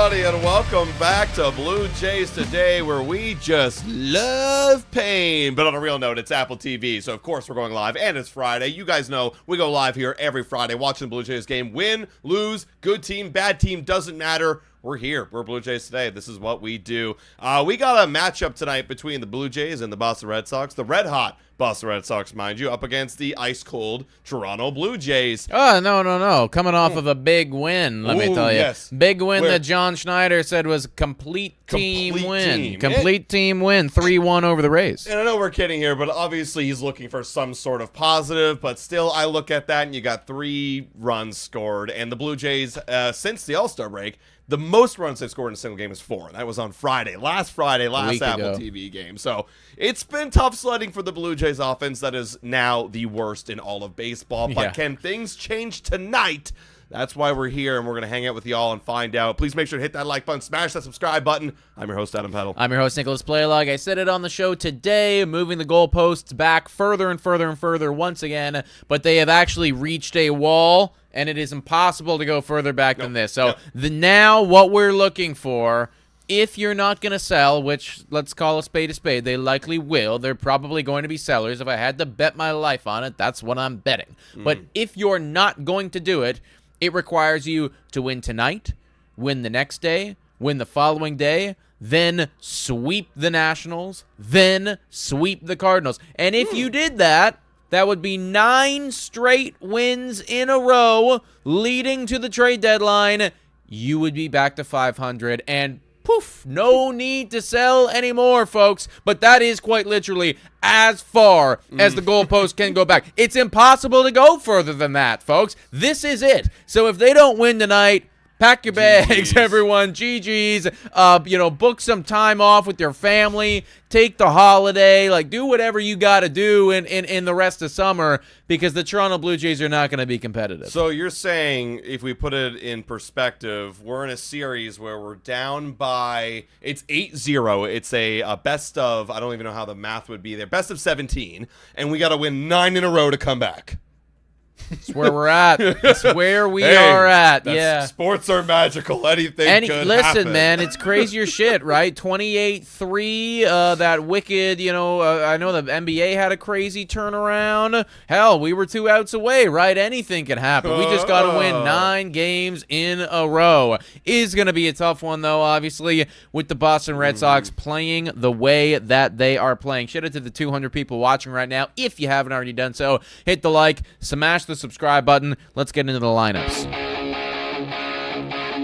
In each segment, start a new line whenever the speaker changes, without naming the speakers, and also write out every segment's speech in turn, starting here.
everybody, and welcome back to Blue Jays Today, where we just love pain. But on a real note, it's Apple TV, so of course we're going live, and it's Friday. You guys know we go live here every Friday, watching the Blue Jays game. Win, lose, good team, bad team, doesn't matter. We're here. We're Blue Jays Today. This is what we do. We got a matchup tonight between the Blue Jays and the Boston Red Sox. The red-hot Boston Red Sox, mind you, up against the ice-cold Toronto Blue Jays.
Oh, no. Coming off of a big win, let me tell you.
Yes.
Big win that John Schneider said was complete team win. Complete team win. 3-1 over the Rays.
And I know we're kidding here, but obviously he's looking for some sort of positive. But still, I look at that, and you got 3 runs scored. And the Blue Jays, thsince the All-Star break, the most runs they've scored in a single game is 4. And that was on last Friday, last Apple TV game. So it's been tough sledding for the Blue Jays offense that is now the worst in all of baseball. But can things change tonight? That's why we're here, and we're going to hang out with y'all and find out. Please make sure to hit that like button, smash that subscribe button. I'm your host, Adam Peddle.
I'm your host, Nicholas Playlog. I said it on the show today, moving the goalposts back further and further and further once again, but they have actually reached a wall, and it is impossible to go further back than this. So now what we're looking for, if you're not going to sell, which let's call a spade, they likely will. They're probably going to be sellers. If I had to bet my life on it, that's what I'm betting. But if you're not going to do it, it requires you to win tonight, win the next day, win the following day, then sweep the Nationals, then sweep the Cardinals. And if you did that, that would be 9 straight wins in a row leading to the trade deadline. You would be back to 500, and poof, no need to sell anymore, folks. But that is quite literally as far as the goalpost can go back. It's impossible to go further than that, folks. This is it. So if they don't win tonight, pack your bags, everyone. GG's. Book some time off with your family. Take the holiday. Like, do whatever you got to do in the rest of summer, because the Toronto Blue Jays are not going to be competitive.
So you're saying, if we put it in perspective, we're in a series where we're down by, it's 8-0. It's a best of, I don't even know how the math would be there, best of 17, and we got to win 9 in a row to come back.
That's where we're at. That's where we are at. Yeah.
Sports are magical. Anything could
listen,
happen.
man, it's crazier shit, right? 28-3, that wicked, I know the NBA had a crazy turnaround. Hell, we were 2 outs away, right? Anything can happen. We just got to win 9 games in a row. Is going to be a tough one, though, obviously, with the Boston Red Sox playing the way that they are playing. Shout out to the 200 people watching right now. If you haven't already done so, hit the like, smash the subscribe button. Let's get into the lineups.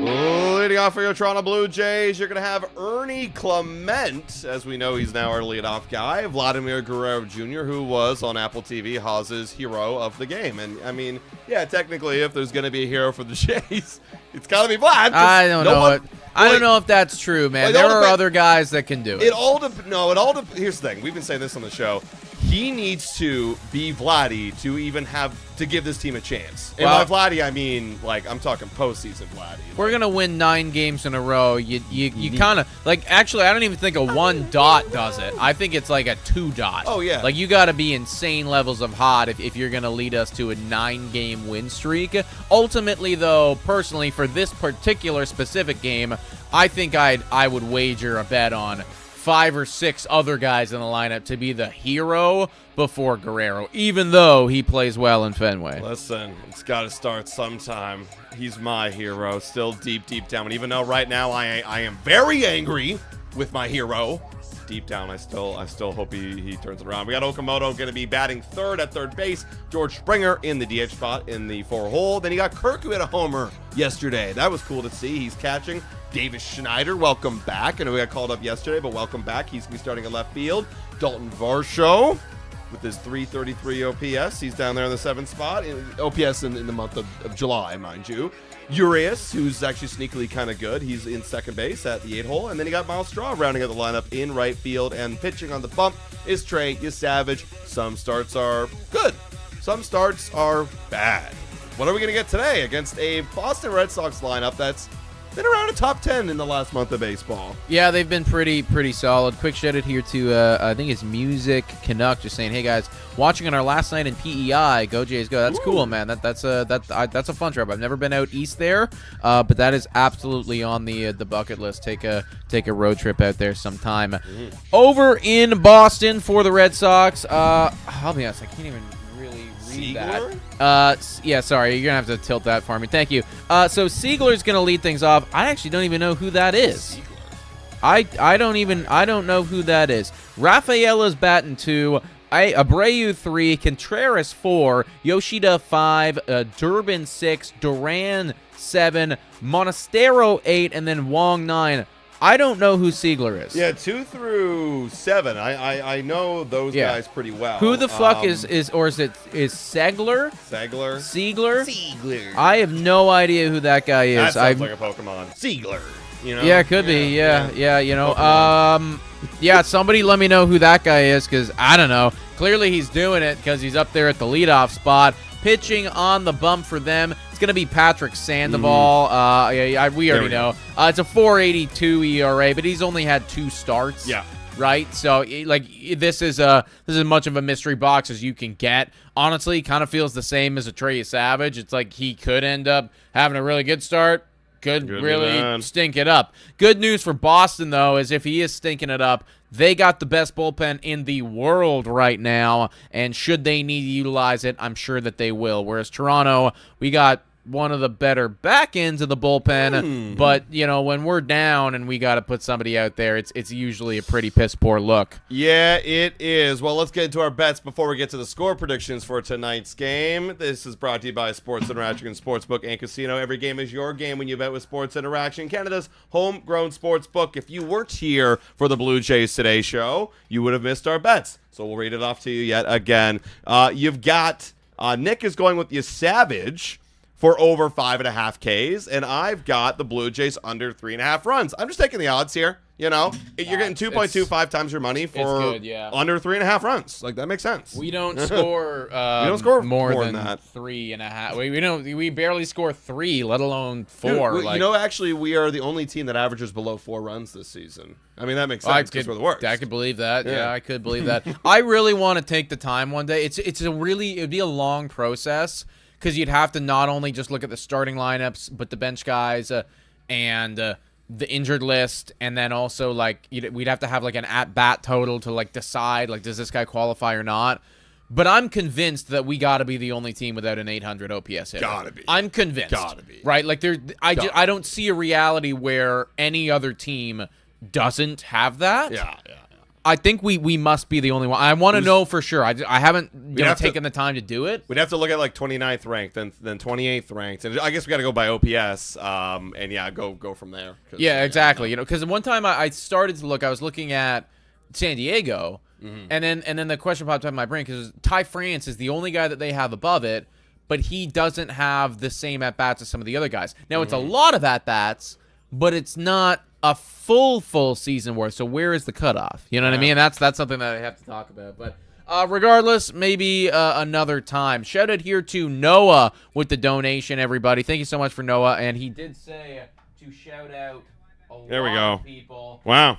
Leading off for your Toronto Blue Jays, you're going to have Ernie Clement, as we know he's now our leadoff guy, Vladimir Guerrero Jr., who was on Apple TV Haas's hero of the game. And, I mean, yeah, technically, if there's going to be a hero for the Jays, it's got to be Vlad.
I don't know. I don't know if that's true, man. There are other guys that can do it.
Here's the thing. We've been saying this on the show. He needs to be Vladdy to even have to give this team a chance. And by Vladdy, I mean, like, I'm talking postseason Vladdy.
We're going to win 9 games in a row. You kind of, like, actually, I don't even think a 1 dot does it. I think it's like a 2 dot.
Oh, yeah.
Like, you got to be insane levels of hot if you're going to lead us to a 9-game win streak. Ultimately, though, personally, for this particular specific game, I think I would wager a bet on 5 or 6 other guys in the lineup to be the hero before Guerrero, even though he plays well in Fenway.
Listen, it's got to start sometime. He's my hero, still deep down. And even though right now I am very angry with my hero, deep down I still hope he turns it around. We got Okamoto going to be batting third at third base. George Springer in the DH spot in the 4-hole. Then you got Kirk, who hit a homer yesterday. That was cool to see. He's catching. Davis Schneider, welcome back. I know we got called up yesterday, but welcome back. He's going to be starting at left field. Dalton Varsho with his 333 OPS. He's down there in the 7th spot. OPS in the month of July, mind you. Urias, who's actually sneakily kind of good. He's in second base at the 8-hole. And then you got Miles Straw rounding out the lineup in right field. And pitching on the bump is Trey Yesavage. Some starts are good. Some starts are bad. What are we going to get today against a Boston Red Sox lineup that's been around a top 10 in the last month of baseball.
Yeah, they've been pretty solid. Quick shout out here to I think it's Music Canuck, just saying, hey guys, watching on our last night in PEI, go Jays go. That's cool, man. That's a fun trip. I've never been out east there, but that is absolutely on the bucket list. Take a road trip out there sometime. Over in Boston for the Red Sox. I'll be honest, I can't even really read that. Yeah, sorry, you're gonna have to tilt that for me. Thank you. So Siegler's gonna lead things off. I actually don't even know who that is. I don't know who that is. Rafaela's batting 2. Abreu 3, Contreras 4, Yoshida 5, Durbin 6, Duran 7, Monastero 8, and then Wong 9. I don't know who Siegler is.
Yeah, 2 through 7. I know those guys pretty well.
Who the fuck is Segler? Siegler? I have no idea who that guy is.
That sounds like a Pokemon. Siegler. You know?
Yeah, could be. Yeah, you know. Yeah, somebody let me know who that guy is, because I don't know. Clearly he's doing it because he's up there at the leadoff spot. Pitching on the bump for them, it's going to be Patrick Sandoval. We already know. It's a 4.82 ERA, but he's only had 2 starts.
Yeah.
Right? So, like, this is as much of a mystery box as you can get. Honestly, kind of feels the same as a Trey Savage. It's like he could end up having a really good start. Could really stink it up. Good news for Boston, though, is if he is stinking it up, they got the best bullpen in the world right now, and should they need to utilize it, I'm sure that they will. Whereas Toronto, we got one of the better back ends of the bullpen, but, you know, when we're down and we got to put somebody out there, it's usually a pretty piss-poor look.
Yeah, it is. Well, let's get into our bets before we get to the score predictions for tonight's game. This is brought to you by Sports Interaction Sportsbook and Casino. Every game is your game when you bet with Sports Interaction, Canada's homegrown sportsbook. If you weren't here for the Blue Jays Today show, you would have missed our bets. So we'll read it off to you yet again. You've got Nick is going with you Savage for over 5.5 Ks, and I've got the Blue Jays under 3.5 runs. I'm just taking the odds here. You know, you're getting 2.25 times your money for under 3.5 runs. Like, that makes sense.
We don't score. We don't score more than that. 3.5. We barely score 3, let alone 4.
Dude, you know, actually, we are the only team that averages below 4 runs this season. I mean, that makes sense because we're the worst.
I could believe that. Yeah, I could believe that. I really want to take the time one day. It'd be a long process, because you'd have to not only just look at the starting lineups, but the bench guys and the injured list, and then also, like, we'd have to have, like, an at-bat total to, like, decide, like, does this guy qualify or not. But I'm convinced that we got to be the only team without an 800 OPS hitter.
Gotta be.
I'm convinced.
Gotta be.
Right? Like, I don't see a reality where any other team doesn't have that.
Yeah.
I think we must be the only one. I want to know for sure. I haven't taken the time to do it.
We'd have to look at like 29th ranked, then 28th ranked, and I guess we got to go by OPS. Go from there.
Yeah, exactly. You know, because one time I started to look. I was looking at San Diego, and then the question popped up in my brain because Ty France is the only guy that they have above it, but he doesn't have the same at bats as some of the other guys. Now it's a lot of at bats, but it's not a full season worth. So where is the cutoff? You know what I mean? That's something that I have to talk about. But regardless, maybe another time. Shout out here to Noah with the donation, everybody. Thank you so much for Noah. And he did say to shout out a lot of people.
Wow.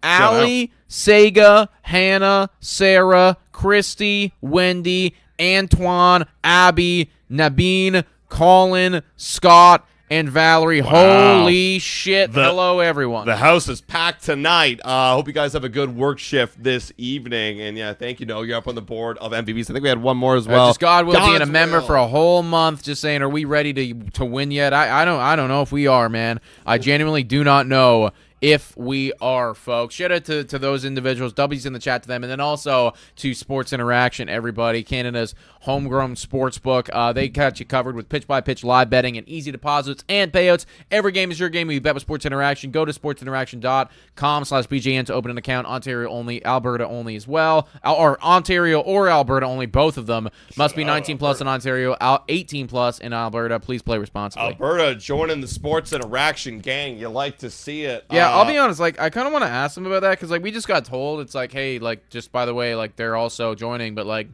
Allie, Sega, Hannah, Sarah, Christy, Wendy, Antoine, Abby, Nabeen, Colin, Scott, and Valerie.
Wow.
Holy shit. Hello, everyone.
The house is packed tonight. Hope you guys have a good work shift this evening. And, yeah, thank you, Noah. You're up on the board of MVPs. I think we had one more as well.
Just God will being a member for a whole month. Just saying, are we ready to win yet? I don't know if we are, man. I genuinely do not know if we are, folks. Shout out to those individuals. W's in the chat to them. And then also to Sports Interaction, everybody. Canada's homegrown sports book. They got you covered with pitch-by-pitch live betting and easy deposits and payouts. Every game is your game. You bet with Sports Interaction. Go to sportsinteraction.com/BJN to open an account. Ontario only, Alberta only as well. Or Ontario or Alberta only, both of them. Must be 19 plus in Ontario, 18 plus in Alberta. Please play responsibly.
Alberta joining the Sports Interaction gang. You like to see it.
Yeah, I'll be honest. Like, I kind of want to ask them about that because, like, we just got told it's like, hey, like, just by the way, like, they're also joining, but like,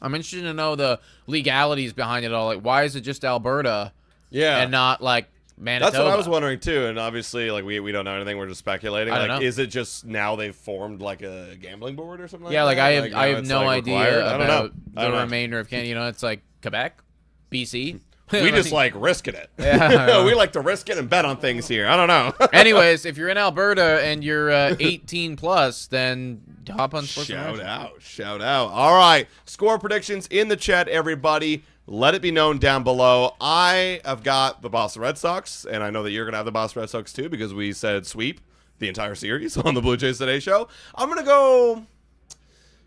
I'm interested to know the legalities behind it all. Like, why is it just Alberta?
Yeah.
And not like Manitoba.
That's what I was wondering too, and obviously, like we don't know anything. We're just speculating.
I don't
Like,
know.
is it just now they've formed like a gambling board or something?
Yeah,
like
like
that?
I have
it's,
no
like,
idea
required? I don't know.
about
I don't
the
know.
remainder of Canada. You know, it's like Quebec, BC.
We just like risking it.
Yeah.
We like to risk it and bet on things here. I don't know.
Anyways, if you're in Alberta and you're 18 plus, then hop on Sports
Shout
Immersion.
shout out. All right, score predictions in the chat, everybody. Let it be known down below. I have got the Boston Red Sox, and I know that you're going to have the Boston Red Sox too because we said sweep the entire series on the Blue Jays Today show. I'm going to go...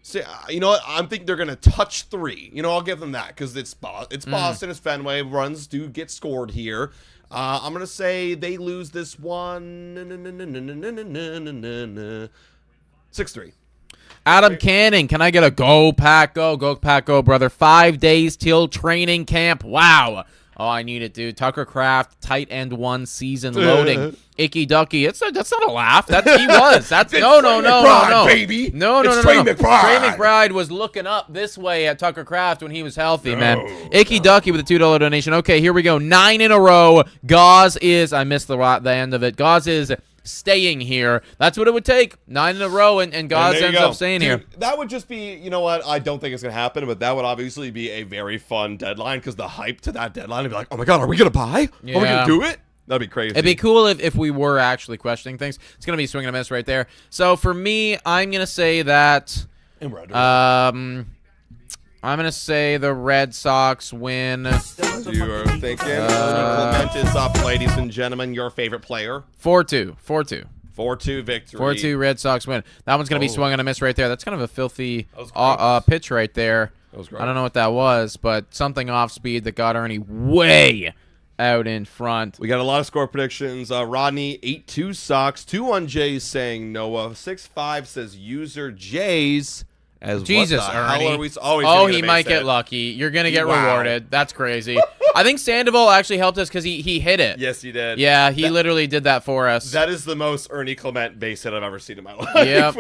See, you know what? I'm thinking they're going to touch 3. You know, I'll give them that because it's Boston, it's Fenway. Runs do get scored here. I'm going to say they lose this one 6-3.
Adam Canning, can I get a go, Pack, go? Go, Pack, go, brother. 5 days till training camp. Wow. Oh, I need it, dude. Tucker Kraft, tight end 1 season loading. Icky Ducky. That's not a laugh. He was. That's no,
Baby.
No.
Trey McBride.
Trey McBride was looking up this way at Tucker Kraft when he was healthy, man. Icky Ducky with a $2 donation. Okay, here we go. 9 in a row. Gauze is. I missed the end of it. Gauze is staying here. That's what it would take. 9 in a row, and Gauze ends up staying here.
That would just be, you know what? I don't think it's going to happen, but that would obviously be a very fun deadline because the hype to that deadline would be like, oh my God, are we going to buy?
Yeah.
Are we going to do it? That'd be crazy.
It'd be cool if we were actually questioning things. It's going to be swing and a miss right there. So for me, I'm going to say that I'm going to say the Red Sox win.
You are thinking Clement is up, ladies and gentlemen, your favorite player.
4-2.
4-2 victory.
4-2 Red Sox win. That one's going to be swung and a miss right there. That's kind of a filthy pitch right there.
That was great.
I don't know what that was, but something off speed that got Ernie way out in front.
We got a lot of score predictions. Rodney, 8-2 Sox. 2-1 Jays saying Noah. 6-5 says user Jays. As
Jesus,
what the
Ernie.
hell are we?
He might get lucky. You're going to get rewarded. That's crazy. I think Sandoval actually helped us because he hit it.
Yes, he did.
Yeah, he literally did that for us.
That is the most Ernie Clement base hit I've ever seen in my life.
Yep.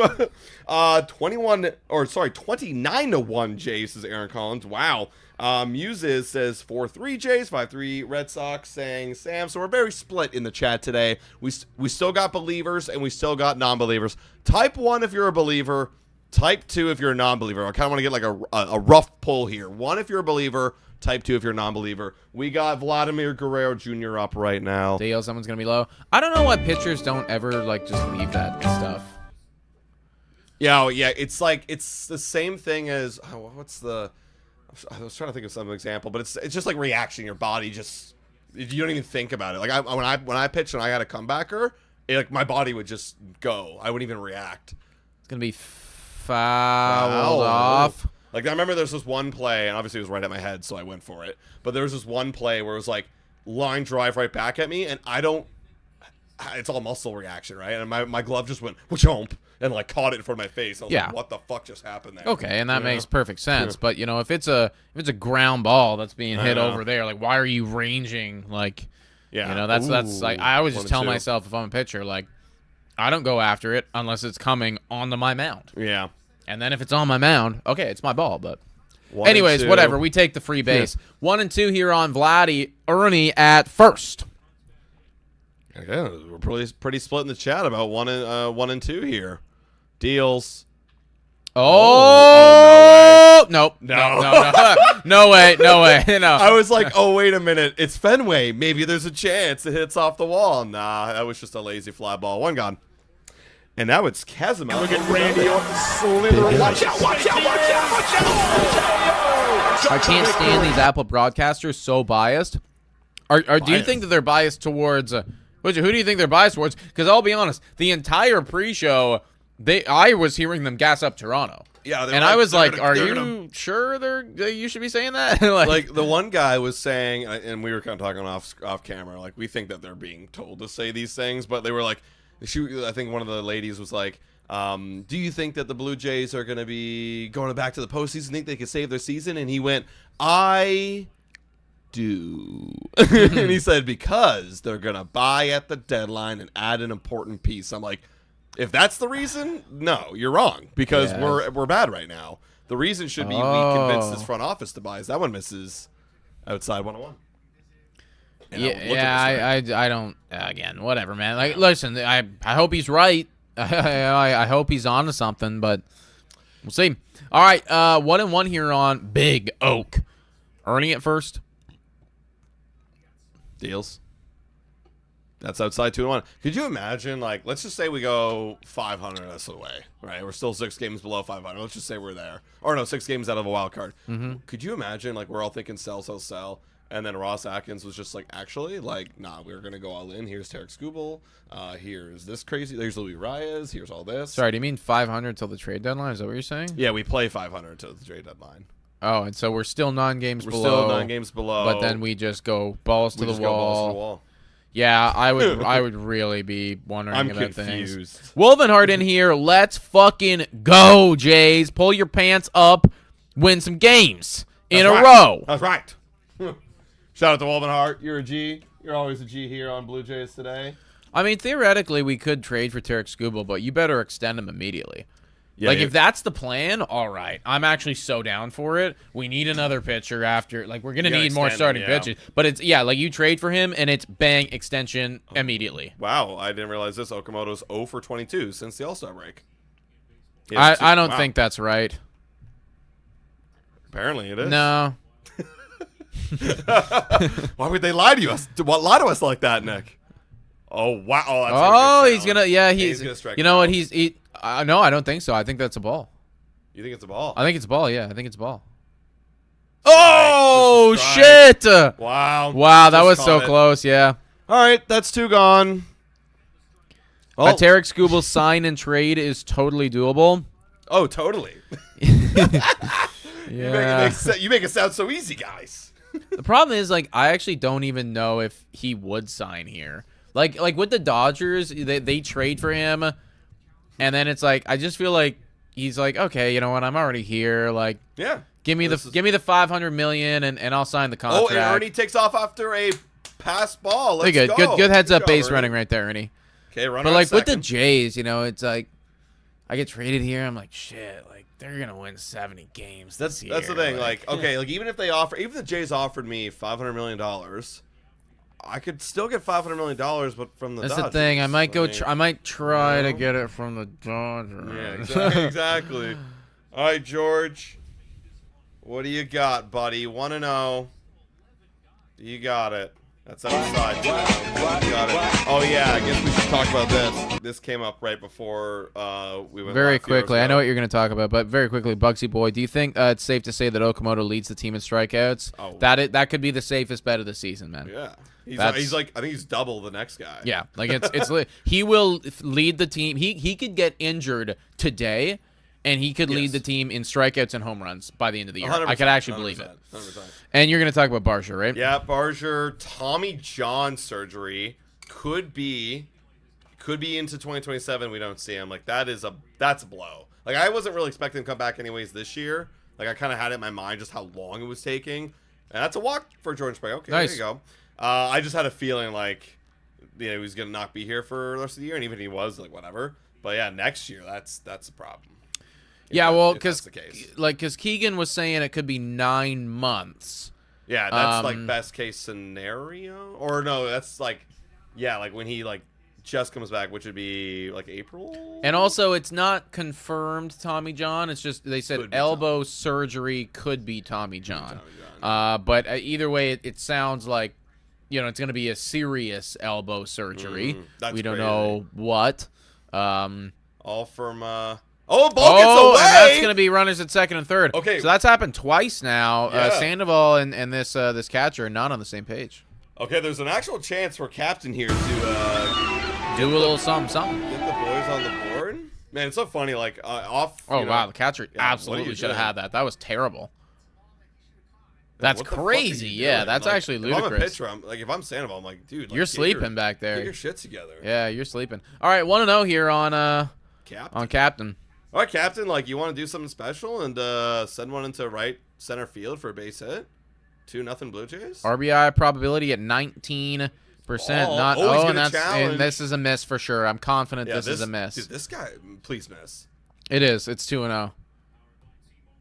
29-1 Jays, says Aaron Collins. Wow. Muses says 4-3 Jays, 5-3 Red Sox, saying Sam. So we're very split in the chat today. We still got believers and we still got non-believers. Type 1 if you're a believer. Type 2 if you're a non-believer. I kind of want to get like a rough pull here. 1 if you're a believer. Type 2 if you're a non-believer. We got Vladimir Guerrero Jr. up right now.
Deal, someone's going to be low. I don't know why pitchers don't ever like just leave that stuff.
Yeah, it's like it's the same thing as I was trying to think of some example, but it's just like reaction. Your body just you don't even think about it. Like when I pitched and I had a comebacker, like my body would just go. I wouldn't even react.
It's going to be fouled off.
Like I remember there's this one play, and obviously it was right at my head, so I went for it. But there was this one play where it was like line drive right back at me, and it's all muscle reaction, right? And my glove just went wha-chomp and like caught it in front of my face. I was like, what the fuck just happened there?
Okay, and that makes perfect sense. But you know, if it's a ground ball that's being hit over there, like why are you ranging? Like, you know, that's like I always just tell myself if I'm a pitcher, like I don't go after it unless it's coming onto my mound.
Yeah.
And then if it's on my mound, okay, it's my ball. But anyways, whatever. We take the free base. 1 and 2 here on Vladdy. Ernie at first.
Okay, we're pretty split in the chat about 1 and 2 here. Deals.
Oh, nope.
No.
No way. No.
I was like, oh, wait a minute. It's Fenway. Maybe there's a chance it hits off the wall. Nah, that was just a lazy fly ball. 1 gone. And now it's Kazuma.
Look at Randy Orton slithering. Watch out.
I can't stand these Apple broadcasters so biased. Do you think that they're biased towards... who do you think they're biased towards? Because I'll be honest, the entire pre-show, I was hearing them gas up Toronto.
Yeah,
and I was like, are you sure you should be saying that?
like the one guy was saying, and we were kind of talking off camera, like we think that they're being told to say these things, but they were like, I think one of the ladies was like, do you think that the Blue Jays are going to be going back to the postseason? Think they could save their season? And he went, I do. And he said, because they're going to buy at the deadline and add an important piece. I'm like, if that's the reason, no, you're wrong, because we're bad right now. The reason should be we convince this front office to buy. Is that one misses outside 101. And I would look
Yeah,
at this
I don't. Again, whatever, man. Like, listen, I hope he's right. I hope he's onto something, but we'll see. All right, 1-1 here on Big Oak. Earning it first.
Deals. That's outside 2-1. Could you imagine, like, let's just say we go 500 us away, right? We're still 6 games below 500. Let's just say we're there. Or no, 6 games out of a wild card. Could you imagine, like, we're all thinking sell, sell, sell, and then Ross Atkins was just like, actually, like, nah, we're going to go all in. Here's Tarek Skubal. Here's this crazy. There's Luis Reyes. Here's all this.
Sorry, do you mean 500 till the trade deadline? Is that what you're saying?
Yeah, we play 500 to the trade deadline.
Oh, and so we're still 9 games
We're
below.
still 9 games below.
But then we just go balls to
we
the
just go balls to the
wall.
wall.
Yeah, I would really be wondering
I'm
about
confused.
things. Wolvenhard in here. Let's fucking go, Jays. Pull your pants up. Win some games in a row.
That's right. Shout out to Wolvenhart. You're a G. You're always a G here on Blue Jays today.
I mean, theoretically, we could trade for Tarek Skubal, but you better extend him immediately.
Yeah,
Like, if that's the plan, all right. I'm actually so down for it. We need another pitcher after. Like, we're going to need more
extend
starting
him, yeah.
pitchers. But it's, yeah, like, you trade for him, and it's bang, extension immediately.
Wow, I didn't realize this. Okamoto's 0 for 22 since the All-Star break.
I don't think that's right.
Apparently it is.
No.
Why would they lie to us? Lie to us like that, Nick? Oh, wow. Oh, that's
Oh,
a good
he's going to, yeah,
he's
he's,
gonna strike
you know what,
out.
no, I don't think so. I think that's a ball.
You think it's a ball?
I think it's a ball, yeah. I think it's a ball. Oh,
Strike.
shit!
Wow.
Wow, that
Just
was so
caught it.
close, yeah.
All right, that's 2 gone. Oh,
Tarek Skubal's sign and trade is totally doable.
oh totally.
Yeah.
You make it sound so easy, guys.
The problem is, like, I actually don't even know if he would sign here. Like with the Dodgers, they trade for him, and then it's like, I just feel like he's like, okay, you know what, I'm already here. Like,
Yeah.
give me the $500 million, and I'll sign the
Oh,
contract.
and Ernie takes off after a pass ball. Let's
Pretty good.
go.
Good heads up
job,
base
Ernie.
running right there, Ernie.
Okay, run
But
on
like with the
second.
Jays, you know, it's like I get traded here. I'm like, shit, like they're gonna win 70 games. This
That's the
year.
thing. Like, okay, like even if the Jays offered me $500 million, I could still get $500 million, but from the
that's
Dodgers.
the thing. I might go.
Like,
I might try to
you know?
get it from the Dodgers.
Yeah, exactly. All right, George. What do you got, buddy? 1-0. You got it. That's outside. You got it. Oh yeah, I guess we should talk about this. This came up right before we went.
Very
live
quickly,
here,
I know what you're going to talk about, but very quickly, Bugsy Boy, do you think it's safe to say that Okamoto leads the team in strikeouts?
Oh.
That could be the safest bet of the season, man.
Yeah,
That's-
he's like, I think he's double the next guy.
Yeah, like he will lead the team. He could get injured today, and he could lead
Yes.
the team in strikeouts and home runs by the end of the year.
100%,
I could actually believe it.
100%.
And you're going to talk about Barsha, right?
Yeah, Barger, Tommy John surgery could be into 2027. We don't see him. Like that's a blow. Like I wasn't really expecting him to come back anyways this year. Like I kind of had it in my mind just how long it was taking. And that's a walk for Jordan Sprague. Okay,
Nice.
there you go. I just had a feeling like he was gonna not be here for the rest of the year, and even if he was, like whatever. But yeah, next year that's a problem.
Yeah, well,
if that's
because
the case.
Keegan was saying it could be 9 months.
Yeah, that's like best case scenario. Or no, that's like like when he like just comes back, which would be like April.
And also, it's not confirmed Tommy John. It's just they said
Could be
elbow surgery could be Tommy John.
Tommy John.
But either way, it sounds like it's going to be a serious elbow surgery.
That's
we don't
crazy.
know what.
All from ball gets away.
And that's going to be runners at second and third.
Okay.
So that's happened twice now.
Yeah.
Sandoval and this catcher are not on the same page.
Okay, there's an actual chance for Captain here to
Do a little something.
get the boys on the board. Man, it's so funny. Like off.
Oh,
you know,
wow. The catcher
yeah, what are
absolutely
you
should have
doing?
had that. That was terrible. That's
what the fuck are
crazy.
you
Yeah,
doing?
that's
Like,
actually
if I'm a
ludicrous.
pitcher, I'm like, if I'm Sandoval, I'm like, dude, like,
You're
get
sleeping back
Get
there.
your shit together.
Yeah, you're sleeping. All right, 1-0 here on
Captain.
Captain.
All right, Captain. Like, you want to do something special and send one into right center field for a base hit? 2-0 Blue Jays.
RBI probability at 19%. Not
he's
and
gonna challenge.
this is a miss for sure. I'm confident
Yeah,
this is a miss.
Dude, this guy, please miss.
It is. It's 2-0.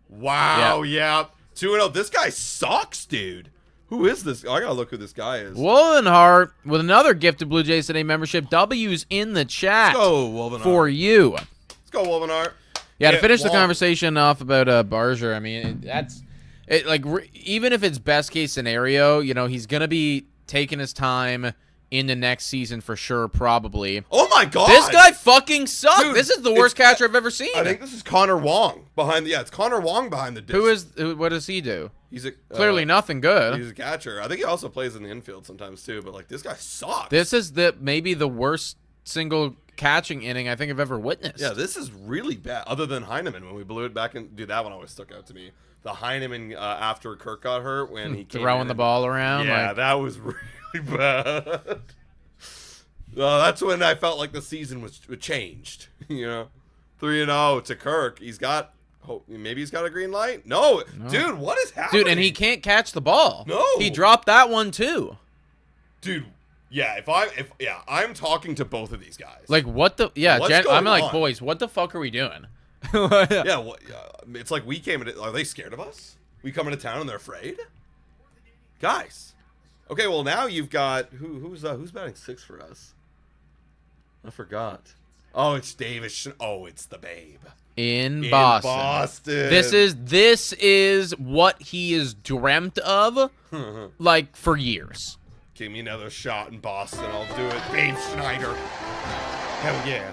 Wow. Yeah. 2-0. This guy sucks, dude. Who is this? Oh, I gotta look who this guy is.
Wolvenhart with another gifted Blue Jays Today membership. W's in the chat.
Let's go, Wolvenhart.
For you.
Let's go, Wolvenhart.
Yeah, to finish the conversation off about Barger, I mean, even if it's best case scenario, you know, he's going to be taking his time into next season for sure, probably.
Oh, my God.
This guy fucking sucks.
Dude,
this is the worst catcher I've ever seen.
I think this is Connor Wong behind the, it's Connor Wong behind the disc.
What does he do?
He's a
clearly nothing good.
He's a catcher. I think he also plays in the infield sometimes too, but like this guy sucks.
This is maybe the worst single catching inning I think I've ever witnessed.
Yeah, this is really bad. Other than Heineman when we blew it back in, dude, that one always stuck out to me. The Heineman after Kirk got hurt when he came
throwing the ball around.
Yeah, that was really bad. That's when I felt like the season was changed. You know, 3-0 to Kirk. Maybe he's got a green light. No, dude, what is happening?
Dude, and he can't catch the ball.
No,
he dropped that one too.
Dude, yeah. I'm talking to both of these guys.
Like what the? Yeah, I'm like,
on?
Boys, what the fuck are we doing?
Yeah, it's like we came into. Are they scared of us? We come into town and they're afraid, guys. Okay, well now you've got who's batting 6 for us? I forgot. Oh, it's Davis. Oh, it's the Babe.
In Boston. This is what he is dreamt of, like for years.
Give me another shot in Boston. I'll do it. Babe Schneider. Hell yeah.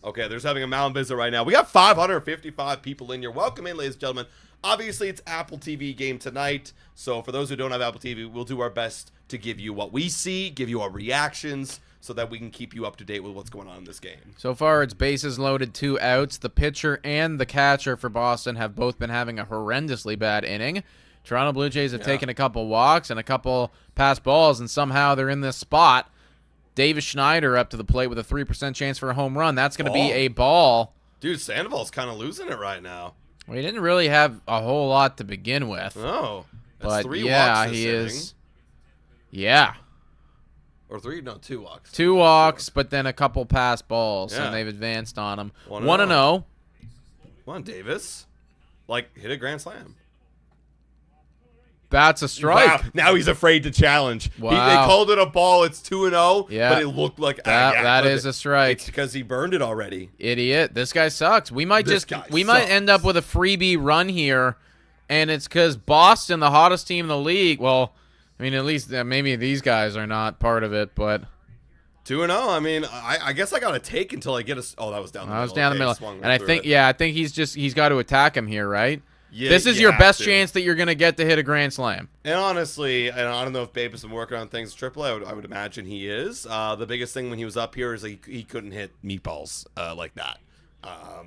Okay, there's having a mound visit right now. We got 555 people in here. Welcome in, ladies and gentlemen. Obviously, it's Apple TV game tonight. So for those who don't have Apple TV, we'll do our best to give you what we see, give you our reactions, so that we can keep you up to date with what's going on in this game.
So far, it's bases loaded, 2 outs. The pitcher and the catcher for Boston have both been having a horrendously bad inning. Toronto Blue Jays have taken a couple walks and a couple pass balls, and somehow they're in this spot. Davis Schneider up to the plate with a 3% chance for a home run. That's going to be a ball.
Dude, Sandoval's kind of losing it right now.
Well, he didn't really have a whole lot to begin with.
No.
That's but
3
yeah,
walks this
he
inning.
is. Yeah.
Or 3? No, 2 walks.
2 walks, but then a couple pass balls,
Yeah.
and they've advanced on him.
1-0.
1-0.
Come on, Davis. Like, hit a grand slam.
That's a strike.
Wow. Now he's afraid to challenge.
Wow.
They called it a ball. It's 2-0.
Yeah.
But it looked like
that is a strike.
It's because he burned it already.
Idiot. This guy sucks. We might might end up with a freebie run here, and it's because Boston, the hottest team in the league. Well, I mean, at least maybe these guys are not part of it, but
2-0. I mean, I guess I got to take until I get a. Oh, that was down the middle.
I was down the middle, and I think he's got to attack him here, right?
Yeah,
this is your best chance that you're going to get to hit a grand slam.
And honestly, and I don't know if Babe has been working on things at AAA. I would imagine he is. The biggest thing when he was up here is he couldn't hit meatballs like that.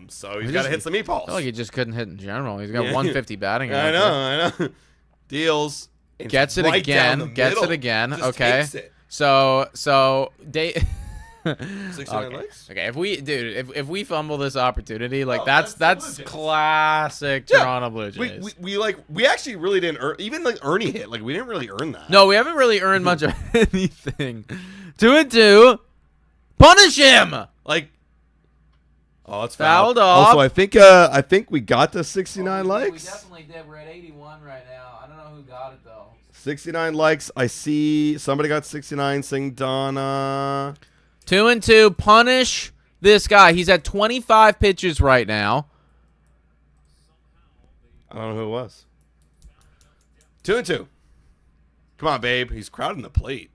So he's got to hit some meatballs.
I feel like he just couldn't hit in general. He's got 150 batting.
I know. Deals.
Gets it
right
again. Gets it again.
Just
okay.
takes it.
So
69 likes?
Okay, if we fumble this opportunity, like that's classic Toronto Blue Jays.
We actually really didn't earn, even like Ernie hit, like we didn't really earn that.
No, we haven't really earned much of anything. 2-2. Punish him.
Like, oh, it's
fouled off.
Also, I think we got to 69 likes.
We definitely did. We're at 81 right now. I don't know who got it though.
69 likes. I see somebody got 69. Sing Donna.
2-2. Punish this guy. He's at 25 pitches right now.
I don't know who it was. 2-2. Come on, Babe. He's crowding the plate.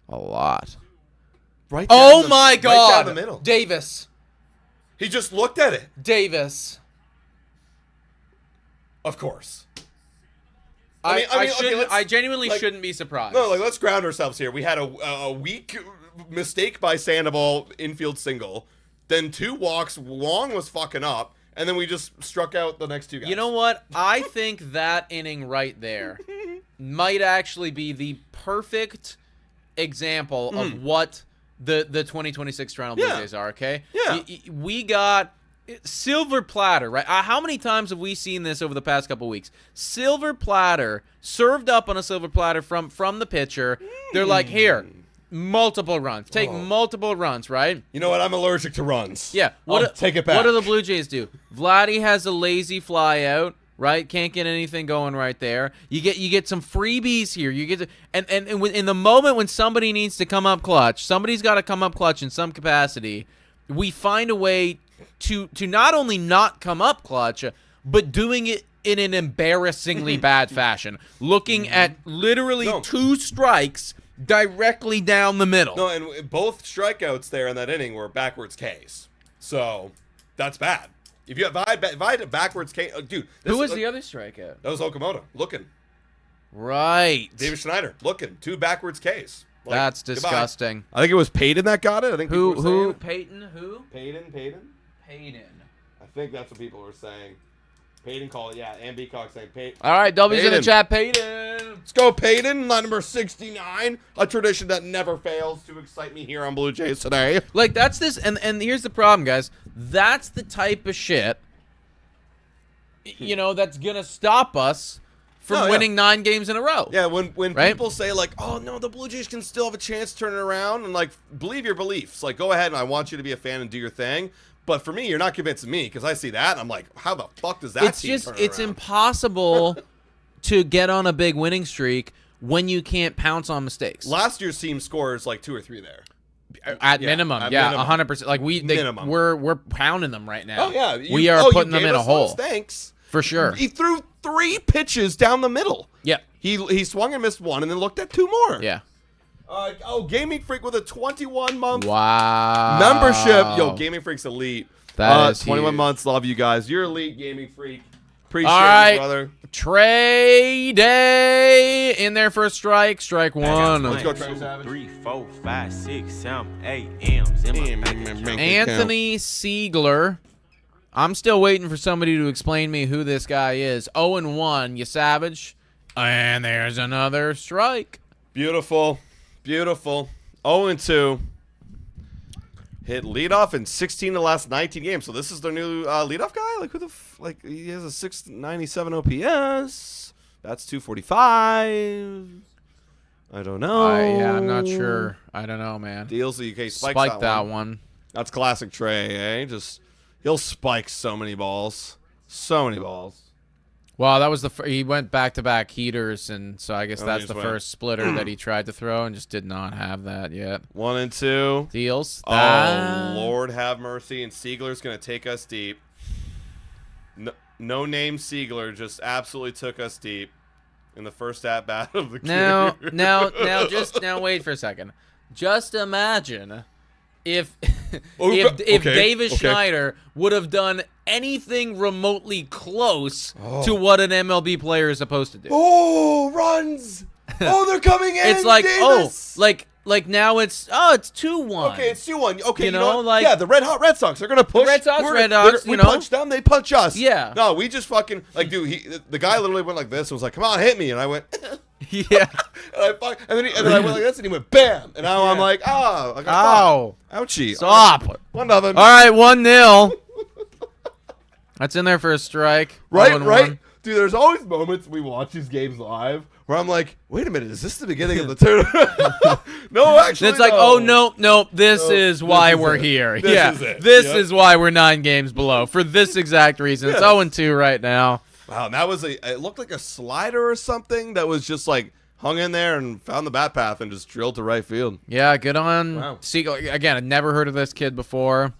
A lot.
Right.
Oh my God.
Right down the middle.
Davis.
He just looked at it.
Davis.
Of course.
I genuinely shouldn't be surprised.
No, let's ground ourselves here. We had a weak mistake by Sandoval, infield single, then 2 walks. Wong was fucking up, and then we just struck out the next 2 guys.
You know what? I think that inning right there might actually be the perfect example of what the 2026 Toronto Blue Jays are. Okay.
Yeah.
We got silver platter, right? How many times have we seen this over the past couple weeks? Silver platter served up on a silver platter from the pitcher. They're like, here, multiple runs. Take multiple runs, right?
You know what? I'm allergic to runs.
Yeah.
Take it back.
What do the Blue Jays do? Vladdy has a lazy fly out, right? Can't get anything going right there. You get some freebies here. You get to, and in the moment when somebody needs to come up clutch, somebody's got to come up clutch in some capacity. We find a way to not only not come up clutch, but doing it in an embarrassingly bad fashion. Looking at literally 2 strikes directly down the middle.
No, and both strikeouts there in that inning were backwards Ks. So that's bad. If I had a backwards K, dude.
Who was the other strikeout?
That was Okamoto looking.
Right.
David Schneider looking 2 backwards Ks. Like,
that's disgusting.
Goodbye. I think it was Payton that got it. I think
who Peyton who
Payton. I think that's what people were saying. Payton called it, yeah, and Beacock saying Payton.
All right, W's in the chat, Payton.
Let's go, Payton. Line number 69, a tradition that never fails to excite me here on Blue Jays today.
Like, that's this, and here's the problem, guys. That's the type of shit, that's going to stop us from winning 9 games in a row.
Yeah, when
right?
people say, like, oh, no, the Blue Jays can still have a chance to turn it around, and, like, believe your beliefs. Like, go ahead, and I want you to be a fan and do your thing. But for me, you're not convincing me because I see that and I'm like, how the fuck does that team turn
it's
around?
Impossible to get on a big winning streak when you can't pounce on mistakes.
Last year's team scores like 2 or 3 there.
At minimum, 100%. Like we're pounding them right now.
Oh yeah,
we are putting them in a hole.
Thanks
for sure.
He threw 3 pitches down the middle.
Yeah,
he swung and missed 1 and then looked at 2 more.
Yeah.
Gaming Freak with a 21-month
membership.
Yo, Gaming Freak's elite.
That is
21
huge.
months. Love you guys. You're elite, Gaming Freak. Appreciate
you,
brother.
Trey Day in there for a strike. Strike 1.
Let's go,
2, 3, 4, 5, 6, 7, 8 M's in my bank account.
Anthony Siegler. I'm still waiting for somebody to explain me who this guy is. 0-1, you savage. And there's another strike.
Beautiful. 0-2. Hit leadoff in 16 of the last 19 games. So this is their new leadoff guy? Like, who the he has a 697 OPS. That's 245. I don't know.
Yeah, I'm not sure. I don't know, man.
Deals the UK
spike that one.
That's classic Trey, eh? He'll spike so many balls. So many balls.
Well, that was he went back-to-back heaters, and so I guess that's the first splitter that he tried to throw and just did not have that yet.
1-2.
Deals.
Oh, Lord have mercy, and Siegler's going to take us deep. No name Siegler just absolutely took us deep in the first at-bat of the game.
Now wait for a second. Just imagine if Davis Schneider would have done anything remotely close to what an MLB player is supposed to do.
Oh, runs! Oh, they're coming in.
It's like
Davis!
like now it's 2-1.
Okay, it's 2-1. Okay,
you know
what? Yeah, the Red Sox. They're gonna push.
Red Sox.
We punch them. They punch us.
Yeah.
No, we just fucking dude. The guy literally went like this and was like, "Come on, hit me," and I went.
Yeah.
and then I went like this, and he went bam, and now I'm like, oh, I got
ow,
ouchie.
Stop.
1-0.
All right, 1-0. That's in there for a strike.
Right.
0-1.
Dude, there's always moments we watch these games live where I'm like, wait a minute, is this the beginning of the tournament? No, actually,
it's like, oh, no, this is why we're here. This is why we're 9 games below. For this exact reason. It's 0-2 right now.
Wow, and that was it looked like a slider or something that was just like hung in there and found the bat path and just drilled to right field.
Yeah, good on Siegel. Again, I'd never heard of this kid before.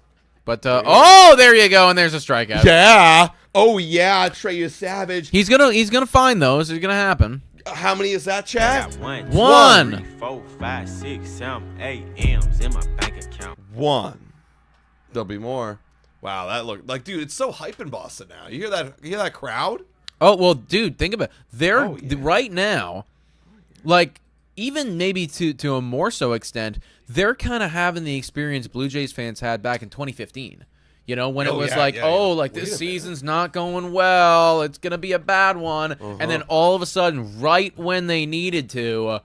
But, there you go, and there's a strikeout.
Yeah. Oh, yeah, Trey, you savage.
He's gonna find those. It's gonna happen.
How many is that, Chad?
1.
3, 4, 5, 6, 7, 8 M's in my bank account.
1. There'll be more. Wow, that looked like, dude, it's so hype in Boston now. You hear that crowd?
Oh, well, dude, think about it. They're right now, like, even maybe to a more so extent, they're kind of having the experience Blue Jays fans had back in 2015. You know, when it was this season's not going well, it's going to be a bad one. And then all of a sudden, right when they needed to,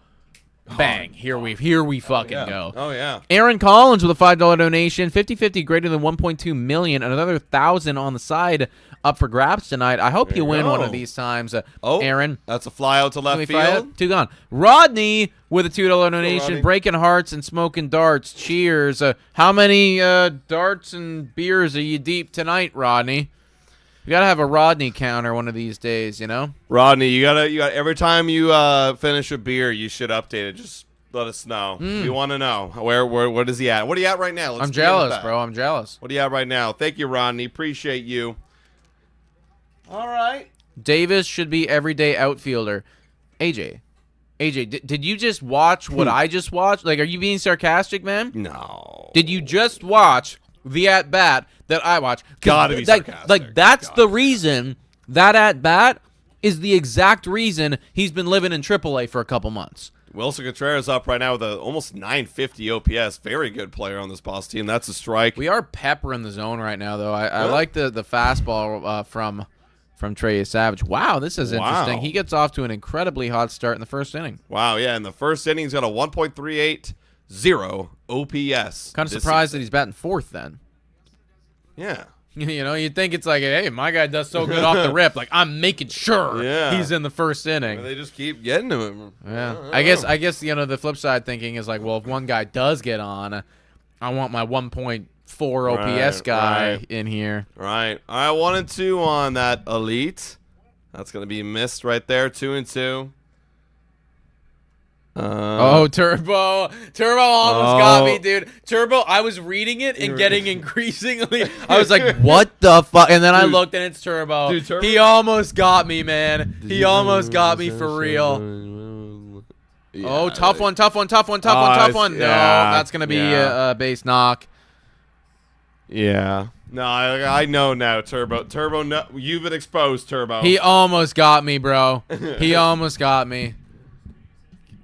bang, here we fucking go.
Oh, yeah.
Aaron Collins with a $5 donation, 50-50 greater than 1.2 million, another 1,000 on the side up for grabs tonight. I hope you win one of these times, Aaron.
That's a fly out to left field.
2 gone. Rodney with a $2 donation, breaking hearts and smoking darts. Cheers. How many darts and beers are you deep tonight, Rodney? We gotta have a Rodney counter one of these days, you know.
Rodney, you got every time you finish a beer, you should update it. Just let us know. We want to know what is he at? What are you at right now?
I'm jealous, bro. I'm jealous.
What are you at right now? Thank you, Rodney. Appreciate you. All right.
Davis should be everyday outfielder. AJ, did you just watch what I just watched? Like, are you being sarcastic, man?
No.
Did you just watch the at bat that I watched?
Gotta be sarcastic.
Like that's the reason that at bat is the exact reason he's been living in AAA for a couple months.
Wilson Contreras up right now with a almost 950 OPS. Very good player on this boss team. That's a strike.
We are pepper in the zone right now, though. I like the fastball from Trey Savage. Wow, this is interesting. He gets off to an incredibly hot start in the first inning.
Wow, yeah. In the first inning, he's got a 1.380 OPS.
Kind of surprised that he's batting fourth then.
Yeah.
You know, you'd think it's like, hey, my guy does so good off the rip. Like, I'm making sure he's in the first inning.
They just keep getting to him.
Yeah. I guess you know, the flip side thinking is like, well, if one guy does get on, I want my 1.4 OPS guy in here.
Right. All right, 1-2 on that elite. That's going to be missed right there, 2-2.
Turbo almost got me, dude. Turbo, I was reading it and getting increasingly, I was like, what the fuck? And then I looked and it's Turbo.
Dude, Turbo.
He almost got me, man. He almost got me for real. Yeah, tough one. No, that's going to be a base knock.
Yeah. No, I know now, Turbo. Turbo, no, you've been exposed, Turbo.
He almost got me, bro. He almost got me.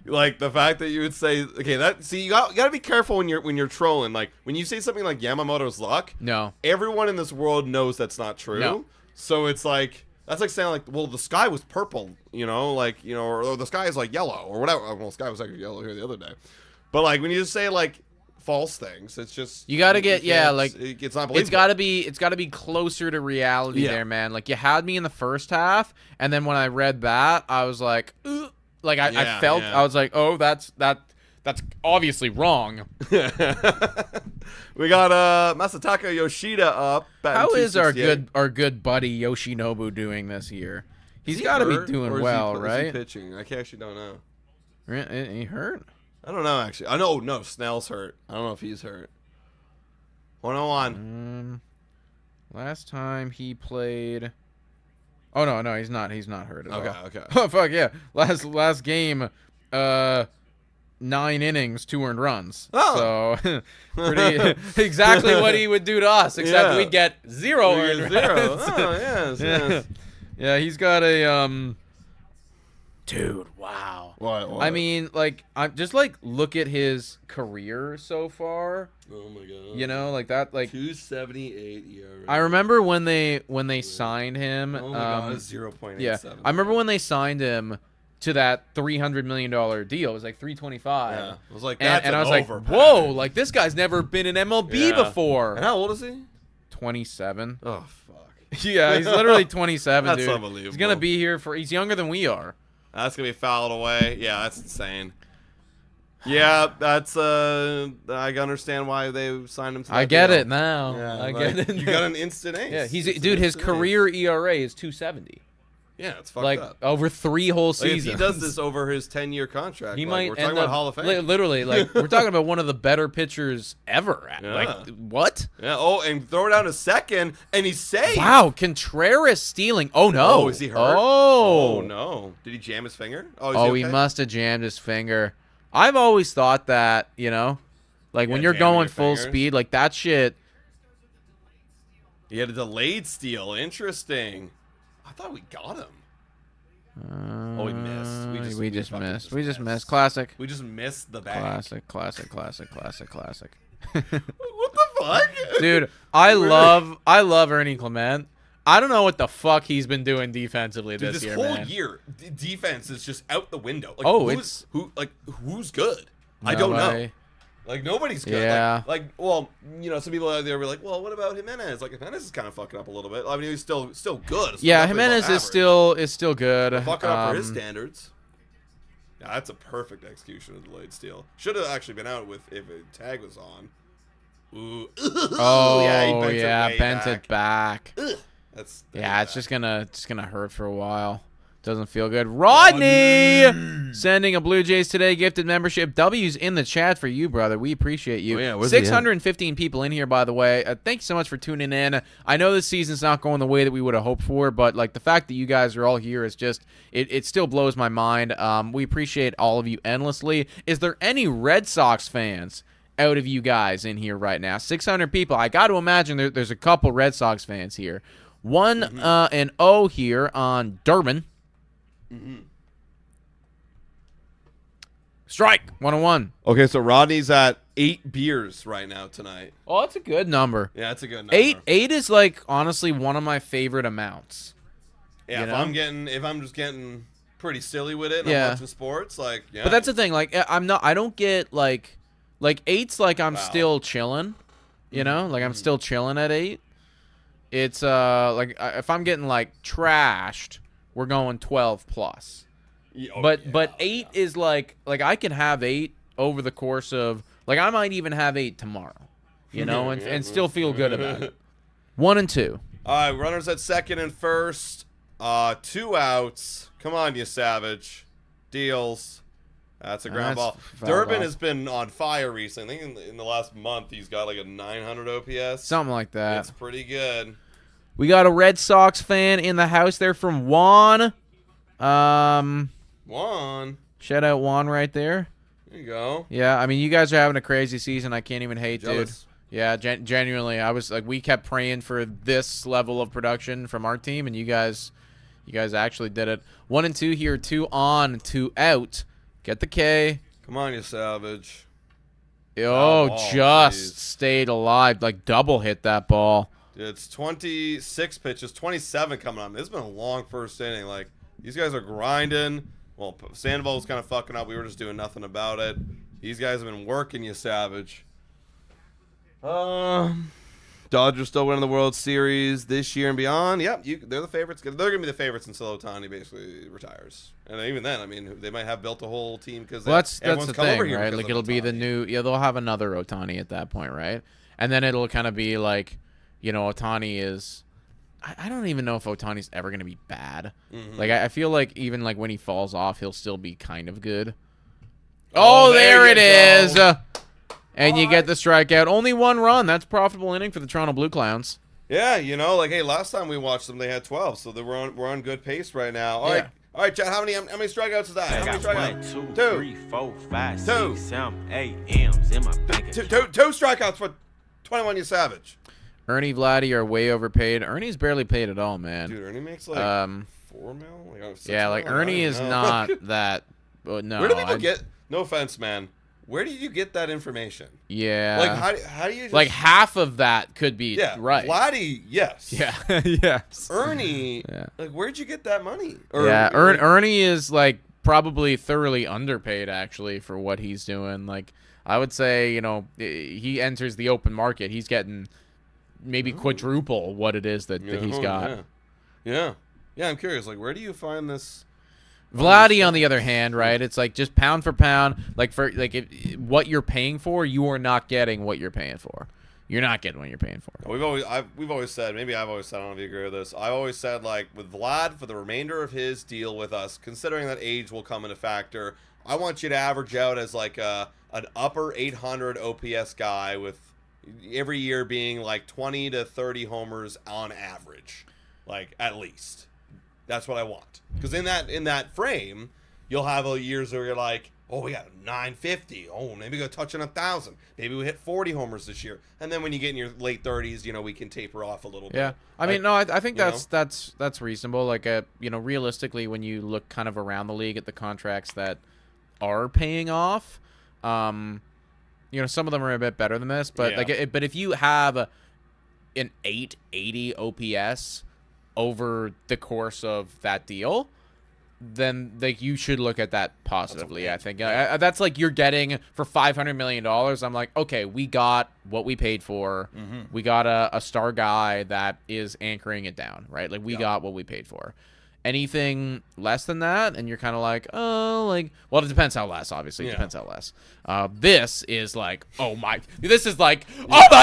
Like the fact that you would say, okay, you got to be careful when you're trolling. Like when you say something like Yamamoto's luck.
No.
Everyone in this world knows that's not true.
No.
So it's like that's like saying like, well, the sky was purple, you know, like you know, or the sky is like yellow or whatever. Well, the sky was like yellow here the other day. But like when you just say like false things, it's just
you got to get like
it's not believable.
It's got to be closer to reality there, man. Like you had me in the first half, and then when I read that, I was like, ugh. Like I felt I was like, oh, that's obviously wrong.
We got Masataka Yoshida up.
How is our good buddy Yoshinobu doing this year? He's got to be doing well, right?
Is he pitching? I actually don't know.
He hurt?
I don't know actually. I know no, Snell's hurt. I don't know if he's hurt. 101.
Last time he played. Oh no, he's not hurt at all.
Okay.
Oh fuck yeah! Last game, 9 innings, 2 earned runs.
Oh.
So pretty exactly what he would do to us, except we'd get 0 earned runs.
Oh yes.
Yeah, he's got a Dude, wow.
What?
I mean, like, I'm just like look at his career so far.
Oh my god.
You know, like that, like
2.78 ERA.
I remember when they signed him.
Oh my god, 0.87.
Yeah, I remember when they signed him to that $300 million deal. It was like 325.
Yeah, it was like that's
and I was like,
overpay.
whoa, like this guy's never been in MLB before.
And how old is he?
27.
Oh fuck.
Yeah, he's literally 27,
That's
dude.
unbelievable.
He's gonna be here for. He's younger than we are.
That's gonna be fouled away. Yeah, that's insane. Yeah, that's I understand why they signed him to that
I get
deal.
it now.
Yeah,
I
like,
get it.
You got an instant ace.
Yeah, he's
It's
dude.
an
His
instant
career
ace.
ERA is 270.
Yeah, it's fucked
Like
up.
over 3 whole
Like,
seasons.
if he does this over his 10-year contract,
He
like,
might
we're talking
end
about
up
Hall of Fame.
literally, like we're talking about one of the better pitchers ever.
Yeah.
Like what?
Yeah. Oh, and throw it down to second, and he's safe.
Wow, Contreras stealing. Oh no.
Oh, is he hurt?
Oh,
Oh no. Did he jam his finger?
He must have jammed his finger. I've always thought that, you know, like when you're
jamming
going
your
full
fingers.
speed, like that shit.
He had a delayed steal. Interesting. I thought we got him. We missed.
We just missed. Classic.
We just missed the bag.
Classic.
What the fuck?
Dude, I love Ernie Clement. I don't know what the fuck he's been doing defensively
Dude,
this year,
whole
man.
year, defense is just out the window. Like, who's good? I don't know. Like nobody's good.
Yeah.
Like, well, you know, some people out there were like, well, what about Jimenez? Like Jimenez is kind of fucking up a little bit. I mean, he's still good. Still
Yeah,
definitely
Jimenez
above
is still good.
average. Fucking up for his standards. Yeah, that's a perfect execution of delayed steal. Should have actually been out if a tag was on. Ooh.
Oh
yeah, he
bent
bent it
it back. Yeah, it's just gonna hurt for a while. Doesn't feel good. Rodney sending a Blue Jays Today gifted membership. W's in the chat for you, brother. We appreciate you.
Oh, yeah,
615 people in here, by the way. Thank you so much for tuning in. I know this season's not going the way that we would have hoped for, but like the fact that you guys are all here is just it still blows my mind. We appreciate all of you endlessly. Is there any Red Sox fans out of you guys in here right now? 600 people. I got to imagine there's a couple Red Sox fans here. 1-0 here on Durbin. Strike 101.
Okay, so Rodney's at 8 beers right now tonight.
Oh, that's a good number.
Yeah, that's a good number.
Eight is like honestly one of my favorite amounts.
Yeah,
you know?
if I'm just getting pretty silly with it and
Yeah.
I'm watching sports, like yeah.
But that's the thing. Like I don't get like 8's like I'm still chilling. You know, like I'm still chilling at 8. It's like if I'm getting like trashed, we're going 12 plus. But 8 is like I can have 8 over the course of like I might even have 8 tomorrow, you know, and still feel good about it. 1 and 2.
All right, runners at second and first. 2 outs. Come on, you savage. Deals. That's a ground ball. Durbin has been on fire recently. I think in the last month he's got like a 900 OPS.
Something like that.
It's pretty good.
We got a Red Sox fan in the house there from Juan.
Juan.
Shout out Juan right there.
There you go.
Yeah, I mean, you guys are having a crazy season. I can't even hate,
Jealous.
dude. Yeah, genuinely, I was like, we kept praying for this level of production from our team, and you guys actually did it. 1 and 2 here, 2 on, 2 out. Get the K.
Come on, you savage.
Just stayed alive. Like double hit that ball.
Dude, it's 26 pitches, 27 coming on. This has been a long first inning. Like, these guys are grinding. Well, Sandoval was kind of fucking up. We were just doing nothing about it. These guys have been working, you savage. Dodgers still winning the World Series this year and beyond. Yep, they're the favorites. They're going to be the favorites until Ohtani basically retires. And even then, I mean, they might have built a whole team because
that's the thing, right? Like, it'll be the new – yeah, they'll have another Ohtani at that point, right? And then it'll kind of be like – you know, Ohtani is I don't even know if Ohtani's ever going to be bad. Like, I feel like even, like, when he falls off, he'll still be kind of good. Oh, there it is. And you get the strikeout. Only 1 run. That's profitable inning for the Toronto Blue Clowns.
Yeah, you know, like, hey, last time we watched them, they had 12, so we're on good pace right now. All right, Chad, how many strikeouts is that? How many strikeouts?
1, 2, 3, 4, 5, 6, 7, 8 M's in my bank.
Two strikeouts for 21, you savage.
Ernie, Vladdy are way overpaid. Ernie's barely paid at all, man.
Dude, Ernie makes like 4 mil? Like,
yeah, like Ernie is not that. No.
Where do people get? No offense, man. Where do you get that information?
Yeah.
Like how do you just,
like half of that could be right.
Vladdy, yes.
Yeah. Yes.
Ernie, like where'd you get that money?
Ernie is like probably thoroughly underpaid actually for what he's doing. Like I would say, you know, he enters the open market. He's getting maybe quadruple what it is that he's got.
Yeah, I'm curious. Like, where do you find this?
Vladdy, on the other hand, right? It's like just pound for pound. Like what you're paying for, you are not getting what you're paying for. You're not getting what you're paying for.
We've always said. Maybe I've always said. I don't know if you agree with this. I've always said like with Vlad for the remainder of his deal with us, considering that age will come into factor. I want you to average out as like an upper 800 OPS guy with every year being like 20 to 30 homers on average, like at least. That's what I want. Because in that frame, you'll have years where you're like, oh, we got 950. Oh, maybe go touching 1,000. Maybe we hit 40 homers this year. And then when you get in your late 30s, you know, we can taper off a little bit.
Yeah, I mean, no, I think that's reasonable. Like, you know, realistically, when you look kind of around the league at the contracts that are paying off, you know, some of them are a bit better than this, but but if you have an 880 OPS over the course of that deal, then like you should look at that positively. I think that's like you're getting for $500 million. I'm like, okay, we got what we paid for. We got a star guy that is anchoring it down, right? Like we got what we paid for. Anything less than that, and you're kind of like, oh, like, well, it depends how less, obviously. It
Yeah.
depends how less. This is like, oh my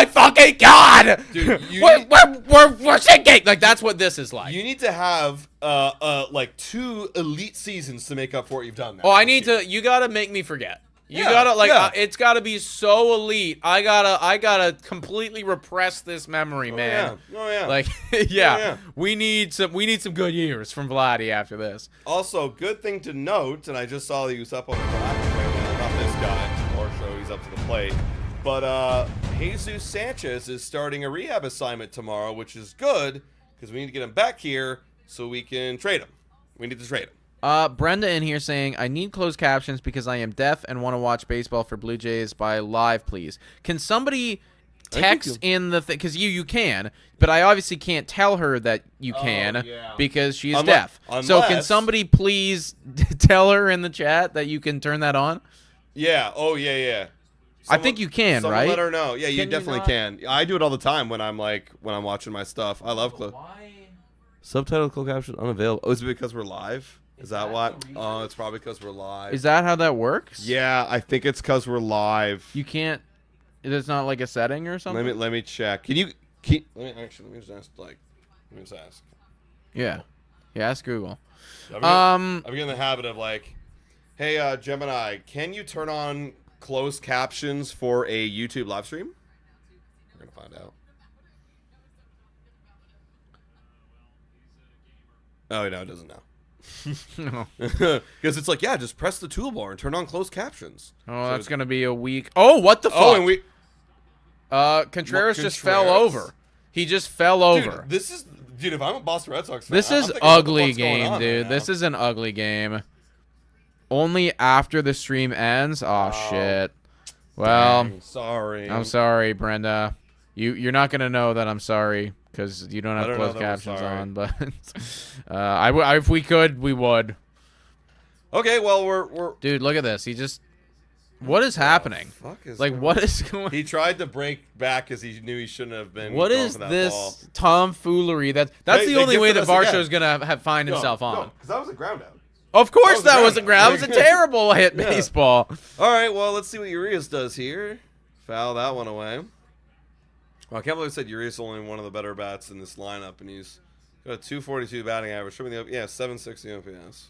fucking God!
Dude,
we're sinking! Like, that's what this is like.
You need to have like 2 elite seasons to make up for what you've done.
Oh, you gotta make me forget. You
Yeah,
gotta, like,
yeah.
it's gotta be so elite. I gotta completely repress this memory, man.
Oh yeah.
Like,
yeah.
we need some good years from Vladdy after this.
Also, good thing to note, and I just saw that he was up on the graphic right now. Not this guy, or show he's up to the plate. But Jesus Sanchez is starting a rehab assignment tomorrow, which is good because we need to get him back here so we can trade him. We need to trade him.
Brenda in here saying, I need closed captions because I am deaf and want to watch baseball for Blue Jays by live, please. Can somebody text in the thing? Because you can, but I obviously can't tell her that you can because she is deaf. So can somebody please tell her in the chat that you can turn that on?
Yeah. Oh, yeah.
I think you can, right?
Let her know. Yeah, you
Can you
definitely
not?
can. I do it all the time when I'm watching my stuff. I love closed. Subtitle closed caption unavailable. Oh, is it because we're live? Is that what? Oh, it's probably because we're live.
Is that how that works?
Yeah, I think it's because we're live.
You can't. It's not like a setting or something.
Let me check. Let me just ask. Let me just ask.
Yeah. Ask Google.
I'm getting in the habit of like, hey, Gemini, can you turn on closed captions for a YouTube live stream? We're gonna find out. Oh no, it doesn't now.
No.
Because it's like, yeah, just press the toolbar and turn on closed captions.
Oh,
So
that's gonna be a week. Oh, what the fuck?
Oh, and we.
Contreras just fell
Contreras?
over. He just fell over.
Dude, if I'm a Boston Red Sox fan,
This
I'm
is
thinking, what the
ugly
fuck's going
game,
on
dude.
right
This
now?
is an ugly game. Only after the stream ends. Oh shit. Well,
Dang, sorry.
I'm sorry, Brenda. You're not gonna know that I'm sorry because you don't have
don't know
closed
that we're
captions
sorry.
on. But if we could, we would.
Okay, well we're.
Dude, look at this. He just. What is happening?
Fuck is
Like,
going
what
on?
is going?
He tried to break back because he knew he shouldn't have been.
What
going
is
for that
this
ball.
tomfoolery? That's
They-
the
they
only way
gifted
that
us again.
Varsho's gonna find himself on.
No, because that was a ground out.
Of course, that was a
ground.
ground. That was a terrible hit
Yeah.
baseball.
All right, well let's see what Urias does here. Foul that one away. Well, I can't believe I said Urias is only one of the better bats in this lineup, and he's got a 242 batting average. Show me the 760 OPS.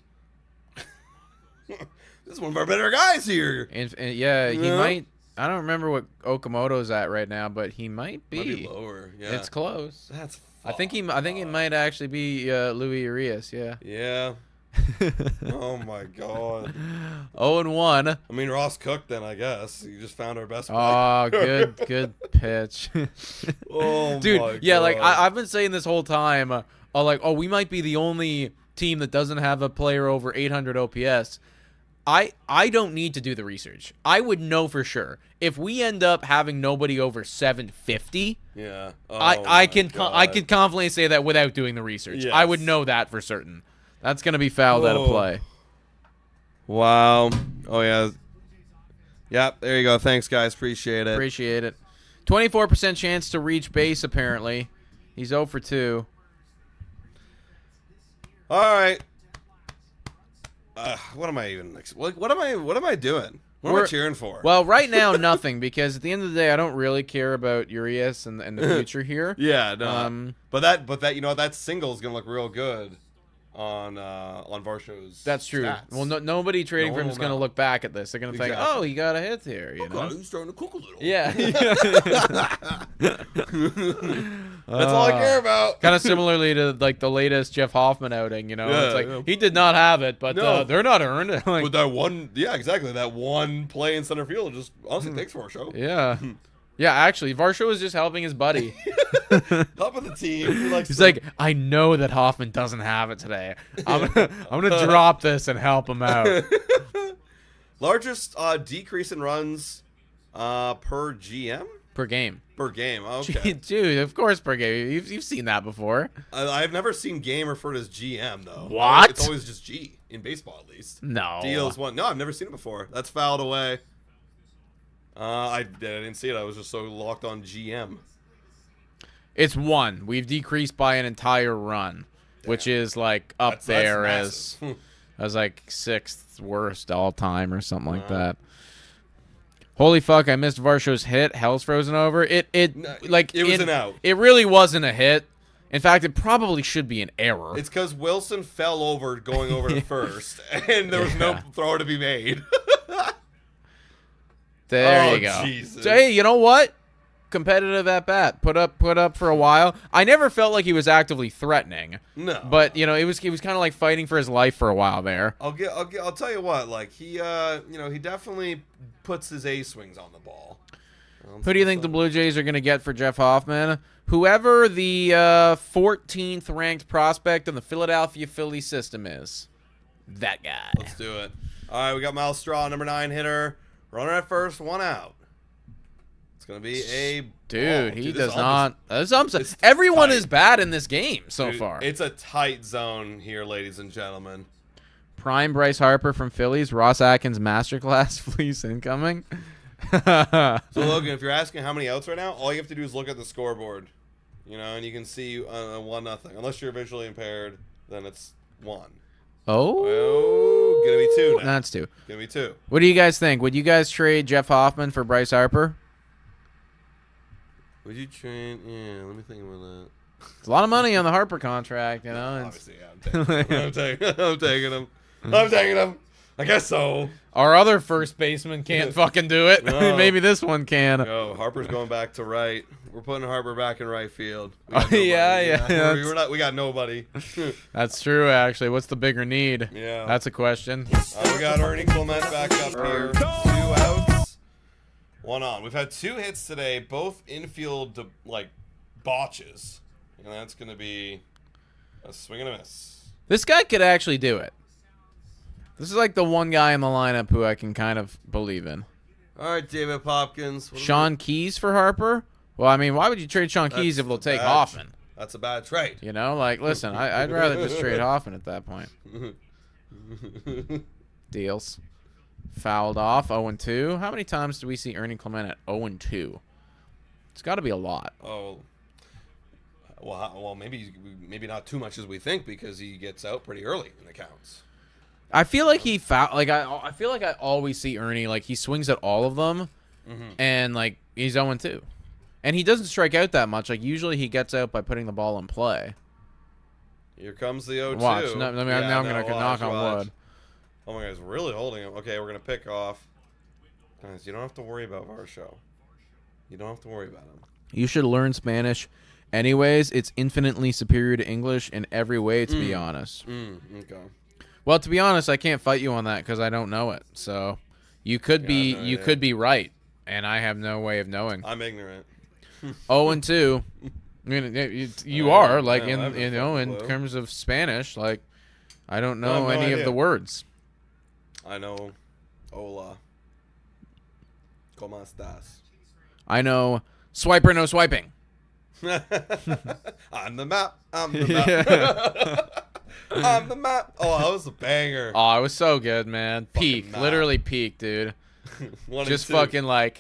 This is one of our better guys here.
And yeah, he
Yeah.
might. I don't remember what Okamoto's at right now, but he might be.
Might be lower. Yeah,
It's close.
That's.
I think he might actually be Luis Urias. Yeah.
Yeah. Oh my god.
0-1.
I mean Ross Cook. Then I guess you just found our best.
Oh,
player.
good pitch.
Oh
Dude,
my
yeah,
god.
like I've been saying this whole time, we might be the only team that doesn't have a player over 800 OPS. I don't need to do the research. I would know for sure if we end up having nobody over 750.
Yeah. Oh
I can
God.
confidently say that without doing the research.
Yes.
I would know that for certain. That's gonna be fouled out of play.
Wow. Oh yeah. Yep. There you go. Thanks, guys. Appreciate it.
Appreciate it. 24% chance to reach base. Apparently, he's 0 for 2.
All right. What am I even? What am I doing? What am I cheering for?
Well, right now, nothing, because at the end of the day, I don't really care about Urias and the future here.
Yeah. No. But that you know that single is gonna look real good on Varsho's.
That's true.
stats.
Well, nobody trading
No
for him
one
is
will
going to
know.
look back at this. They're going to think,
Exactly.
oh, he got a hit here. You know?
he's starting to cook a little.
Yeah.
That's all I care about.
Kind of similarly to like the latest Jeff Hoffman outing. You know,
Yeah,
it's like
yeah.
he did not have it, but
No.
they're not earned. Like,
With that one, yeah, exactly. That one play in center field just honestly thanks for our show.
yeah. Yeah, actually, Varsho was just helping his buddy.
Top of the team. He likes
He's
to-
like, I know that Hoffman doesn't have it today. I'm gonna drop this and help him out.
largest decrease in runs per GM
Per game.
per game. Okay.
Dude, of course per game. You've seen that before.
I've never seen game referred as GM though.
What?
It's always just G in baseball at least.
No.
Deals one. No, I've never seen it before. That's fouled away. I didn't see it. I was just so locked on GM.
It's 1. We've decreased by an entire run. which is like up
That's
there
massive.
as like 6th worst all time or something like that. Holy fuck! I missed Varsho's hit. Hell's frozen over. It
was an out.
It really wasn't a hit. In fact, it probably should be an error.
It's because Wilson fell over going over to first, and there was no throw to be made.
There you go.
Jesus.
So, hey, you know what? Competitive at bat. Put up for a while. I never felt like he was actively threatening.
No.
But he was kind of like fighting for his life for a while there.
I'll tell you what. Like he he definitely puts his A swings on the ball.
Who do you think the Blue Jays are going to get for Jeff Hoffman? Whoever the 14th ranked prospect in the Philadelphia Phillies system is. That guy.
Let's do it. All right, we got Miles Straw, number 9 hitter. Runner at first, 1 out. It's going to be a
Dude,
ball.
he
Dude,
does not. Everyone is bad in this game so far.
It's a tight zone here, ladies and gentlemen.
Prime Bryce Harper from Phillies. Ross Atkins masterclass fleece incoming.
So, Logan, if you're asking how many outs right now, all you have to do is look at the scoreboard. And you can see 1-0. Unless you're visually impaired, then it's 1.
Oh,
gonna be 2 now.
That's 2.
Gonna be 2.
What do you guys think? Would you guys trade Jeff Hoffman for Bryce Harper?
Would you trade? Yeah, let me think about that.
It's a lot of money on the Harper contract, you know.
Obviously, yeah, I'm taking him. I'm taking him. I guess so.
Our other first baseman can't fucking do it.
No.
Maybe this one can.
No, Harper's going back to right. We're putting Harper back in right field.
Yeah.
We got nobody.
That's true, actually. What's the bigger need?
Yeah.
That's a question.
We got Ernie Clement back up here. 2 outs, 1 on. We've had 2 hits today, both infield botches, and that's going to be a swing and a miss.
This guy could actually do it. This is like the one guy in the lineup who I can kind of believe in.
All right, David Popkins.
Sean Keys for Harper? Well, I mean, why would you trade Sean Keys if they'll take Hoffman?
That's a bad trade.
Listen, I'd rather just trade Hoffman at that point. Deals. Fouled off, 0-2. How many times do we see Ernie Clement at 0-2? It's got to be a lot.
Oh. Well, maybe not too much as we think because he gets out pretty early in the counts.
I feel like he foul. I feel like I always see Ernie he swings at all of them, and he's 0-2, and he doesn't strike out that much. Usually he gets out by putting the ball in play.
Here comes the 0-2.
Watch. Now I'm gonna knock on wood.
Oh my God, he's really holding him. Okay, we're gonna pick off. Guys, you don't have to worry about Varsho. You don't have to worry about him.
You should learn Spanish. Anyways, it's infinitely superior to English in every way, to be honest.
Okay.
Well, to be honest, I can't fight you on that because I don't know it. So you could could be right, and I have no way of knowing.
I'm ignorant.
0-2. I mean, you are in terms of Spanish. I don't know any of the words.
I know, hola, ¿cómo estás?
I know, swiper, no swiping.
On the map. On the map. On the map. Oh, that was a banger.
Oh, it was so good, man. Peak. Literally peak, dude. Just fucking Ooh.
By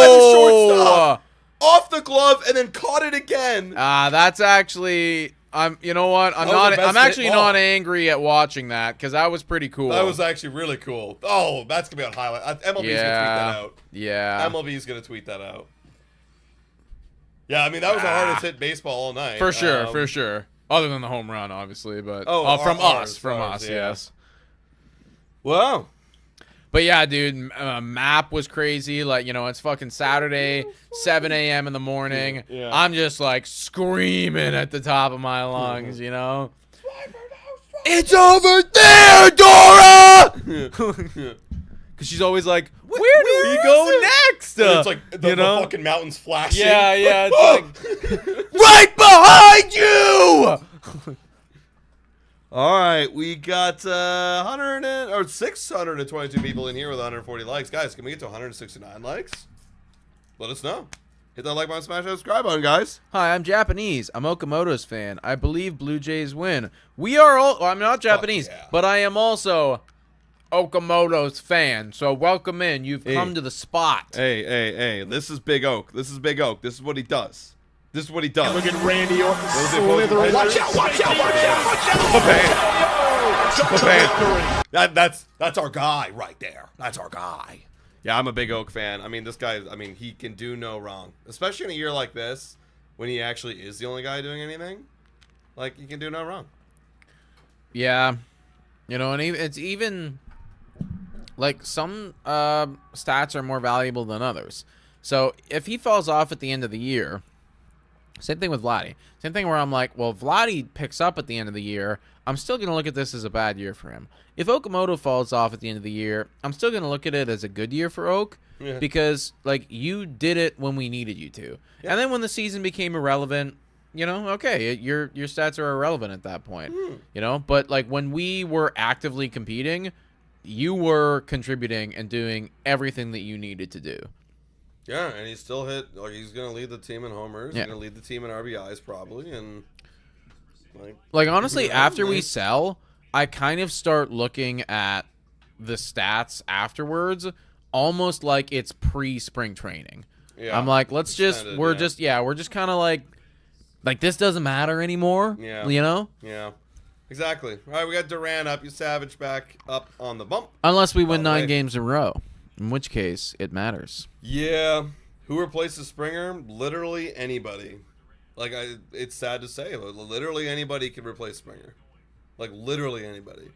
the shortstop. Off the glove and then caught it again.
That's actually... you know what? I'm actually not angry at watching that because that was pretty cool.
That was actually really cool. Oh, that's gonna be on highlight. MLB's gonna tweet that out.
Yeah.
MLB's gonna tweet that out. Yeah, I mean that was the hardest hit baseball all night.
For sure, for sure. Other than the home run, obviously, but from us, yes.
Wow.
But yeah, dude, map was crazy. It's fucking Saturday, 7 a.m. in the morning.
Yeah.
I'm just screaming at the top of my lungs, It's over there, Dora! Because she's always like, where do we go next?
It's the fucking mountains flashing.
Yeah, it's right behind you!
All right, we got 622 people in here with 140 likes. Guys, can we get to 169 likes? Let us know. Hit that like button, smash that subscribe button, guys.
Hi, I'm Japanese. I'm Okamoto's fan. I believe Blue Jays win. We are all... Well, I'm not Japanese, but I am also Okamoto's fan, so welcome in. You've come to the spot.
Hey. This is Big Oak. This is Big Oak. This is what he does. This is what he does.
Look at Randy Orton slithering. Watch out!
That's our guy right there. That's our guy. Yeah, I'm a Big Oak fan. I mean, this guy, he can do no wrong. Especially in a year like this, when he actually is the only guy doing anything. Like, he can do no wrong.
Yeah. You know, and it's even, like, some stats are more valuable than others. So, if he falls off at the end of the year, same thing with Vladdy. Same thing where I'm like, well, Vladdy picks up at the end of the year. I'm still going to look at this as a bad year for him. If Okamoto falls off at the end of the year, I'm still going to look at it as a good year for Oak because, like, you did it when we needed you to. Yeah. And then when the season became irrelevant, you know, okay, your stats are irrelevant at that point, you know. But, like, when we were actively competing, you were contributing and doing everything that you needed to do.
Yeah, and he still hit, like, he's going to lead the team in homers. He's going to lead the team in RBIs probably, and like
honestly, after we sell, I kind of start looking at the stats afterwards almost like it's pre-spring training. Yeah. I'm like, we're just kind of like this doesn't matter anymore. Yeah. You know?
Yeah. Exactly. All right, we got Duran up. You Savage back up on the bump.
Unless we win 9 games in a row, in which case it matters.
Yeah. Who replaces Springer? Literally anybody. Like, it's sad to say, but literally anybody can replace Springer. Like, literally anybody.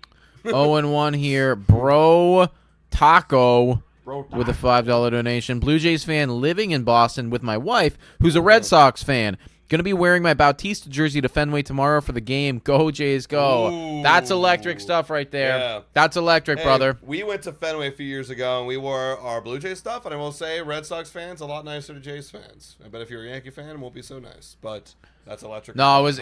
0-1 here. Bro Taco with a $5 donation. Blue Jays fan living in Boston with my wife, who's a Red Sox fan. Going to be wearing my Bautista jersey to Fenway tomorrow for the game. Go, Jays, go.
Ooh.
That's electric stuff right there.
Yeah.
That's electric, brother.
We went to Fenway a few years ago, and we wore our Blue Jays stuff, and I will say Red Sox fans a lot nicer to Jays fans. I bet if you're a Yankee fan, it won't be so nice, but that's electric.
No, that's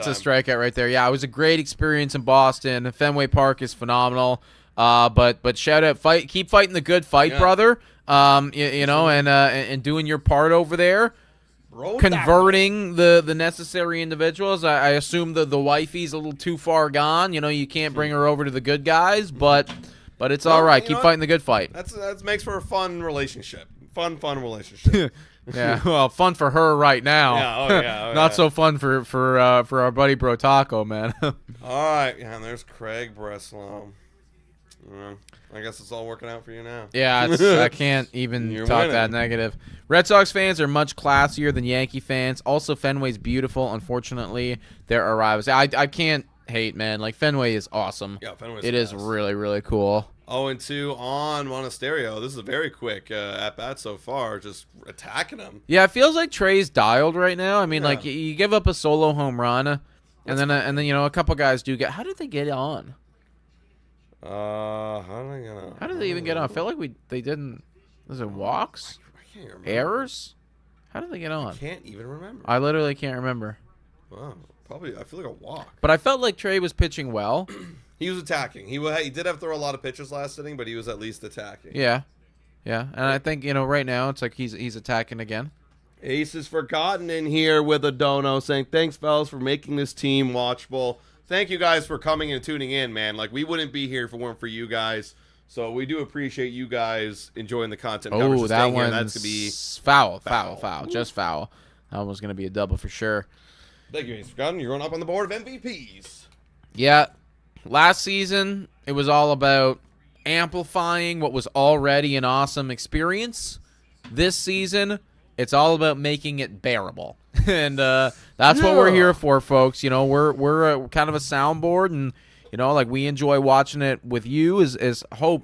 a strikeout right there. Yeah, it was a great experience in Boston. Fenway Park is phenomenal. But shout out, keep fighting the good fight, brother. You know, and doing your part over there. Converting the necessary individuals. I assume the wifey's a little too far gone. You know, you can't bring her over to the good guys, but it's all right. Keep fighting the good fight.
That makes for a fun relationship. Fun relationship.
Yeah, well, fun for her right now.
Yeah,
Not so fun for our buddy Bro Taco, man.
All right, yeah, and there's Craig Breslow. I guess it's all working out for you now.
Yeah, I can't even talk that negative. Red Sox fans are much classier than Yankee fans. Also, Fenway's beautiful. Unfortunately, their arrivals. I can't hate, man. Like, Fenway is awesome.
Yeah, Fenway's
It is really, really cool.
0-2 on Monasterio. This is a very quick at-bat so far, just attacking him.
Yeah, it feels like Trey's dialed right now. I mean, like, you give up a solo home run, and then you know, a couple guys do get. How did they get on?
How did they get on?
How did they even get on? I feel like they didn't. Was it walks?
I can't remember.
Errors? How did they get on?
I can't even remember.
I literally can't remember.
Wow, probably. I feel like a walk.
But I felt like Trey was pitching well.
He was attacking. He did have to throw a lot of pitches last inning, but he was at least attacking.
Yeah, and I think, you know, right now it's like he's attacking again.
Ace is Forgotten in here with a dono saying, thanks, fellas, for making this team watchable. Thank you guys for coming and tuning in, man. Like, we wouldn't be here if it weren't for you guys. So we do appreciate you guys enjoying the content.
Oh, that one's that's gonna be foul. Just foul. That was going to be a double for sure.
Thank you, Ace Forgotten. You're going up on the board of MVPs.
Yeah. Last season, it was all about amplifying what was already an awesome experience. This season, it's all about making it bearable. And that's what we're here for, folks. You know, we're kind of a soundboard, and you know, like, we enjoy watching it with you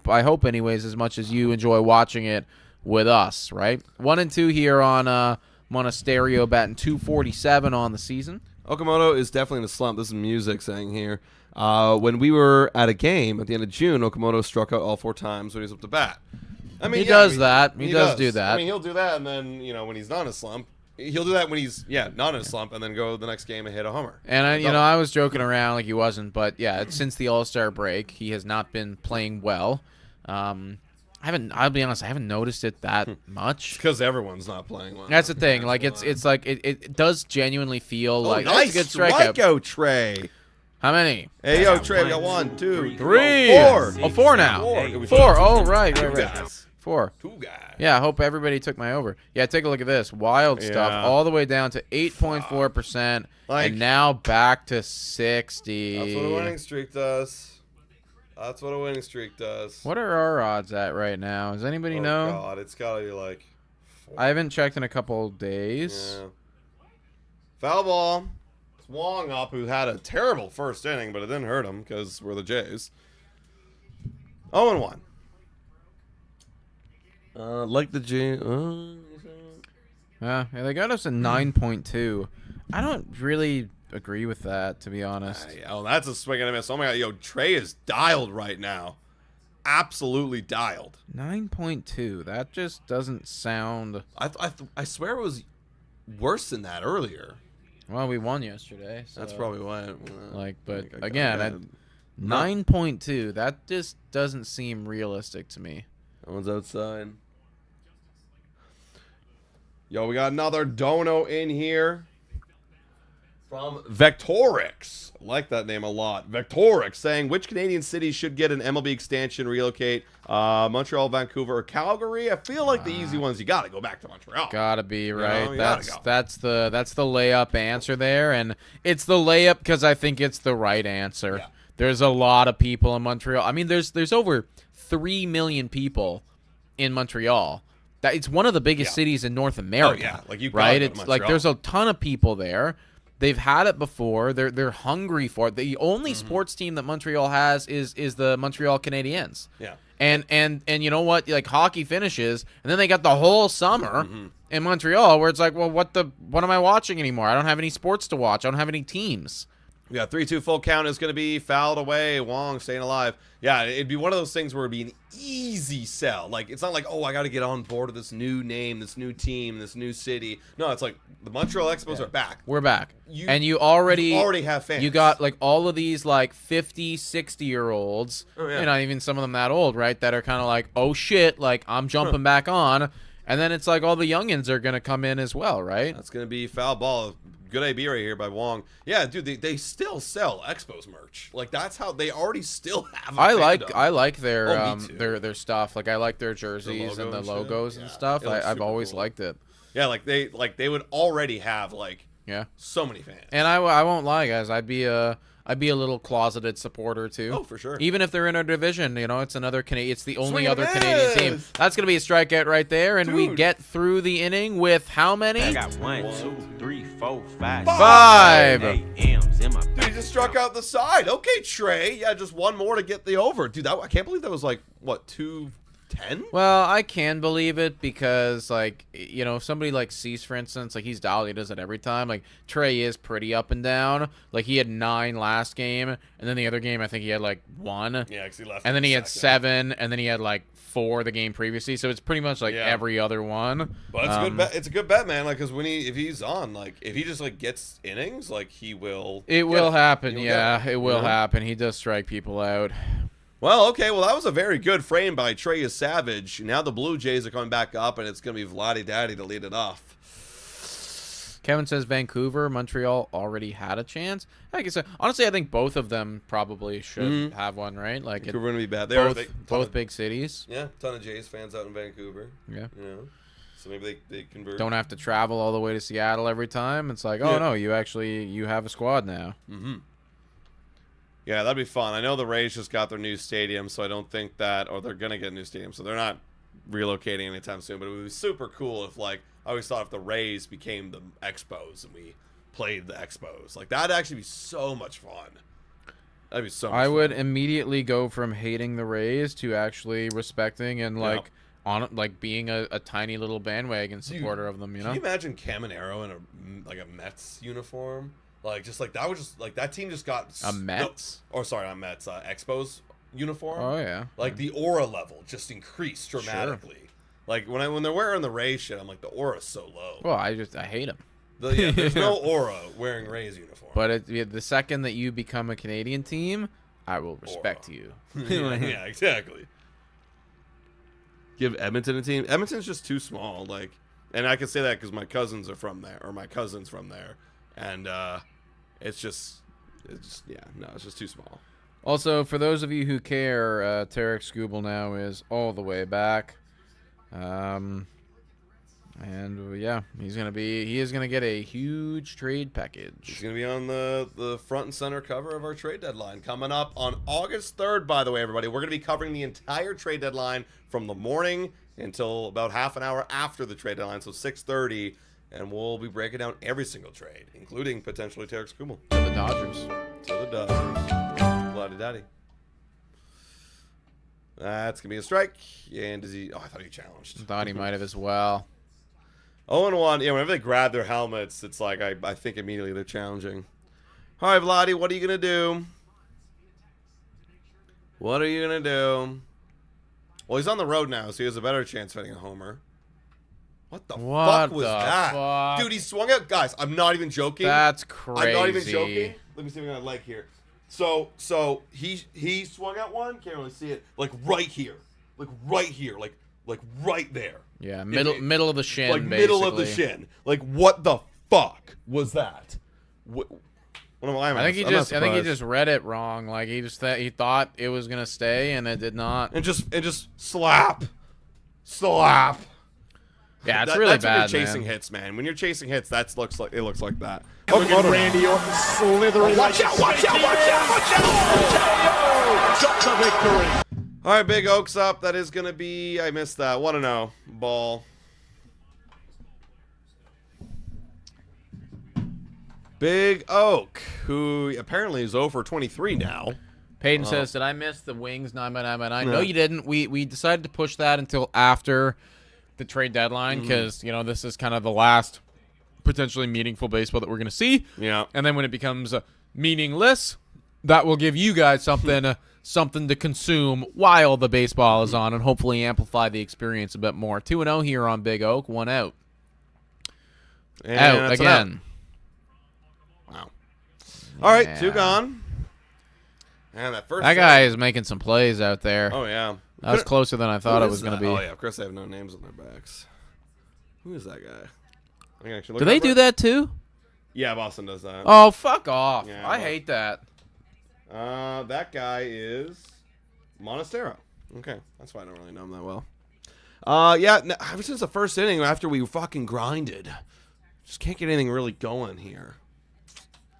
I hope anyways, as much as you enjoy watching it with us, right? 1-2 here on Monasterio, batting .247 on the season.
Okamoto is definitely in a slump. This is music saying here. When we were at a game at the end of June, Okamoto struck out all 4 times when he was up to bat. I mean,
he does do that.
I mean, he'll do that, and then, you know, when he's not in a slump, he'll do that when he's not in a slump, and then go the next game and hit a homer.
And I was joking around like he wasn't, but yeah, since the All-Star break, he has not been playing well. I'll be honest, I haven't noticed it that much.
It's because everyone's not playing well.
That's the thing. Like, it's like it does genuinely feel like
nice
that's a good strikeout.
Trey.
How many?
Hey, yo, Trey, we got 1, 2,
3.
4.
Oh, 4 now.
4.
4. Oh, right.
Two guys.
4.
2 guys.
Yeah, I hope everybody took my over. Yeah, take a look at this. Wild stuff.
Yeah.
All the way down to 8.4%.
Like-
and now back to 60.
That's what a winning streak does. That's what a winning streak does.
What are our odds at right now? Does anybody
Oh,
know?
God, it's got to be like 4.
I haven't checked in a couple days.
Yeah. Foul ball. It's Wong up, who had a terrible first inning, but it didn't hurt him because we're the Jays. 0-1. Like the Jays.
Yeah, they got us at 9.2. I don't really agree with that, to be honest.
Oh, that's a swing and a miss. Oh, my God. Yo, Trey is dialed right now. Absolutely dialed.
9.2. That just doesn't sound...
I swear it was worse than that earlier.
Well, we won yesterday. So,
That's probably why.
but again, at 9.2, that just doesn't seem realistic to me.
That one's outside. Yo, we got another dono in here from Vectorix. I like that name a lot. Vectorix saying, which Canadian cities should get an MLB extension, relocate? Montreal, Vancouver, or Calgary? I feel like the easy ones, you got to go back to Montreal.
Gotta be right.
you
that's
gotta go.
that's the layup answer there, and it's the layup because I think it's the right answer.
Yeah.
There's a lot of people in Montreal. I mean, there's over 3 million people in Montreal. That it's one of the biggest cities in North America.
Oh, yeah. Like, you gotta
right?
go to
It's like
Montreal.
there's a ton of people there. They've had it before. They're hungry for it. The only sports team that Montreal has is the Montreal Canadiens.
Yeah.
And you know what? Like hockey finishes, and then they got the whole summer in Montreal where it's like, well, what am I watching anymore? I don't have any sports to watch. I don't have any teams.
Yeah, 3-2 full count is going to be fouled away. Wong staying alive. Yeah, it'd be one of those things where it'd be an easy sell. Like, it's not like, oh, I got to get on board with this new name, this new team, this new city. No, it's like the Montreal Expos are back.
We're back.
You
already
have fans.
You got like all of these like 50, 60-year-olds.
Oh, yeah.
You're not even some of them that old, right? That are kind of like, oh shit, like I'm jumping back on. And then it's like all the youngins are going to come in as well, right?
That's going to be foul ball. Good idea right here by Wong. Yeah, dude, they still sell Expos merch. Like, that's how they already still have a
I
fandom.
like their
Oh, me too.
their stuff. Like I like their jerseys and the
logo and shit.
logos
Yeah.
and stuff.
It looks
I've
super
always
cool.
liked it.
Yeah, like they would already have like
Yeah.
so many fans.
And I won't lie, guys. I'd be a little closeted supporter too.
Oh, for sure.
Even if they're in our division, you know, it's another Canadian. It's the only
Swing and
other
a
Canadian team.
miss.
That's gonna be a strikeout right there, and we
Dude.
get through the inning with how many?
I got 1, 2, 3, 4, 5,
5.
8 M's in my
Dude, he
bank
just struck
account.
out the side. Okay, Trey. Yeah, just one more to get the over. Dude, I can't believe that was like, what, 210?
Well, I can believe it because, like, you know, if somebody like Cease, for instance, like he's dialed, he does it every time. Like Trey is pretty up and down. Like he had 9 last game, and then the other game I think he had like 1.
Yeah, because he left.
And then he had
second.
7, and then he had like 4 the game previously. So it's pretty much like
Yeah.
every other one.
But it's a good bet. It's a good bet, man. Like, because if he's on, like, if he just like gets innings, like he will.
It
get
will happen,
He'll
yeah.
get
It will
you know?
happen. He does strike people out.
Well, okay. Well, that was a very good frame by Trey Savage. Now the Blue Jays are coming back up, and it's going to be Vladdy Daddy to lead it off.
Kevin says Vancouver, Montreal already had a chance. I guess honestly, I think both of them probably should have one, right? Like
Vancouver going to be bad. They are
both big cities.
Yeah, ton of Jays fans out in Vancouver.
Yeah.
You know, so maybe they convert.
Don't have to travel all the way to Seattle every time. It's like, oh
Yeah.
no, you have a squad now.
Yeah, that'd be fun. I know the Rays just got their new stadium, so I don't think that, or they're gonna get a new stadium, so they're not relocating anytime soon. But it would be super cool if, like, I always thought if the Rays became the Expos and we played the Expos, like that'd actually be so much fun. That'd be so much
I would
fun.
immediately go from hating the Rays to actually respecting and like being a tiny little bandwagon supporter of them. You know,
Can you imagine Caminero in a Mets uniform? Like, just like that was just like that team just got
A Mets?
No, or sorry, not Mets. Expos uniform.
Oh yeah.
Like the aura level just increased dramatically. Like when they're wearing the Rays shit, I'm like the aura's so low.
Well, I hate them.
There's no aura wearing Rays uniform.
But the second that you become a Canadian team, I will respect you.
yeah, exactly. Give Edmonton a team. Edmonton's just too small. Like, and I can say that because my cousins are from there, or my cousin's from there, and it's just it's just too small.
Also, for those of you who care, Tarek Skubal now is all the way back. And yeah, he is gonna get a huge trade package.
He's gonna be on the front and center cover of our trade deadline coming up on August 3rd. By the way, everybody, we're gonna be covering the entire trade deadline from the morning until about half an hour after the trade deadline, so 6:30, and we'll be breaking down every single trade, including potentially Tarek Skubal
To the Dodgers.
to the Dodgers. Bloody daddy. That's gonna be a strike. And does he? Oh, I thought he challenged.
Thought he might have as well.
0-1. Yeah, whenever they grab their helmets, it's like I think immediately they're challenging. All right, Vladdy, what are you gonna do? What are you gonna do? Well, he's on the road now, so he has a better chance of hitting a homer. What the fuck was that?
Fuck?
Dude, he swung out. Guys, I'm not even joking.
That's crazy.
I'm not even joking. Let me see if I got a leg here. So he swung out one. Can't really see it. Like right here. Like right there.
Yeah, middle of the shin,
Like
basically.
middle of the shin. Like what the fuck was that? What am
I think he just read it wrong. Like he thought it was gonna stay and it did not.
And just slap.
Yeah, it's really
that's
bad,
when you're chasing
man.
hits, man. When you're chasing hits, it looks like that.
Look at Randy Orton slithering. Watch out! Got the victory.
All right, Big Oak's up. That is going to be, I missed that. 1-0. Ball. Big Oak, who apparently is 0 for 23 now.
Peyton says, "Did I miss the Wings 9x9x9?" No, you didn't. We decided to push that until after the trade deadline because this is kind of the last potentially meaningful baseball that we're going to see.
Yeah.
And then when it becomes meaningless, that will give you guys something something to consume while the baseball is on and hopefully amplify the experience a bit more. 2-0 here on Big Oak, 1 out.
And
Out
that's an
again.
out. Wow. All right,
Yeah.
2 gone. And that first
That guy is making some plays out there.
Oh, yeah.
That was closer than I thought it was going to be.
Oh, yeah. Of course, they have no names on their backs. Who is that guy? I can actually look
Do they
up
do
right-
that too?
Yeah, Boston does that.
Oh, fuck off.
Yeah,
I
well-
hate that.
That guy is Monastero. Okay, that's why I don't really know him that well. Yeah, no, ever since the first inning, after we fucking grinded, just can't get anything really going here.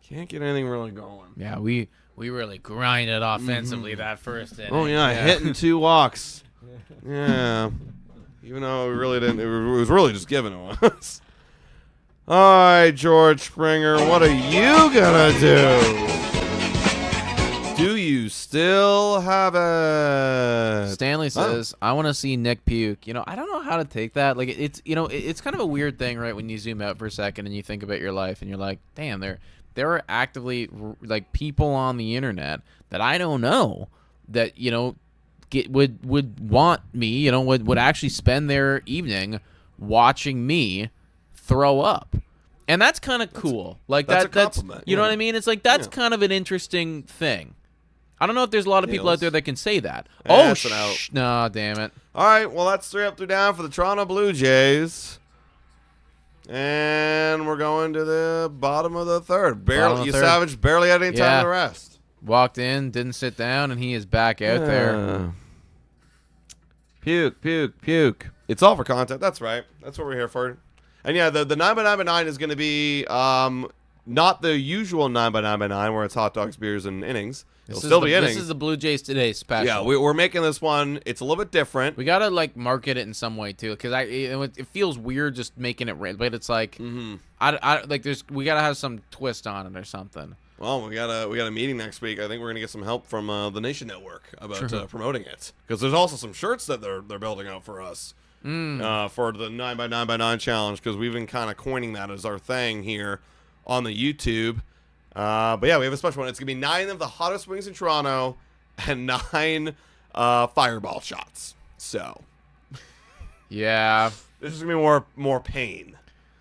Can't get anything really going.
Yeah, we really grinded offensively that first inning.
Oh yeah, hitting 2 walks. Yeah, even though we really didn't, it was really just given to us. All right, George Springer, what are you gonna do? Do you still have it?
Stanley says, "I want to see Nick puke." I don't know how to take that. Like it's it's kind of a weird thing, right? When you zoom out for a second and you think about your life and you're like, "Damn, there are actively like people on the internet that I don't know that would want me, would actually spend their evening watching me throw up." And that's kind of cool. Like
that's a
that's
compliment,
you know
yeah.
what I mean? It's like that's kind of an interesting thing. I don't know if there's a lot of people out there that can say that.
That's an out.
No, damn it.
All right, well, that's 3 up, 3 down for the Toronto Blue Jays. And we're going to the bottom of the third.
Bottom of the third.
Savage barely had any time to rest.
Walked in, didn't sit down, and he is back out there.
Puke. It's all for content. That's right. That's what we're here for. And yeah, the 9x9x9 is going to be not the usual 9x9x9 where it's hot dogs, beers, and innings. It'll still be innings.
This is the Blue Jays Today special.
Yeah, we're making this one. It's a little bit different.
We gotta market it in some way too, because it feels weird just making it red, but it's like I we gotta have some twist on it or something.
Well, we got a meeting next week. I think we're gonna get some help from the Nation Network about promoting it, because there's also some shirts that they're building out for us for the 9x9x9 challenge, because we've been kind of coining that as our thing here on the YouTube. But yeah, we have a special one. It's gonna be 9 of the hottest wings in Toronto and 9 fireball shots. So
yeah,
this is gonna be more pain.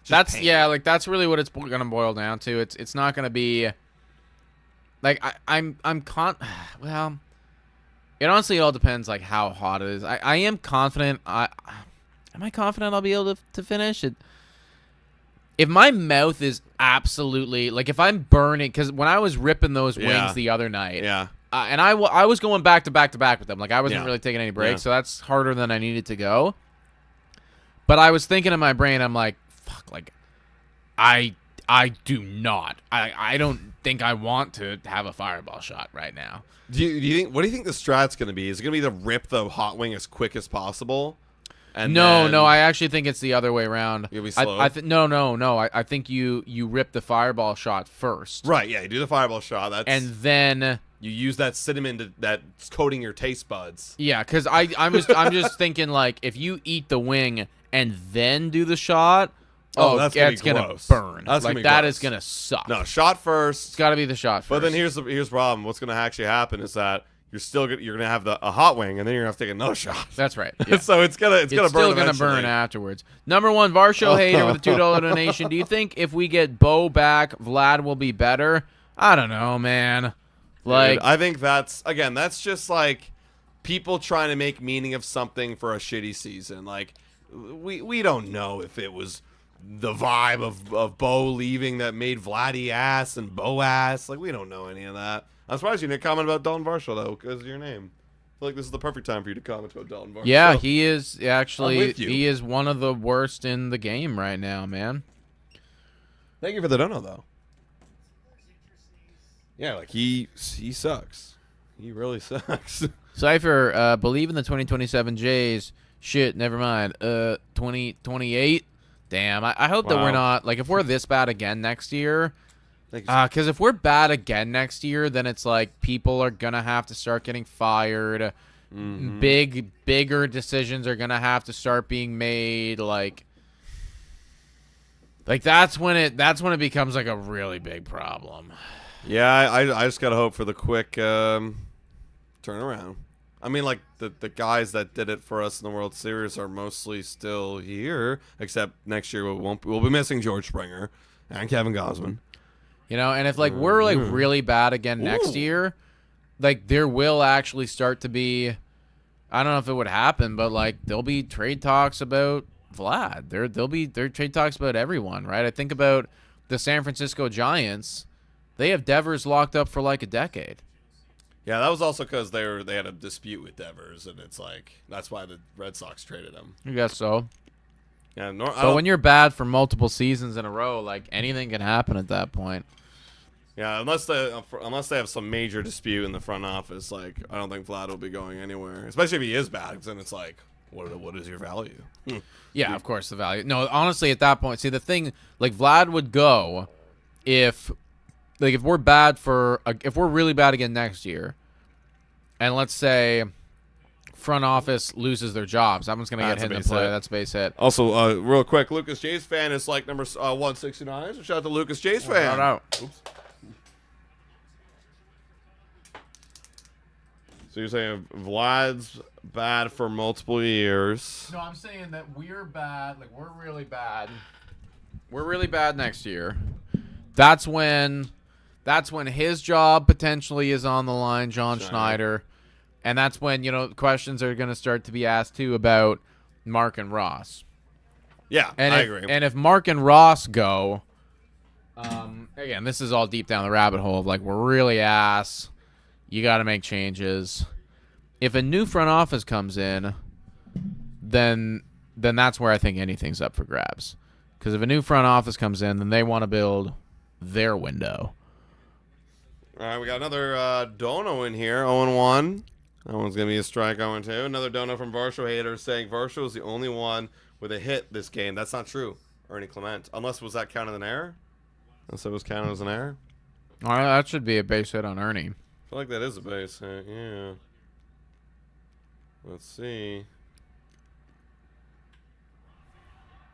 That's pain. That's really what it's gonna boil down to. It's not gonna be like well, it honestly all depends how hot it is. I am confident. Am I confident I'll be able to finish it? if my mouth is absolutely like if I'm burning, because when I was ripping those wings the other night, and I was going back to back to back with them, like I wasn't really taking any breaks, so that's harder than I needed to go. But I was thinking in my brain, I'm like, fuck, like I do not, I don't think I want to have a fireball shot right now.
Do you think? What do you think the strat's going to be? Is it going to be to rip the hot wing as quick as possible? And
No, I actually think it's the other way around.
You'll be slow.
No. I think you rip the fireball shot first.
Right, yeah, you do the fireball shot.
And then
you use that cinnamon that's coating your taste buds.
Yeah, because I'm just thinking, like, if you eat the wing and then do the shot,
that's
gonna burn.
That's
like that is gonna suck.
No, shot first.
It's got to be the shot first.
But then here's the problem. What's gonna actually happen is that you're gonna have a hot wing, and then you're gonna have to take another shot.
That's right. Yeah.
So it's gonna burn.
Still gonna burn afterwards. Number one, Varsho Hater with a $2 donation. Do you think if we get Bo back, Vlad will be better? I don't know, man. Like,
dude, I think that's just like people trying to make meaning of something for a shitty season. Like we don't know if it was the vibe of Bo leaving that made Vladdy ass and Bo ass. Like we don't know any of that. I'm surprised you didn't comment about Dalton Varsho though, because of your name. I feel like this is the perfect time for you to comment about Dalton Varsho.
Yeah, he is actually. He is one of the worst in the game right now, man.
Thank you for the dono though. Yeah, like he sucks. He really sucks.
Cypher, believe in the 2027 Jays. Shit, never mind. 2028. Damn, I hope that we're not, like, if we're this bad again next year, because if we're bad again next year, then it's like people are going to have to start getting fired. Bigger decisions are going to have to start being made. Like that's when it becomes like a really big problem.
Yeah, I just got to hope for the quick turnaround. I mean, like, the guys that did it for us in the World Series are mostly still here, except next year we'll be missing George Springer and Kevin Gausman.
You know, and if, like, we're, like, really bad again next year, like, there will actually start to be, I don't know if it would happen, but, like, there'll be trade talks about Vlad. There'll be trade talks about everyone, right? I think about the San Francisco Giants. They have Devers locked up for, like, a decade.
Yeah, that was also because they had a dispute with Devers, and it's like that's why the Red Sox traded him.
I guess so.
Yeah,
but when you're bad for multiple seasons in a row, like anything can happen at that point.
Yeah, unless they have some major dispute in the front office, like I don't think Vlad will be going anywhere. Especially if he is bad, then it's like, what is your value?
Yeah, of course the value. No, honestly, at that point, see the thing, like Vlad would go if we're if we're really bad again next year, and let's say front office loses their jobs, that one's going to get hit in the play. That's base hit.
Also, real quick, Lucas Jays fan is like number 169. So shout out to Lucas Jays fan.
Shout out.
Oops. So you're saying Vlad's bad for multiple years?
No, I'm saying that we're bad. Like we're really bad. We're really bad next year. That's when his job potentially is on the line, John Schneider. And that's when, questions are going to start to be asked, too, about Mark and Ross.
Yeah, I agree.
And if Mark and Ross go, again, this is all deep down the rabbit hole of, like, we're really ass. You got to make changes. If a new front office comes in, then that's where I think anything's up for grabs. Because if a new front office comes in, then they want to build their window.
All right, we got another dono in here, 0-1. That one's going to be a strike 0-2. Another dono from Varsho Hater saying Varsho is the only one with a hit this game. That's not true, Ernie Clement. Unless, was that counted as an error? Unless it was counted as an error?
All right, that should be a base hit on Ernie.
I feel like that is a base hit, yeah. Let's see.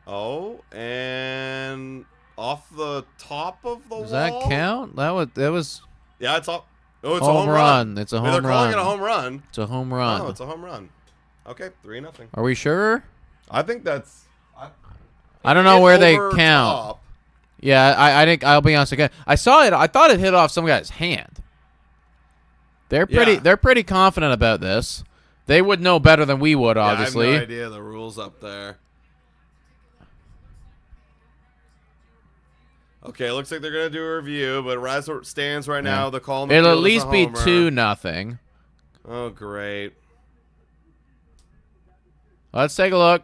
Oh, and off the top of the wall?
Does that count? That was...
Yeah, it's up. Oh, it's
home
a home run.
It's a home
They're
run.
calling it a home run.
It's a home run.
Oh, it's a home run. Okay, 3-0.
Are we sure?
I think that's...
I don't know where they count.
Top.
Yeah, I think, I'll be honest again. I saw it. I thought it hit off some guy's hand. They're pretty confident about this. They would know better than we would, obviously.
I have no idea the rules up there. Okay, it looks like they're gonna do a review, but as it stands right now, the call.
It'll at least be 2-0.
Oh, great.
Let's take a look.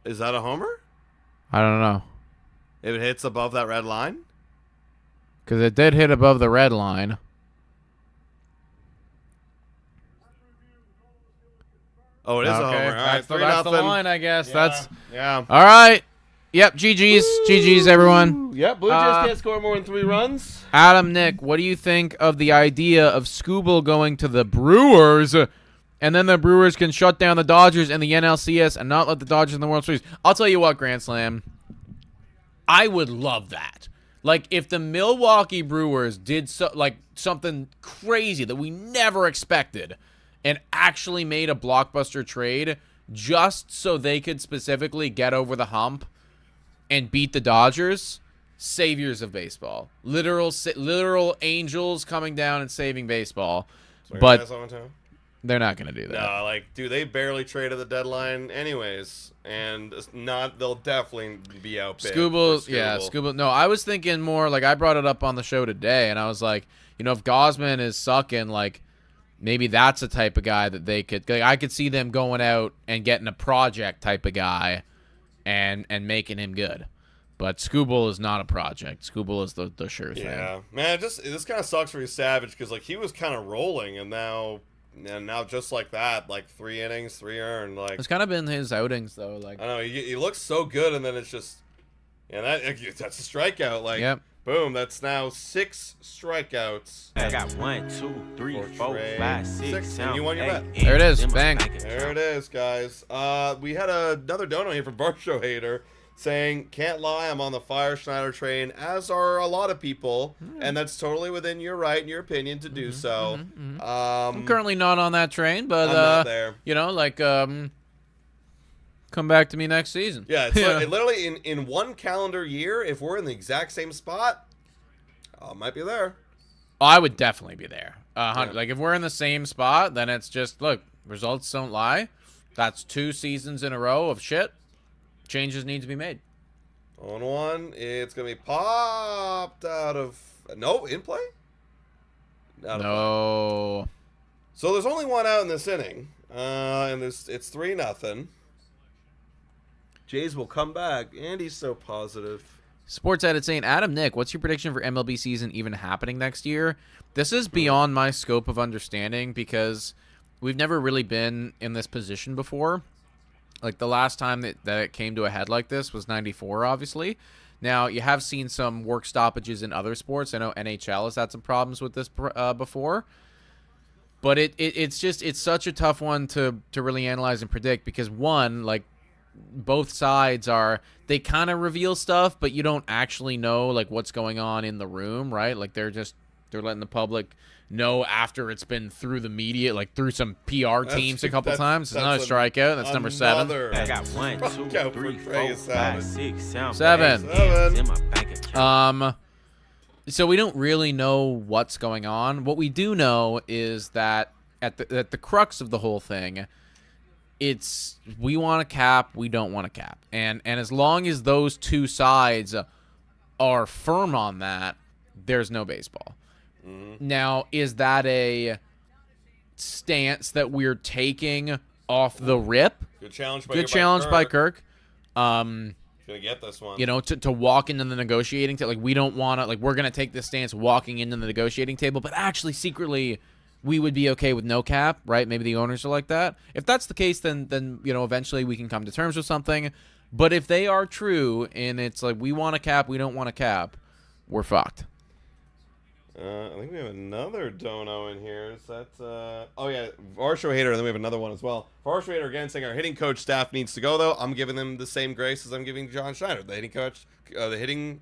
Is that a homer?
I don't know.
If it hits above that red line?
Because it did hit above the red line.
Oh, it is a homer. All right,
That's the
3-0.
line, I guess.
Yeah.
All right. Yep, GG's, everyone.
Yep, Blue Jays can't score more than 3 runs.
Adam, Nick, what do you think of the idea of Scooble going to the Brewers, and then the Brewers can shut down the Dodgers and the NLCS and not let the Dodgers in the World Series? I'll tell you what, Grand Slam, I would love that. Like, if the Milwaukee Brewers did something crazy that we never expected and actually made a blockbuster trade just so they could specifically get over the hump and beat the Dodgers, saviors of baseball. Literal angels coming down and saving baseball. But they're not going to do that.
No, like, dude, they barely traded the deadline anyways, and they'll definitely be out big.
Scooble. No, I was thinking more, like, I brought it up on the show today, and I was like, if Gosman is sucking, like, maybe that's a type of guy that they could, like, I could see them going out and getting a project type of guy and making him good. But Scooble is not a project. Scooble is the sure thing.
Yeah, man, this kind of sucks for Savage because, like, he was kind of rolling, and now just like that, like 3 innings, 3 earned. Like,
it's kind of been his outings though. Like,
I know he looks so good, and then it's just, that's a strikeout. Like,
yep.
Boom, that's now 6 strikeouts.
I got 1, 2, 3, 4, 5, 6, 7,
you won your bet.
There it is. Bang.
There it is, guys. We had another dono here from Barshow Hater saying, can't lie, I'm on the fire Schneider train, as are a lot of people, and that's totally within your right and your opinion to do so.
I'm currently not on that train, but
I'm not there.
Come back to me next season.
Yeah, it's like, literally in one calendar year, if we're in the exact same spot, I might be there.
Oh, I would definitely be there.
Yeah.
Like, if we're in the same spot, then it's just, look, results don't lie. That's 2 seasons in a row of shit. Changes need to be made.
On 1, it's going to be popped out of... No, in play?
No.
So there's only 1 out in this inning, and it's 3-0. Jays will come back. Andy's so positive.
Sports Edit saying, Adam, Nick, what's your prediction for MLB season even happening next year? This is beyond my scope of understanding because we've never really been in this position before. Like, the last time that it came to a head like this was 94, obviously. Now, you have seen some work stoppages in other sports. I know NHL has had some problems with this before. But it's such a tough one to really analyze and predict because, one, like, both sides they kind of reveal stuff, but you don't actually know, like, what's going on in the room, right? Like, they're letting the public know after it's been through the media, like through some PR teams a couple times. It's another strikeout. That's number 7.
I got 1, 2, 3, 4, 5, 6, 7.
7.
In my bank account.
So we don't really know what's going on. What we do know is that at the crux of the whole thing, it's we want a cap, we don't want a cap. And as long as those two sides are firm on that, there's no baseball. Now, is that a stance that we're taking off the rip?
Good challenge
by Kirk.
Gonna get this one.
To walk into the negotiating table. Like, we don't want to, like, we're going to take this stance walking into the negotiating table, but actually secretly we would be okay with no cap, right? Maybe the owners are like that. If that's the case, then eventually we can come to terms with something. But if they are true and it's like we want a cap, we don't want a cap, we're fucked.
I think we have another dono in here. Is that oh yeah, Varsho Hater, and then we have another one as well. Varsho Hater again saying our hitting coach staff needs to go though. I'm giving them the same grace as I'm giving John Schneider. The hitting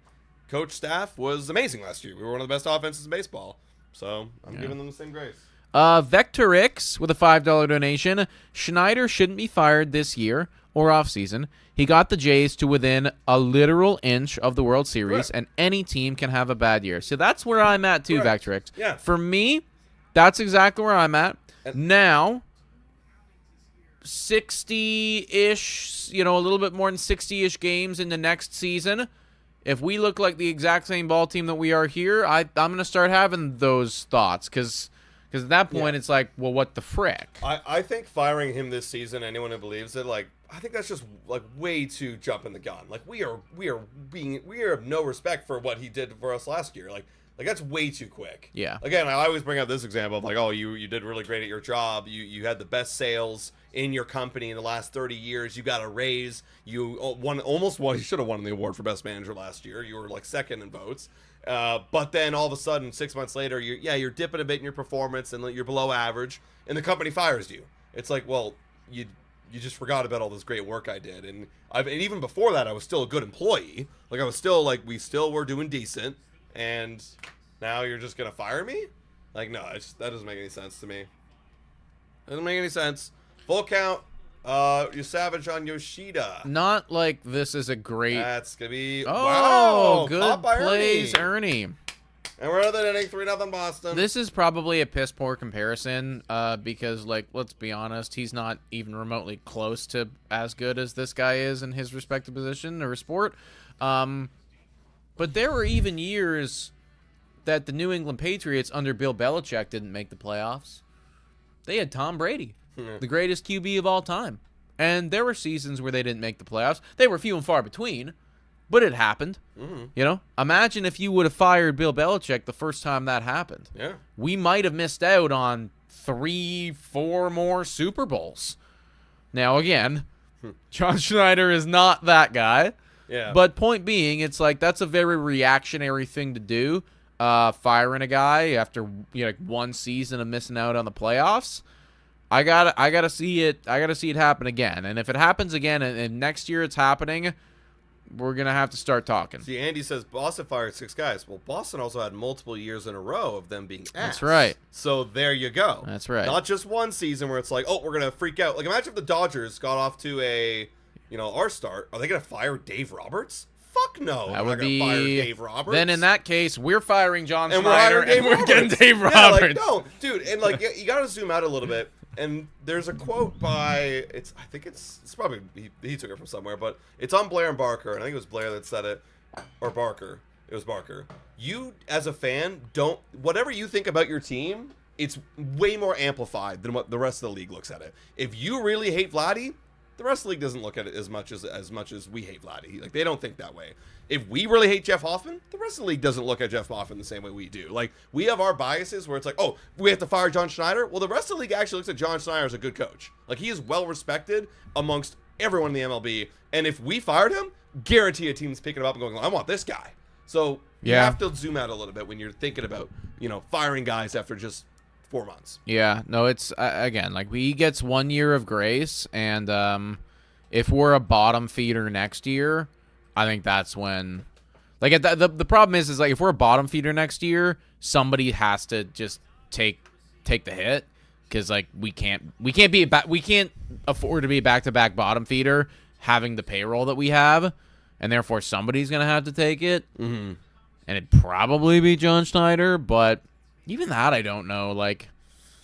coach staff was amazing last year. We were one of the best offenses in baseball. So I'm giving them the same grace. Vector
X with a $5 donation. Schneider shouldn't be fired this year. or offseason, he got the Jays to within a literal inch of the World Series, and any team can have a bad year. So that's where I'm at too, Vectrix.
Yeah.
For me, that's exactly where I'm at. Now, 60-ish, a little bit more than 60-ish games in the next season. If we look like the exact same ball team that we are here, I'm going to start having those thoughts because at that point it's like, well, what the frick?
I think firing him this season, anyone who believes it, like, I think that's just like way too jumping the gun. Like we have no respect for what he did for us last year. Like that's way too quick.
Yeah.
Again, I always bring up this example of like, oh, you did really great at your job. You had the best sales in your company in the last 30 years. You got a raise. You almost won. You should have won the award for best manager last year. You were like second in votes. But then all of a sudden, 6 months later, you're dipping a bit in your performance and you're below average, and the company fires you. It's like, well, you just forgot about all this great work I did, and even before that, I was still a good employee. Like I was still like we still were doing decent, and now you're just gonna fire me? Like no, that doesn't make any sense to me. Doesn't make any sense. Full count. You're savage on Yoshida.
Not like this is a great.
That's gonna be
wow. Good
caught by
plays, Ernie.
And we're other than 3-0 Boston.
This is probably a piss poor comparison because, like, let's be honest, he's not even remotely close to as good as this guy is in his respective position or sport. But there were even years that the New England Patriots under Bill Belichick didn't make the playoffs. They had Tom Brady, the greatest QB of all time. And there were seasons where they didn't make the playoffs. They were few and far between. But it happened. Imagine if you would have fired Bill Belichick the first time that happened.
Yeah.
We might have missed out on 3-4 more Super Bowls. Now, again, John Schneider is not that guy.
Yeah.
But point being, it's like that's a very reactionary thing to do. Firing a guy after one season of missing out on the playoffs. I gotta see it. I gotta see it happen again. And if it happens again, and next year it's happening, we're going to have to start talking.
See, Andy says Boston fired 6 guys. Well, Boston also had multiple years in a row of them being ass.
That's right.
So there you go.
That's right.
Not just one season where it's like, oh, we're going to freak out. Like, imagine if the Dodgers got off to our start. Are they going to fire Dave Roberts? Fuck no.
That would be
fire Dave Roberts.
Then in that case, we're firing John
and
Schneider and we're getting Dave Roberts.
Yeah, like, no, dude. And, like, you got to zoom out a little bit. And there's a quote by it's probably he took it from somewhere, but it's on Blair and Barker, and I think it was Blair that said it, or Barker. It was Barker. You as a fan whatever you think about your team, it's way more amplified than what the rest of the league looks at it. If you really hate Vladdy, the rest of the league doesn't look at it as much as we hate Vladdy. Like they don't think that way. If we really hate Jeff Hoffman, the rest of the league doesn't look at Jeff Hoffman the same way we do. Like, we have our biases where it's like, oh, we have to fire John Schneider. Well, the rest of the league actually looks at John Schneider as a good coach. Like, he is well respected amongst everyone in the MLB. And if we fired him, guarantee a team's picking him up and going, I want this guy. So you have to zoom out a little bit when you're thinking about, firing guys after just 4 months.
Yeah, no, it's, again, like, he gets 1 year of grace. And if we're a bottom feeder next year, I think that's when, like, the problem is like if we're a bottom feeder next year, somebody has to just take the hit because like we can't afford to be a back-to-back bottom feeder having the payroll that we have, and therefore somebody's gonna have to take it, and it'd probably be John Schneider, but even that I don't know. Like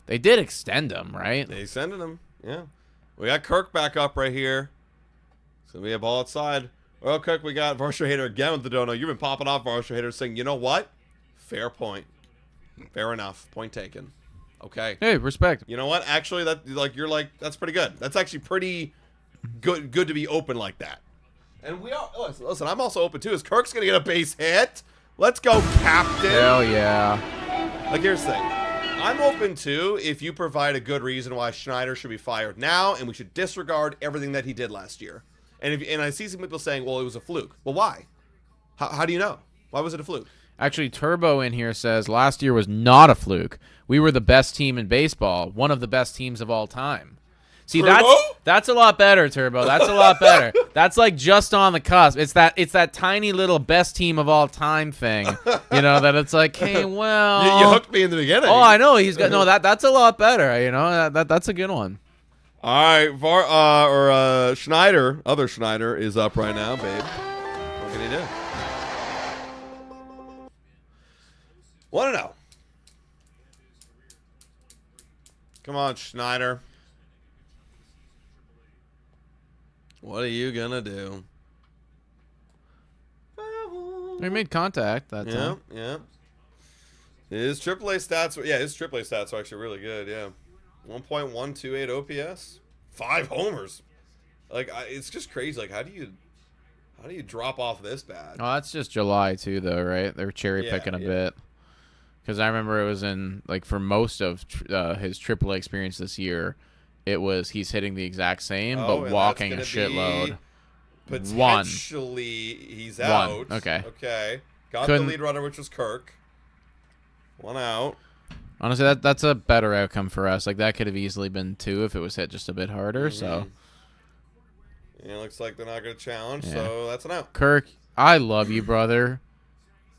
they did extend him, right?
They extended him, yeah. We got Kirk back up right here, so we have ball outside. Well, Cook, we got Varsho Hater again with the dono. You've been popping off Varsho Hater saying, you know what? Fair point. Fair enough. Point taken. Okay.
Hey, respect.
You know what? Actually, that's pretty good. That's actually pretty good to be open like that. And we are listen, I'm also open too. Is Kirk's gonna get a base hit? Let's go, Captain.
Hell yeah.
Like here's the thing. I'm open too if you provide a good reason why Schneider should be fired now and we should disregard everything that he did last year. And I see some people saying, well, it was a fluke. Well, why? How do you know? Why was it a fluke?
Actually, Turbo in here says last year was not a fluke. We were the best team in baseball, one of the best teams of all time. See,
Turbo?
that's a lot better, Turbo. That's a lot better. That's like just on the cusp. It's that tiny little best team of all time thing. That it's like, hey, well,
you hooked me in the beginning.
Oh, I know. He's got that's a lot better. That's a good one.
All right, Schneider, other Schneider is up right now, babe. What can he do? Want to know? Come on, Schneider. What are you gonna do?
He made contact that time.
Yeah. His AAA stats are actually really good. Yeah, 1.128 OPS, 5 homers. Like it's just crazy. Like how do you drop off this bad?
Oh, that's just July too, though, right? They're cherry picking a bit. Because I remember it was in like for most of his AAA experience this year, it was he's hitting the exact same but walking a shitload.
Potentially, he's out.
Okay.
Got the lead runner, which was Kirk. 1 out.
Honestly, that's a better outcome for us. Like that could have easily been 2 if it was hit just a bit harder. So.
Yeah, looks like they're not going to challenge, so that's an out.
Kirk, I love you, brother.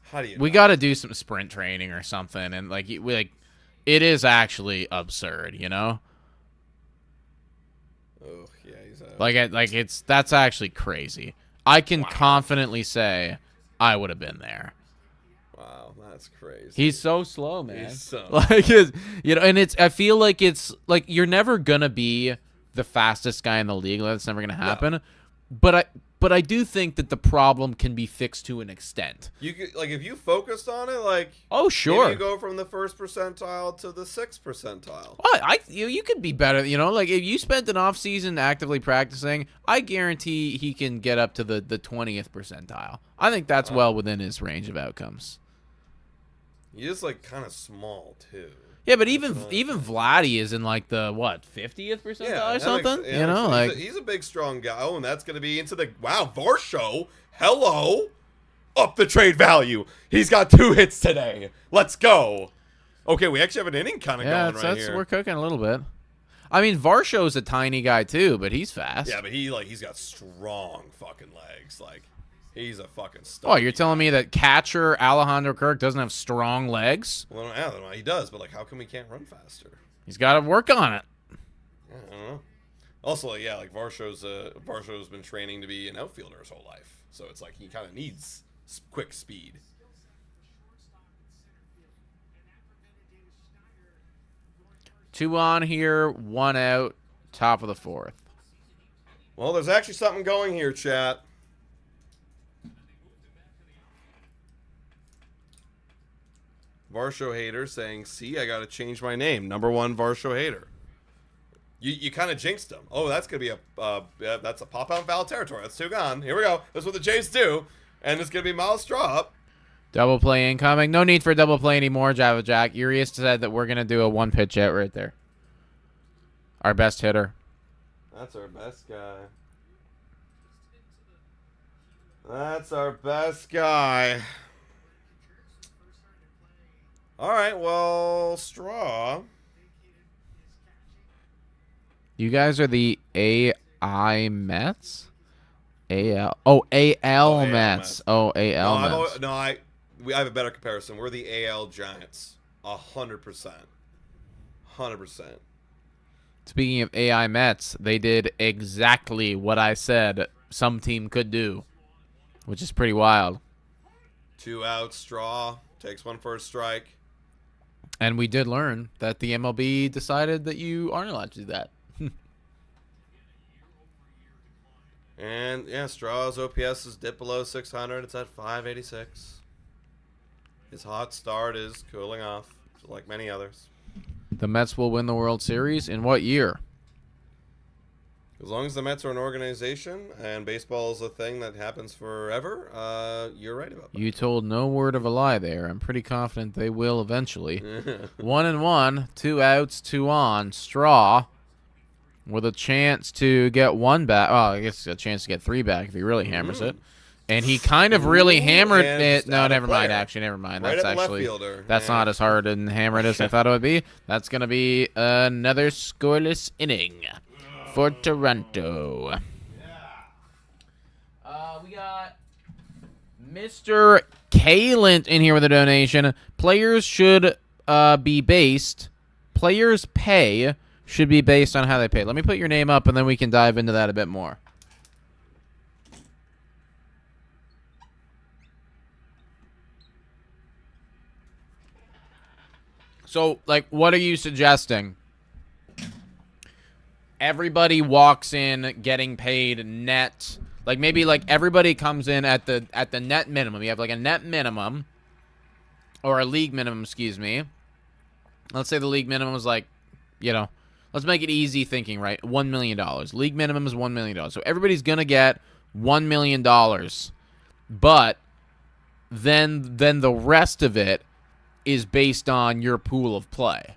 How do you?
We got to do some sprint training or something, and like it is actually absurd, you know.
Oh yeah, he's out.
That's actually crazy. I can confidently say I would have been there.
Wow, that's crazy.
He's so slow, man.
He's so
and I feel like it's like you're never gonna be the fastest guy in the league. That's never gonna happen. No. But I do think that the problem can be fixed to an extent.
You could, like, if you focused on it, like,
oh sure,
maybe you go from the 1st percentile to the 6th percentile.
Well, you could be better. You know, like if you spent an off season actively practicing, I guarantee he can get up to the 20th percentile. I think that's well within his range of outcomes.
He is like kind of small too.
Yeah, but even Vladdy is in like the 50th percentile or something. You know, like
he's a big, strong guy. Oh, and that's gonna be into the Varsho. Hello, up the trade value. He's got 2 hits today. Let's go. Okay, we actually have an inning kind of going right here.
We're cooking a little bit. I mean, Varsho's a tiny guy too, but he's fast.
Yeah, but he's got strong fucking legs. Like he's a fucking stud.
Oh, you're telling me that catcher Alejandro Kirk doesn't have strong legs?
Well, yeah, he does, but like, how come he can't run faster?
He's got to work on it.
Yeah, I don't know. Also, like Varsho's been training to be an outfielder his whole life, so it's like he kind of needs quick speed.
Two on here, 1 out, top of the 4th.
Well, there's actually something going here, chat. Varsho hater saying, "See, I got to change my name. #1 Varsho hater." You kind of jinxed him. Oh, that's gonna be that's a pop out in foul territory. That's 2 gone. Here we go. That's what the Jays do, and it's gonna be Miles Straw up.
Double play incoming. No need for double play anymore, Java Jack. Urias said that we're gonna do a 1-pitch out right there. Our best hitter.
That's our best guy. That's our best guy. All right, well, Straw.
You guys are the AI Mets? AL. Oh, AL Mets. Oh, AL Mets.
I have a better comparison. We're the AL Giants. 100%. 100%.
Speaking of AI Mets, they did exactly what I said some team could do, which is pretty wild.
2 out, Straw. Takes 1 for a strike.
And we did learn that the MLB decided that you aren't allowed to do that.
And, yeah, Straw's OPS is dipped below 600. It's at 586. His hot start is cooling off, like many others.
The Mets will win the World Series in what year?
As long as the Mets are an organization and baseball is a thing that happens forever, you're right about that.
You told no word of a lie there. I'm pretty confident they will eventually. 1-1, 2 outs, 2 on. Straw with a chance to get 1 back. Oh, I guess a chance to get 3 back if he really hammers it. And he kind of really hammered it. No, never mind. Actually, never mind.
Right
That's actually
left fielder.
That's not as hard and hammered as I thought it would be. That's gonna be another scoreless inning for Toronto. We got Mr. Kalent in here with a donation. Players should be based. Players pay should be based on how they pay. Let me put your name up, and then we can dive into that a bit more. So, like, what are you suggesting? Everybody walks in getting paid net. Like, maybe, like, everybody comes in at the net minimum. You have, like, a net minimum. Or a league minimum, excuse me. Let's say the league minimum is, like, you know, let's make it easy thinking, right? $1 million. League minimum is $1 million. So, everybody's going to get $1 million. But then the rest of it is based on your pool of play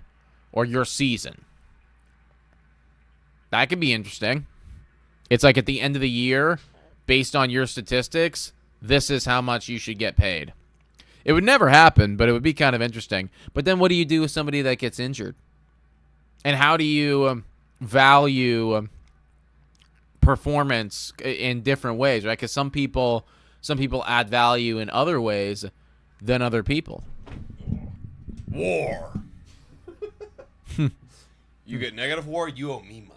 or your season. That could be interesting. It's like at the end of the year, based on your statistics, this is how much you should get paid. It would never happen, but it would be kind of interesting. But then what do you do with somebody that gets injured? And how do you value performance in different ways, right? Because some people add value in other ways than other people.
War. You get negative war, you owe me money.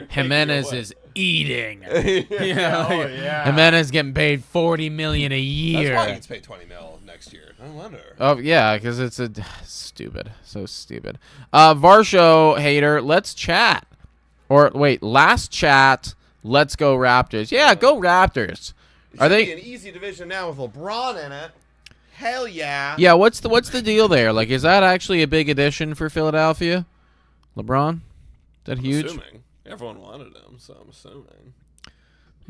Jimenez is eating.
Yeah.
Jimenez getting paid $40 million a year.
That's why he gets paid $20 million next year. No wonder.
Oh yeah, because it's so stupid. Varsho hater, let's chat. Or wait, last chat. Let's go Raptors. Yeah, go Raptors.
Are they an easy division now with LeBron in it? Hell yeah.
Yeah, what's the deal there? Like, is that actually a big addition for Philadelphia? LeBron? Is that huge?
Assuming. Everyone wanted him, so I'm assuming.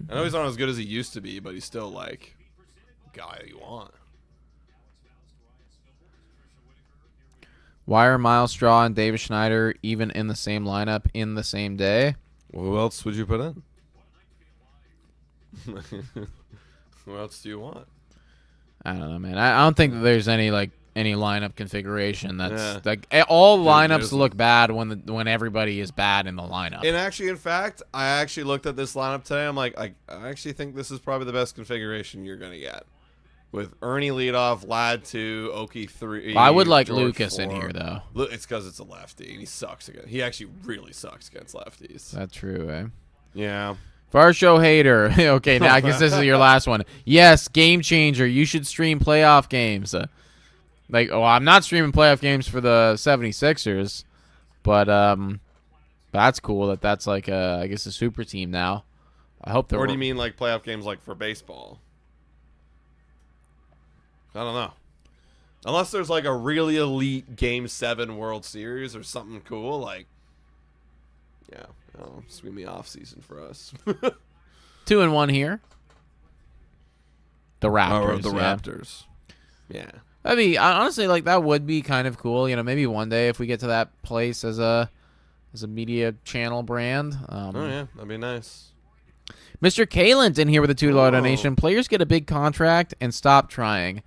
I know he's not as good as he used to be, but he's still, like, guy you want.
Why are Miles Straw and David Schneider even in the same lineup in the same day?
Well, who else would you put in? Who else do you want?
I don't know, man. I don't think that there's any lineup configuration that's like all lineups look bad when everybody is bad in the lineup.
And actually, in fact, I actually looked at this lineup today. I'm like, I actually think this is probably the best configuration you're gonna get. With Ernie leadoff, Lad 2, Oki 3.
I would like
George
Lucas
4.
in here though.
It's because it's a lefty and he sucks again. He actually really sucks against lefties.
That's true, eh?
Yeah.
Varsho hater. Okay, now I guess this is your last one. Yes, game changer. You should stream playoff games. I'm not streaming playoff games for the 76ers, but that's cool that's like I guess a super team now. I hope they're.
Or do you mean like playoff games like for baseball? I don't know. Unless there's like a really elite Game 7 World Series or something cool, like yeah, it's gonna be off season for us.
2-1 here. The Raptors.
The Raptors. Yeah.
I mean, honestly, like that would be kind of cool. You know, maybe one day if we get to that place as a media channel brand.
Oh yeah, that'd be nice.
Mr. Kalen's in here with a $2 donation. Players get a big contract and stop trying.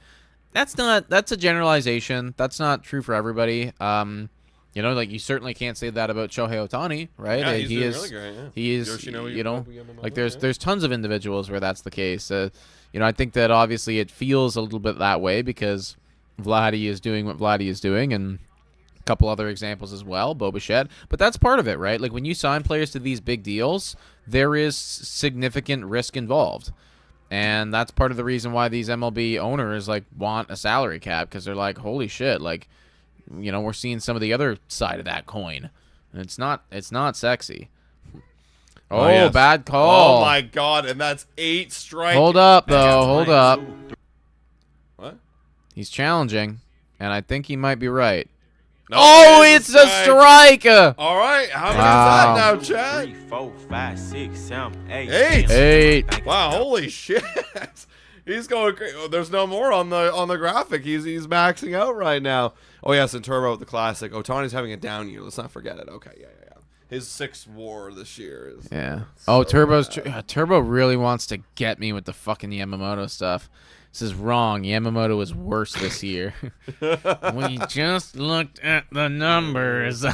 That's a generalization. That's not true for everybody. You know, like you certainly can't say that about Shohei Ohtani, right?
Yeah,
he is
really great, yeah.
He is, you know, like there's tons of individuals where that's the case. You know, I think that obviously it feels a little bit that way because Vladdy is doing what Vladdy is doing, and a couple other examples as well, Bo Bichette. But that's part of it, right? Like when you sign players to these big deals, there is significant risk involved. And that's part of the reason why these MLB owners like want a salary cap, because they're like, holy shit, like, you know, we're seeing some of the other side of that coin. And it's not sexy. Oh, yes. Bad call.
Oh my god, and that's 8 strikes.
Hold up though, hold up.
What?
He's challenging, and I think he might be right.
No,
oh, it's a strike!
All right, how many is that now, Chad?
3, 4, 5, 6, 7, 8.
8.
Wow, holy shit! He's going crazy. Oh, there's no more on the graphic. He's maxing out right now. Oh yes, and Turbo with the classic. Otani's having a down year. Let's not forget it. Okay, yeah. His 6th WAR this year is.
Yeah. Oh, so Turbo really wants to get me with the fucking Yamamoto stuff. This is wrong. Yamamoto is worse this year. We just looked at the numbers.
All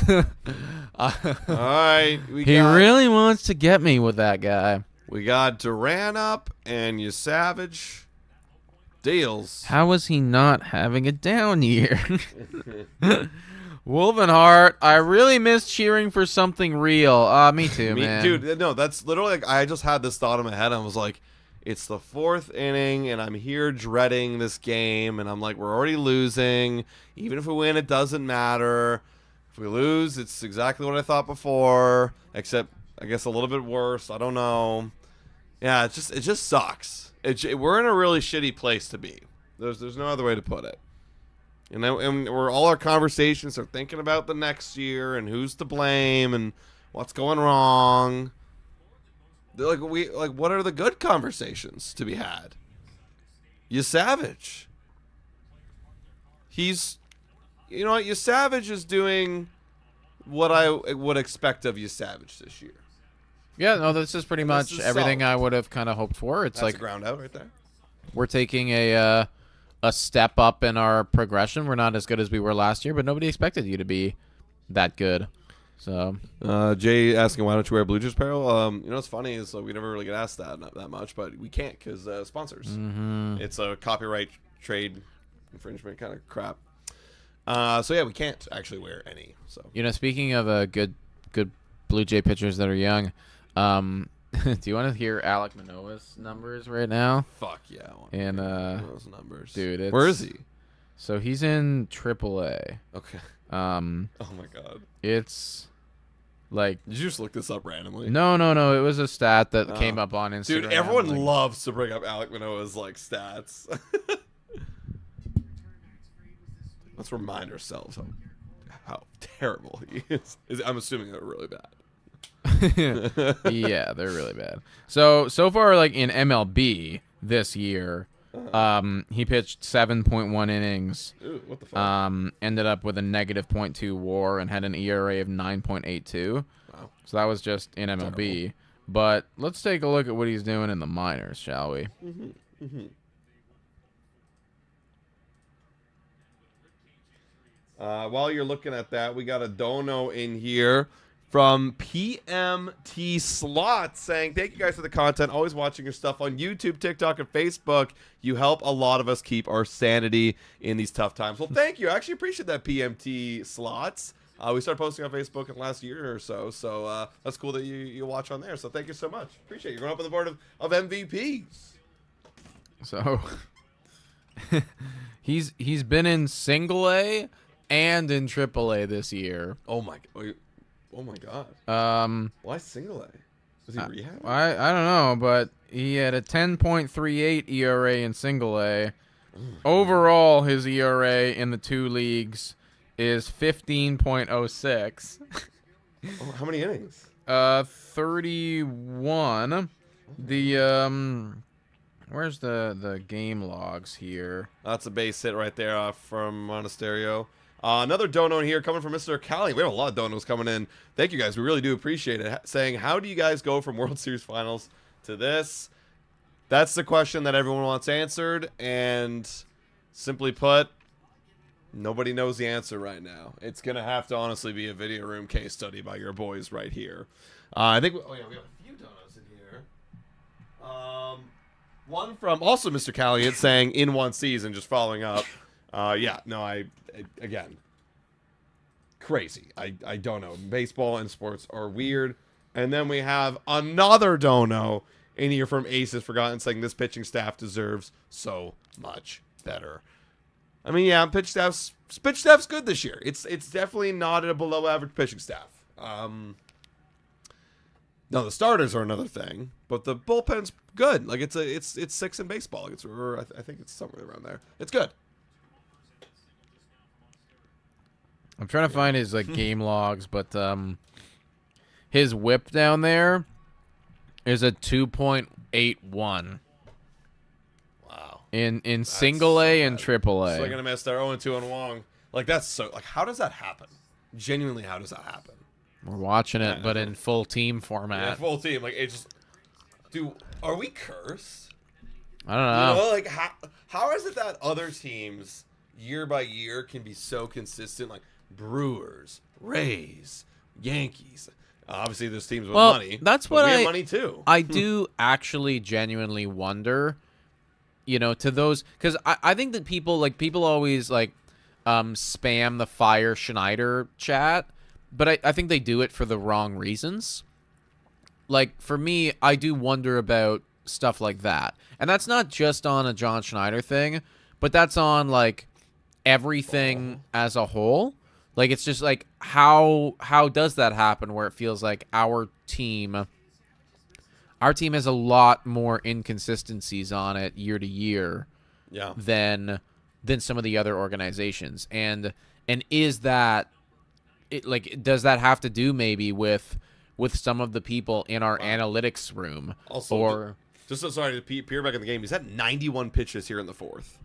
right.
He really wants to get me with that guy.
We got Duran up and you Savage deals.
How is he not having a down year? Wolvenhart, I really miss cheering for something real. Me too, man.
Dude, no, that's literally like I just had this thought in my head. I was like, it's the 4th inning, and I'm here dreading this game, and I'm like, we're already losing. Even if we win, it doesn't matter. If we lose, it's exactly what I thought before, except I guess a little bit worse. I don't know. Yeah, it just sucks. We're in a really shitty place to be. There's no other way to put it. And we're all our conversations are thinking about the next year and who's to blame and what's going wrong. They're what are the good conversations to be had? Savage. Savage is doing what I would expect of Savage this year.
Yeah, no, this is pretty much everything
solid.
I would have kind of hoped for. It's
That's
like
a ground out right there.
we're taking a step up in our progression. We're not as good as we were last year, but nobody expected you to be that good. So
Jay asking, why don't you wear Blue Jays apparel? What's funny is we never really get asked that much, but we can't because sponsors.
Mm-hmm.
It's a copyright trade infringement kind of crap. So yeah, we can't actually wear any. So
speaking of good Blue Jay pitchers that are young, do you want to hear Alek Manoah's numbers right now?
fuck yeah, I want
And
those numbers,
dude,
where is he?
So he's in AAA.
Okay.
Oh
my god.
It's like
Did you just look this up randomly?
no. It was a stat that came up on Instagram.
Dude, everyone
like,
loves to bring up Alek Manoah's stats. Let's remind ourselves how terrible he is. I'm assuming they're really bad.
yeah, they're really bad. So far, in MLB this year, he pitched 7.1 innings.
Ooh, what the fuck?
Ended up with a negative .2 WAR and had an ERA of 9.82.
Wow.
So that was just in MLB. But let's take a look at what he's doing in the minors, shall we?
While you're looking at that, we got a dono in here from PMT Slot saying, thank you guys for the content. Always watching your stuff on YouTube, TikTok, and Facebook. You help a lot of us keep our sanity in these tough times. Well, thank you. I actually appreciate that, PMT Slots. We started posting on Facebook in the last year or so, so that's cool that you watch on there. So thank you so much. Appreciate you going up on the board of MVPs.
So he's been in Single A and in AAA this year.
Oh my god. Why single A? Was he rehab?
I don't know, but he had a 10.38 ERA in Single A. Overall, his ERA in the two leagues is 15.06.
How many innings?
31. The where's the game logs here?
That's a base hit right there from Monasterio. Another dono in here coming from Mr. Cali. We have a lot of donos coming in. Thank you guys. We really do appreciate it. Saying, how do you guys go from World Series Finals to this? That's the question that everyone wants answered. And simply put, nobody knows the answer right now. It's going to have to honestly be a video room case study by your boys right here. I think, we have a few donos in here. One from also Mr. Calliot saying, in one season, just following up. Again, crazy. I don't know. Baseball and sports are weird. And then we have another dono in here from Aces Forgotten saying this pitching staff deserves so much better. I mean, yeah, pitch staff's good this year. It's definitely not a below average pitching staff. No, the starters are another thing, but the bullpen's good. It's six in baseball. I think it's somewhere around there. It's good.
I'm trying to find his game logs, but his whip down there is a 2.81.
Wow.
In Single A and Triple A.
So they're gonna miss their 0-2 on Wong. That's so. How does that happen? Genuinely, how does that happen?
We're watching it, but in full team format.
Yeah, full team. It just. Dude, are we cursed?
I don't know.
How is it that other teams year by year can be so consistent? Brewers, Rays, Yankees. Obviously, there's teams with money.
That's what
we have money too.
I do actually genuinely wonder, to those, because I think that people always spam the fire Schneider chat, but I think they do it for the wrong reasons. Like, for me, I do wonder about stuff like that. And that's not just on a John Schneider thing, but that's on, like, everything as a whole. Like, it's just, like, how does that happen where it feels like our team has a lot more inconsistencies on it year to year than some of the other organizations. And is that, does that have to do maybe with some of the people in our analytics room?
Also,
or
sorry to peer back in the game. He's had 91 pitches here in the fourth.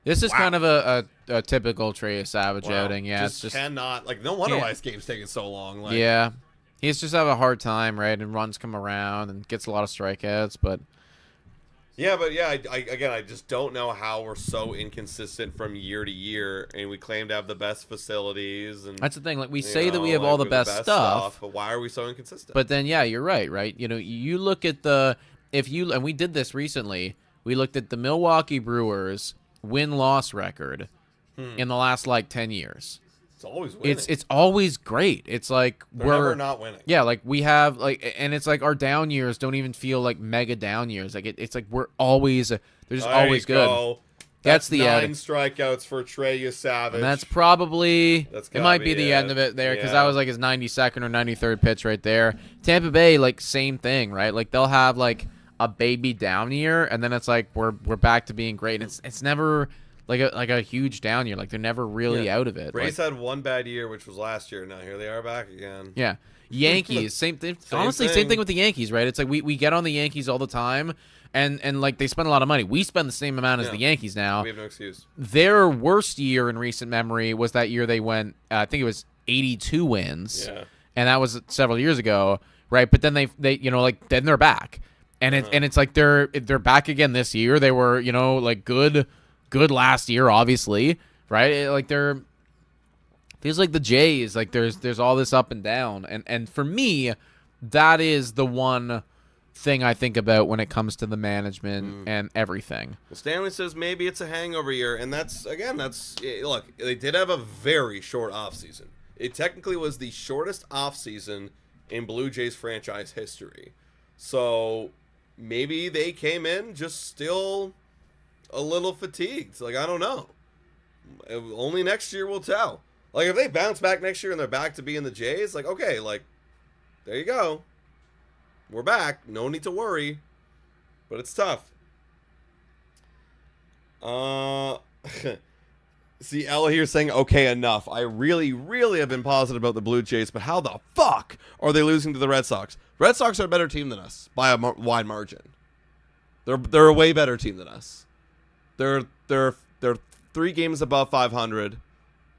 This is kind of a typical Trey Savage outing. Yeah,
it's just cannot, like, no wonder why this game's taking so long. Like,
yeah, he's just have a hard time, right? And runs come around and gets a lot of strikeouts, but
I just don't know how we're so inconsistent from year to year, and we claim to have the best facilities. And
that's the thing. Like, we say that we have all the best stuff,
but why are we so inconsistent?
But then, yeah, you're right? You know, you look at and we did this recently. We looked at the Milwaukee Brewers win-loss record in the last, like, 10 years.
It's always winning.
It's always great. It's like
we're never not winning.
Yeah, like we have and it's like our down years don't even feel like mega down years. Like it's like we're always they're just always good. That's the
9 strikeouts for Trey Savage.
And that's probably it might be the end of it there because that was like his 92nd or 93rd pitch right there. Tampa Bay, like, same thing, right? Like they'll have like a baby down year and then it's like we're back to being great. And it's never like a huge down year. Like they're never really out of it.
Rays had one bad year, which was last year. Now here they are back again.
Yeah. Yankees, same thing. Honestly, same thing with the Yankees, right? It's like we get on the Yankees all the time, and like they spend a lot of money. We spend the same amount as the Yankees now.
We have no excuse.
Their worst year in recent memory was that year they went, I think it was 82 wins, and that was several years ago, right? But then they then they're back, and it's like they're back again this year. They were like good last year, obviously, right? Like they're feels like the Jays, like there's all this up and down, and for me, that is the one thing I think about when it comes to the management and everything.
Well, Stanley says maybe it's a hangover year, and that's look, they did have a very short offseason. It technically was the shortest offseason in Blue Jays franchise history. So maybe they came in just still a little fatigued. Like, I don't know. Only next year will tell. Like, if they bounce back next year and they're back to being the Jays, like, okay, like, there you go. We're back. No need to worry. But it's tough. See, Ella here saying, okay, enough. I really, really have been positive about the Blue Jays, but how the fuck are they losing to the Red Sox? Red Sox are a better team than us by a wide margin. They're a way better team than us. They're 3 games above 500,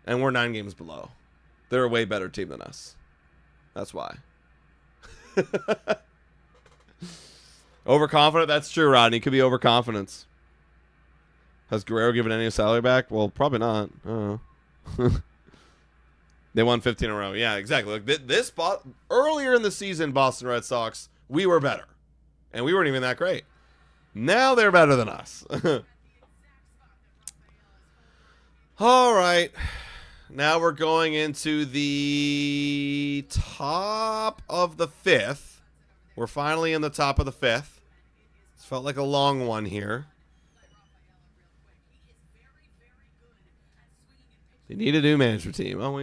and we're 9 games below. They're a way better team than us. That's why. Overconfident? That's true, Rodney. Could be overconfidence. Has Guerrero given any salary back? Well, probably not. I don't know. They won 15 in a row. Yeah, exactly. Like earlier in the season, Boston Red Sox, we were better. And we weren't even that great. Now they're better than us. All right. Now we're going into the top of the 5th. We're finally in the top of the 5th. It's felt like a long one here. They need a new management team. Well,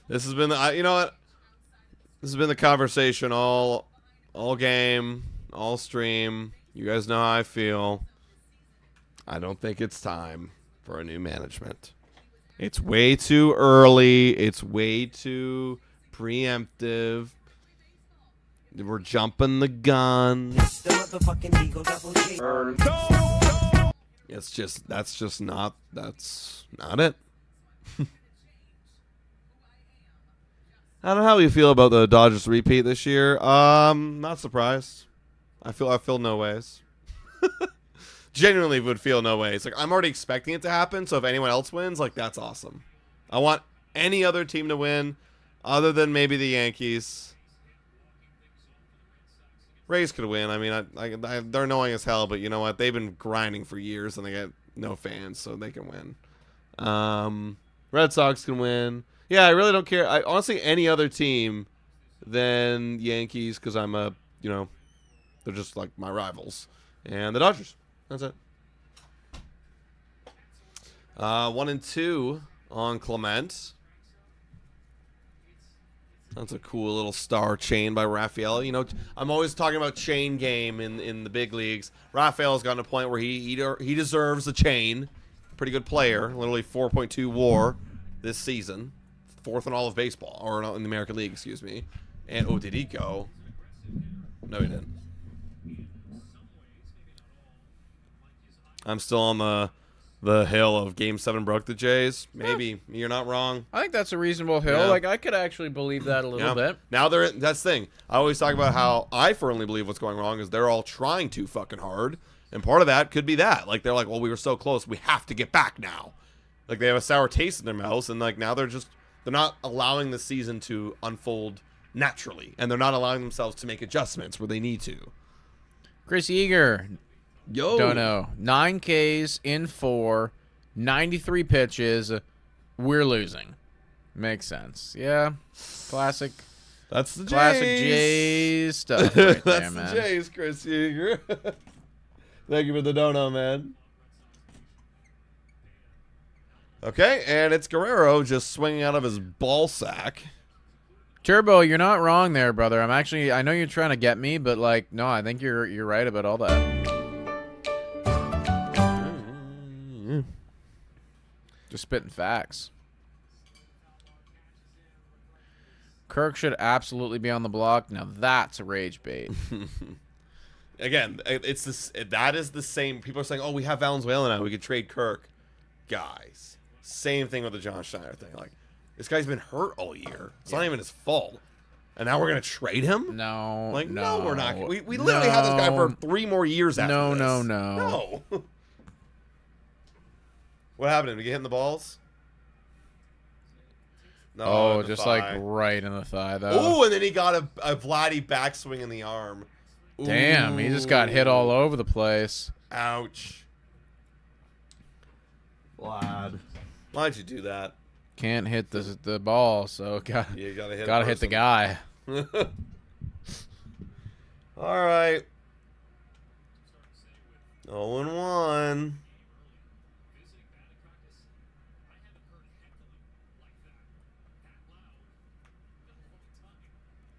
this has been the, you know what? This has been the conversation all game, all stream. You guys know how I feel. I don't think it's time for a new management. It's way too early. It's way too preemptive. We're jumping the gun. That's not it. I don't know how you feel about the Dodgers repeat this year. Not surprised. I feel no ways. Genuinely would feel no ways. Like, I'm already expecting it to happen, so if anyone else wins, like, that's awesome. I want any other team to win other than maybe the Yankees. Rays could win. I mean, they're annoying as hell, but you know what? They've been grinding for years, and they get no fans, so they can win. Red Sox can win. Yeah, I really don't care. I honestly any other team than Yankees because I'm a they're just like my rivals, and the Dodgers. That's it. 1 and 2 on Clement. That's a cool little star chain by Rafael. You know, I'm always talking about chain game in the big leagues. Rafael's gotten to a point where he deserves a chain. Pretty good player. Literally 4.2 WAR this season. 4th in all of baseball, or in the American League, excuse me. And did he go? No, he didn't. I'm still on the hill of Game 7 broke the Jays. Maybe. You're not wrong.
I think that's a reasonable hill.
Yeah.
Like, I could actually believe that a little bit.
Now that's the thing. I always talk about how I firmly believe what's going wrong is they're all trying too fucking hard. And part of that could be that. Like, they're like, well, we were so close. We have to get back now. Like, they have a sour taste in their mouths. And, like, now they're not allowing the season to unfold naturally. And they're not allowing themselves to make adjustments where they need to.
Chris Eager.
Yo.
Don't know. 9 Ks in 4, 93 pitches. We're losing. Makes sense. Yeah. Classic.
That's the Jays.
Classic Jays stuff right there,
That's
man.
the Jays, Chris Eager. Thank you for the dono, man. Okay, and it's Guerrero just swinging out of his ball sack.
Turbo, you're not wrong there, brother. I know you're trying to get me, but like, no, I think you're right about all that. Just spitting facts. Kirk should absolutely be on the block. Now that's a rage bait.
Again, it's this. That is the same. People are saying, "Oh, we have Valenzuela now. We could trade Kirk." Guys, same thing with the John Schneider thing. Like, this guy's been hurt all year. It's not even his fault. And now we're gonna trade him?
No,
Like,
no,
no we're not. We literally have this guy for 3 more years after
No,
this.
no.
No. What happened? Did he get hit in the balls? No,
Oh,
in the
just
thigh.
like right in the thigh, though.
Ooh, and then he got a Vladdy backswing in the arm.
Damn, he just got hit all over the place.
Ouch. Vlad. Why'd you do that?
Can't hit the ball, so
You gotta hit
gotta hit the guy.
All right. 0-1.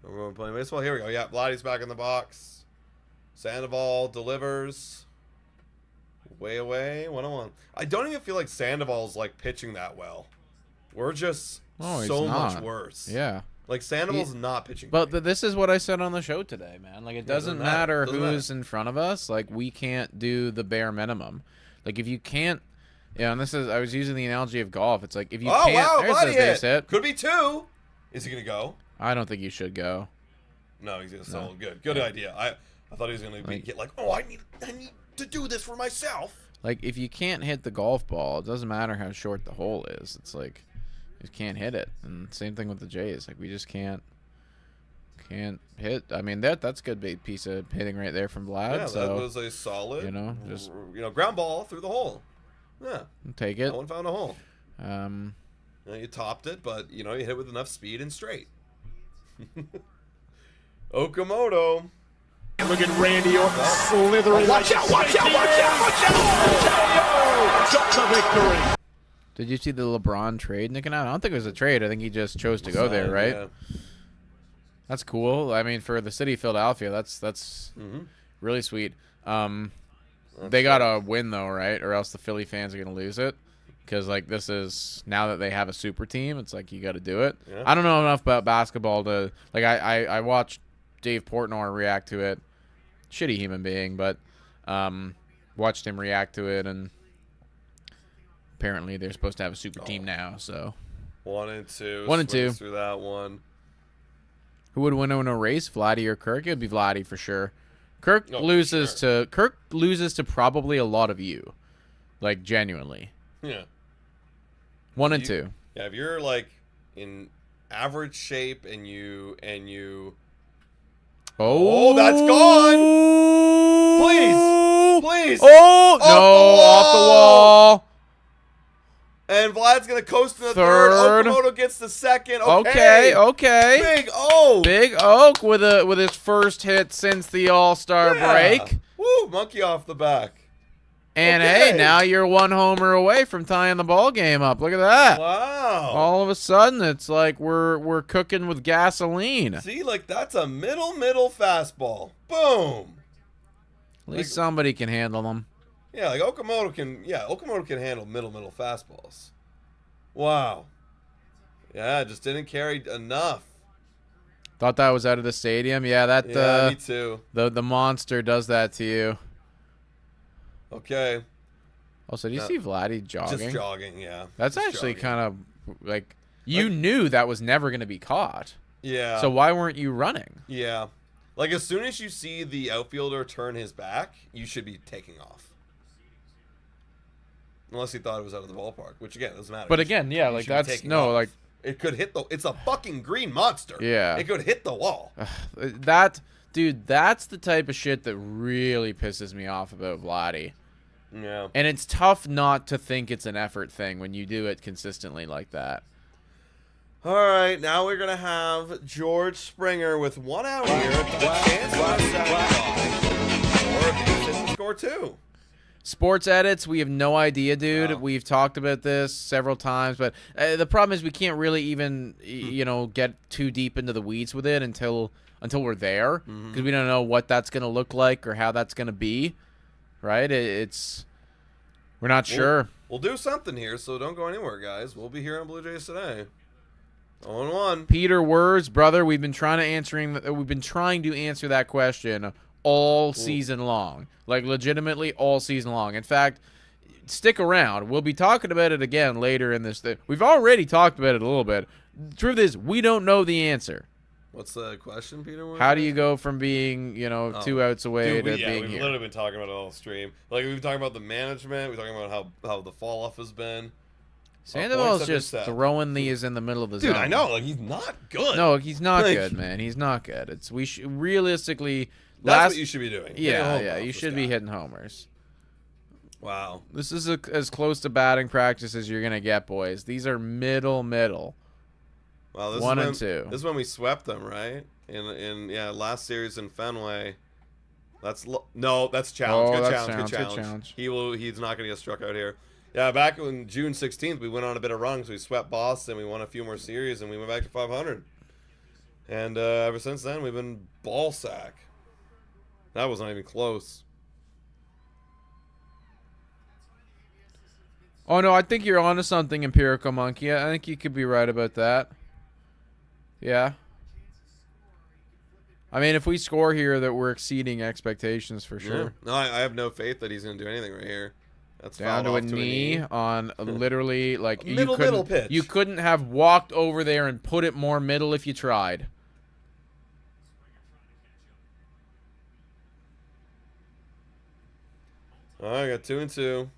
We're playing baseball. Here we go. Yeah, Vladdy's back in the box. Sandoval delivers. Way away. 1-1. I don't even feel like Sandoval's like pitching that well. We're just so much worse.
Yeah.
Like Sandoval's not pitching.
But
great.
this is what I said on the show today, man. Like, it doesn't matter
Doesn't
who's in front of us. Like, we can't do the bare minimum. Like, if you can't, and I was using the analogy of golf. It's like, if you can't,
wow,
there's
Vladdy
a base hit.
Could be 2. Is he gonna go?
I don't think you should go.
No, he's gonna sell. Good idea. I thought he was gonna get like, oh, I need to do this for myself.
Like, if you can't hit the golf ball, it doesn't matter how short the hole is. It's like, you just can't hit it. And same thing with the Jays. Like, we just can't hit. I mean, that's a good piece of hitting right there from Vlad.
Yeah,
so,
that was a solid.
just
ground ball through the hole. Yeah,
take it.
no one found a hole. You topped it, but you hit it with enough speed and straight. Okamoto.
Look at Randy Orton slithering. Watch out! Watch out! Watch out! Watch out! Got the victory.
Did you see the LeBron trade nicking out? I don't think it was a trade. I think he just chose to go there, right?
Yeah.
That's cool. I mean, for the city of Philadelphia, that's really sweet. They got to win, though, right? Or else the Philly fans are going to lose it. Because, like, this is, now that they have a super team, it's like, you got to do it.
Yeah.
I don't know enough about basketball to, like, I watched Dave Portnoy react to it. Shitty human being, but watched him react to it, and apparently they're supposed to have a super team now, so.
1 and 2.
1 and 2.
Through that one.
Who would win in a race, Vladdy or Kirk? It would be Vladdy for sure. Kirk
Oh,
loses to probably a lot of you, like, genuinely.
Yeah.
1 and 2.
Yeah, if you're like in average shape and you
Oh,
that's gone. Please.
Oh, no, off the wall.
And Vlad's going to coast in the
Third.
third. Okamoto gets the second.
Okay.
Big Oak.
Big Oak with his first hit since the All-Star break.
Woo, monkey off the back.
And hey, now you're one homer away from tying the ball game up. Look at that.
Wow.
All of a sudden, it's like we're cooking with gasoline.
See, like that's a middle fastball. Boom.
At least somebody can handle them.
Yeah, like Okamoto can handle middle fastballs. Wow. Yeah, just didn't carry enough.
Thought that was out of the stadium. Yeah,
me too.
The monster does that to you.
Okay.
Also, do you see Vladdy jogging?
Just jogging, yeah.
That's
just
actually
jogging.
kind of like you knew that was never going to be caught.
Yeah.
So why weren't you running?
Yeah. Like as soon as you see the outfielder turn his back, you should be taking off. Unless he thought it was out of the ballpark, which again doesn't matter.
But again, yeah, like that's like
it could hit it's a fucking green monster.
Yeah.
It could hit the wall.
that's the type of shit that really pisses me off about Vladdy.
Yeah.
And it's tough not to think it's an effort thing when you do it consistently like that.
All right, now we're gonna have George Springer with 1 out here. A chance to score 2.
Sports edits, we have no idea, dude.
No.
We've talked about this several times, but the problem is we can't really even, get too deep into the weeds with it until we're there, because we don't know what that's going to look like or how that's going to be, right? We're not sure.
We'll do something here, so don't go anywhere, guys. We'll be here on Blue Jays Today. 0-1.
Peter Words, brother, we've been trying to answer that question all season long. Like, legitimately all season long. In fact, stick around. We'll be talking about it again later in this. We've already talked about it a little bit. The truth is, we don't know the answer.
What's the question, Peter?
How do you go from being, 2 outs away to being
we've
here?
literally been talking about it all stream. Like, we've been talking about the management. We're talking about how the fall-off has been.
Sandoval's just throwing these in the middle of the zone.
Dude, I know. Like, he's not good.
No, he's not good, man. He's not good. Realistically...
That's what you should be doing.
Yeah, you should be hitting homers.
Wow.
This is as close to batting practice as you're going to get, boys. These are middle.
Wow,
1 and 2.
This is when we swept them, right? In last series in Fenway. That's challenge. Good challenge. He's not going to get struck out here. Yeah, back on June 16th, we went on a bit of runs. We swept Boston. We won a few more series, and we went back to 500. And ever since then, we've been ball sack. That wasn't even close.
Oh, no, I think you're onto something, Empirical Monkey. I think you could be right about that. Yeah. I mean, if we score here, that we're exceeding expectations for sure.
Yeah. No, I have no faith that he's going to do anything right here. That's
down to a knee on literally, like,
middle pitch.
You couldn't have walked over there and put it more middle if you tried.
All right, I got 2 and 2.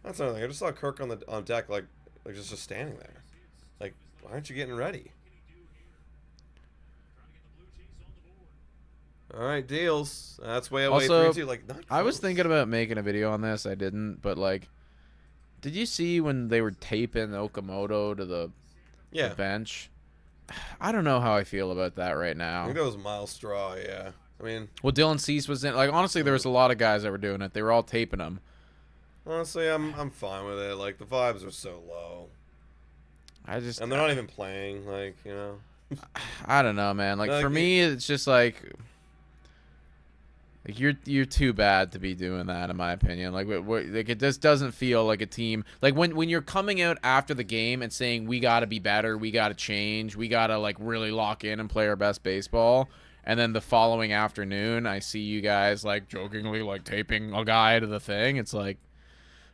That's another thing. I just saw Kirk on deck, like just standing there. Like, why aren't you getting ready? All right, deals. That's way away.
Also,
3-2. Like, not
I was
close.
thinking about making a video on this. I didn't, but like, did you see when they were taping Okamoto to the bench? I don't know how I feel about that right
I
now.
think that was Miles Straw. Yeah. I mean,
Well, Dylan Cease was in. Like, honestly, there was a lot of guys that were doing it. They were all taping them.
honestly, I'm fine with it. Like, the vibes are so low,
And
they're not even playing. Like,
I don't know, man. Like, for me, it's just like you're too bad to be doing that, in my opinion. Like, like it just doesn't feel like a team. Like when you're coming out after the game and saying we got to be better, we got to change, we got to like really lock in and play our best baseball. And then the following afternoon, I see you guys like jokingly like taping a guy to the thing. It's like,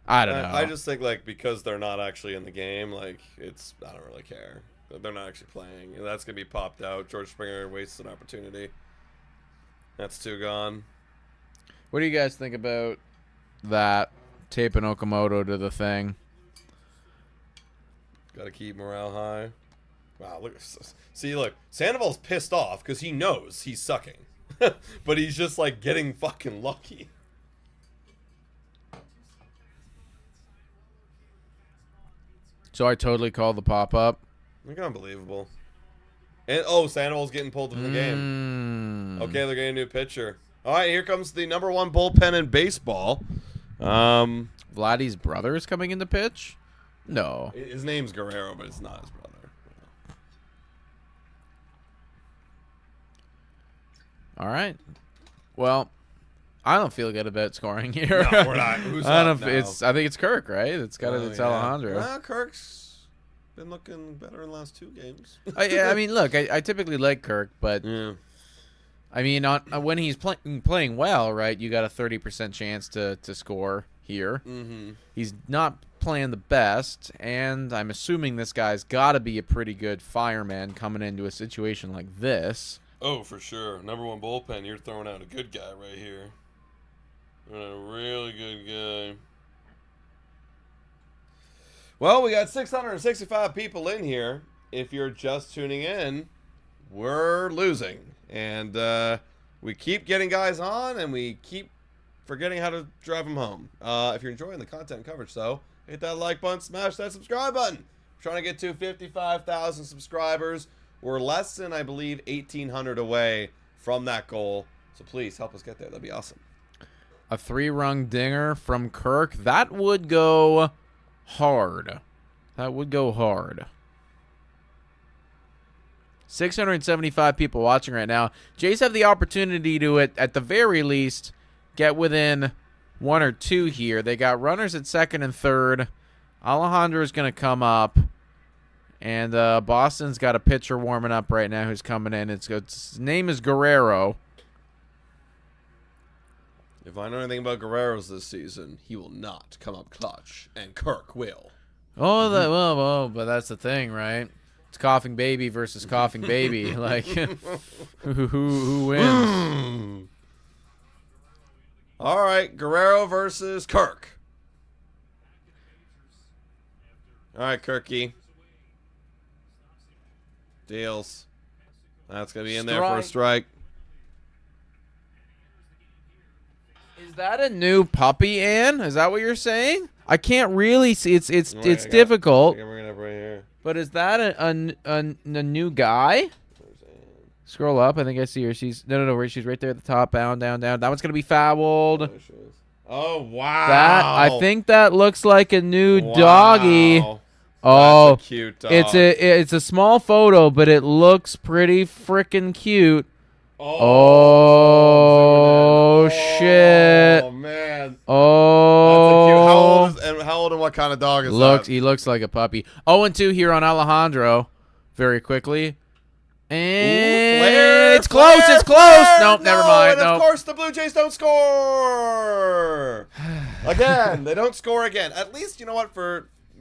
I don't know.
I just think like because they're not actually in the game, like I don't really care. They're not actually playing, and that's gonna be popped out. George Springer wastes an opportunity. That's 2 gone.
What do you guys think about that taping Okamoto to the thing?
Got to keep morale high. Wow, look. See, look. Sandoval's pissed off because he knows he's sucking. But he's just, like, getting fucking lucky.
So I totally called the pop-up.
Look unbelievable. And Sandoval's getting pulled from the game. Okay, they're getting a new pitcher. All right, here comes the #1 bullpen in baseball.
Vladdy's brother is coming in to pitch? No.
His name's Guerrero, but it's not his brother.
All right. Well, I don't feel good about scoring here.
No, we're not. Who's
I
up
don't know.
now?
I think it's Kirk, right? It's Alejandro.
Well, Kirk's been looking better in the last 2 games.
I mean, look, I typically like Kirk, but
Yeah.
I mean, when he's playing well, right? You got a 30% chance to score here.
Mm-hmm.
He's not playing the best, and I'm assuming this guy's got to be a pretty good fireman coming into a situation like this.
Oh, for sure. #1 bullpen. You're throwing out a good guy right here. A really good guy. Well, we got 665 people in here. If you're just tuning in, we're losing. And we keep getting guys on, and we keep forgetting how to drive them home. If you're enjoying the content coverage, though, hit that like button, smash that subscribe button. We're trying to get to 55,000 subscribers. We're less than, I believe, 1,800 away from that goal. So please help us get there. That'd be awesome.
A 3-rung dinger from Kirk. That would go hard. That would go hard. 675 people watching right now. Jays have the opportunity to, at the very least, get within 1 or 2 here. They got runners at second and third. Alejandro's going to come up. And Boston's got a pitcher warming up right now who's coming in. His name is Guerrero.
If I know anything about Guerrero's this season, he will not come up clutch, and Kirk will.
But that's the thing, right? It's coughing baby versus coughing baby. Like, who wins?
All right, Guerrero versus Kirk. All right, Kirky. Deals. That's going to be in there for a strike.
Is that a new puppy, Ann? Is that what you're saying? I can't really see. It's difficult.
I'm bringing it up right here.
But is that a new guy? Scroll up. I think I see her. She's no. She's right there at the top. Down. That one's gonna be fouled.
Oh wow!
I think that looks like a new doggy. Oh,
that's a cute dog.
It's a small photo, but it looks pretty freaking cute.
Oh
shit!
Oh man!
Oh,
that's a cute. How old and what kind of dog is that?
He looks like a puppy. 0-2 here on Alejandro. Very quickly. And it's close. It's close. Nope, never mind.
And of course, the Blue Jays don't score again. They don't score again. At least you know what?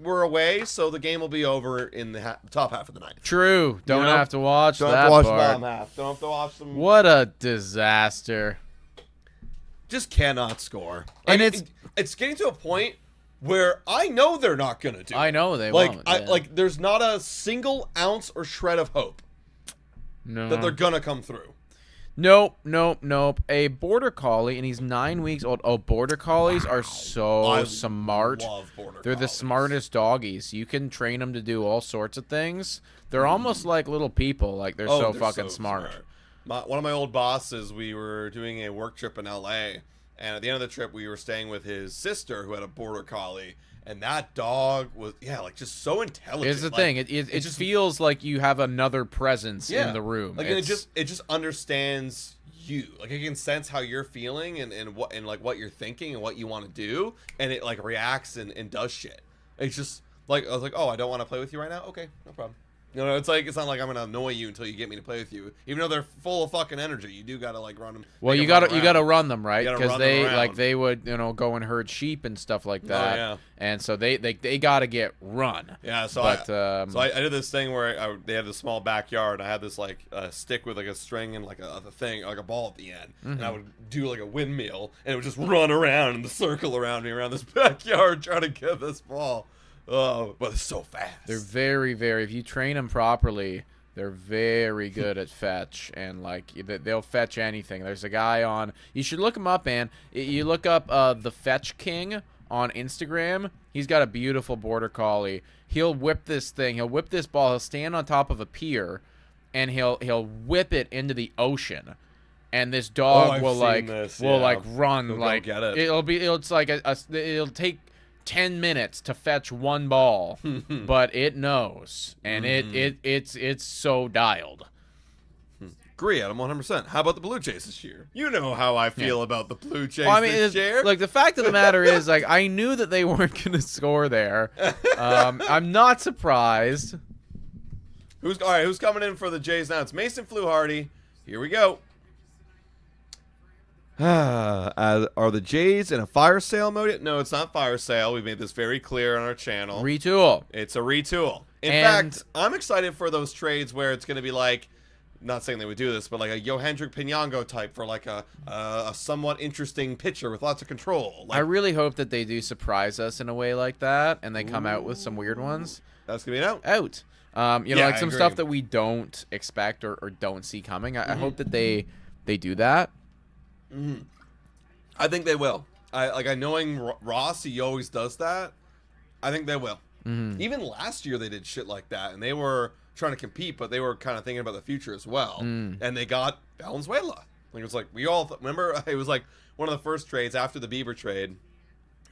We're away, so the game will be over in the top half of the night.
True. Don't have to watch
Don't
that
have to watch
part.
the bottom half. Don't have to watch them.
What a disaster.
Just cannot score.
And
it's getting to a point where I know they're not gonna do.
I know they
like
won't.
like there's not a single ounce or shred of hope that they're gonna come through.
Nope. A border collie, and he's 9 weeks old. Oh, border collies are so smart.
Love border
They're
collies.
the smartest doggies. You can train them to do all sorts of things. They're almost like little people. Like they're so fucking smart.
One of my old bosses, we were doing a work trip in LA, and at the end of the trip, we were staying with his sister who had a border collie. And that dog was, like, just so intelligent.
Here's the thing. It just feels like you have another presence in the room.
Like, it just understands you. Like, it can sense how you're feeling and what you're thinking and what you want to do. And it, like, reacts and does shit. It's just, like, I was like, oh, I don't want to play with you right now? Okay, no problem. You know, it's not like I'm gonna annoy you until you get me to play with you. Even though they're full of fucking energy, you do gotta like run them.
Well, you gotta run them, right?
Because
they would go and herd sheep and stuff like that.
Oh, yeah.
And so they gotta get run.
Yeah. So I did this thing where they had this small backyard. I had this like stick with like a string and like a thing, like a ball at the end, and I would do like a windmill, and it would just run around in the circle around me around this backyard trying to get this ball. Oh, but it's so fast.
They're very, very. If you train them properly, they're very good at fetch, and like they'll fetch anything. There's a guy on. You should look him up, man. You look up the Fetch King on Instagram. He's got a beautiful border collie, he'll whip this thing. He'll whip this ball. He'll stand on top of a pier, and he'll whip it into the ocean. And this dog will run
He'll
like
go get it.
It'll take 10 minutes to fetch one ball, but it knows, and it's so dialed.
Agree, Adam, 100%. How about the Blue Jays this year? You know how I feel about the Blue Jays
Well, I mean,
this year.
like, the fact of the matter is, like, I knew that they weren't going to score there. I'm not surprised.
Who's coming in for the Jays now? It's Mason Fluharty. Here we go. Are the Jays in a fire sale mode? No, it's not fire sale. We made this very clear on our channel.
Retool.
It's a retool. In fact, I'm excited for those trades where it's going to be like, not saying they would do this, but like a Yohendrick Pinango type for like a somewhat interesting pitcher with lots of control. Like,
I really hope that they do surprise us in a way like that, and they come out with some weird ones.
That's going to be
out. Like some
I
stuff
agree.
that we don't expect or don't see coming. I hope that they do that.
I think they will. I knowing Ross, he always does that. I think they will. Even last year they did shit like that, and they were trying to compete, but they were kind of thinking about the future as well. And they got Valenzuela. Like, it was like we all remember. It was like one of the first trades after the Bieber trade,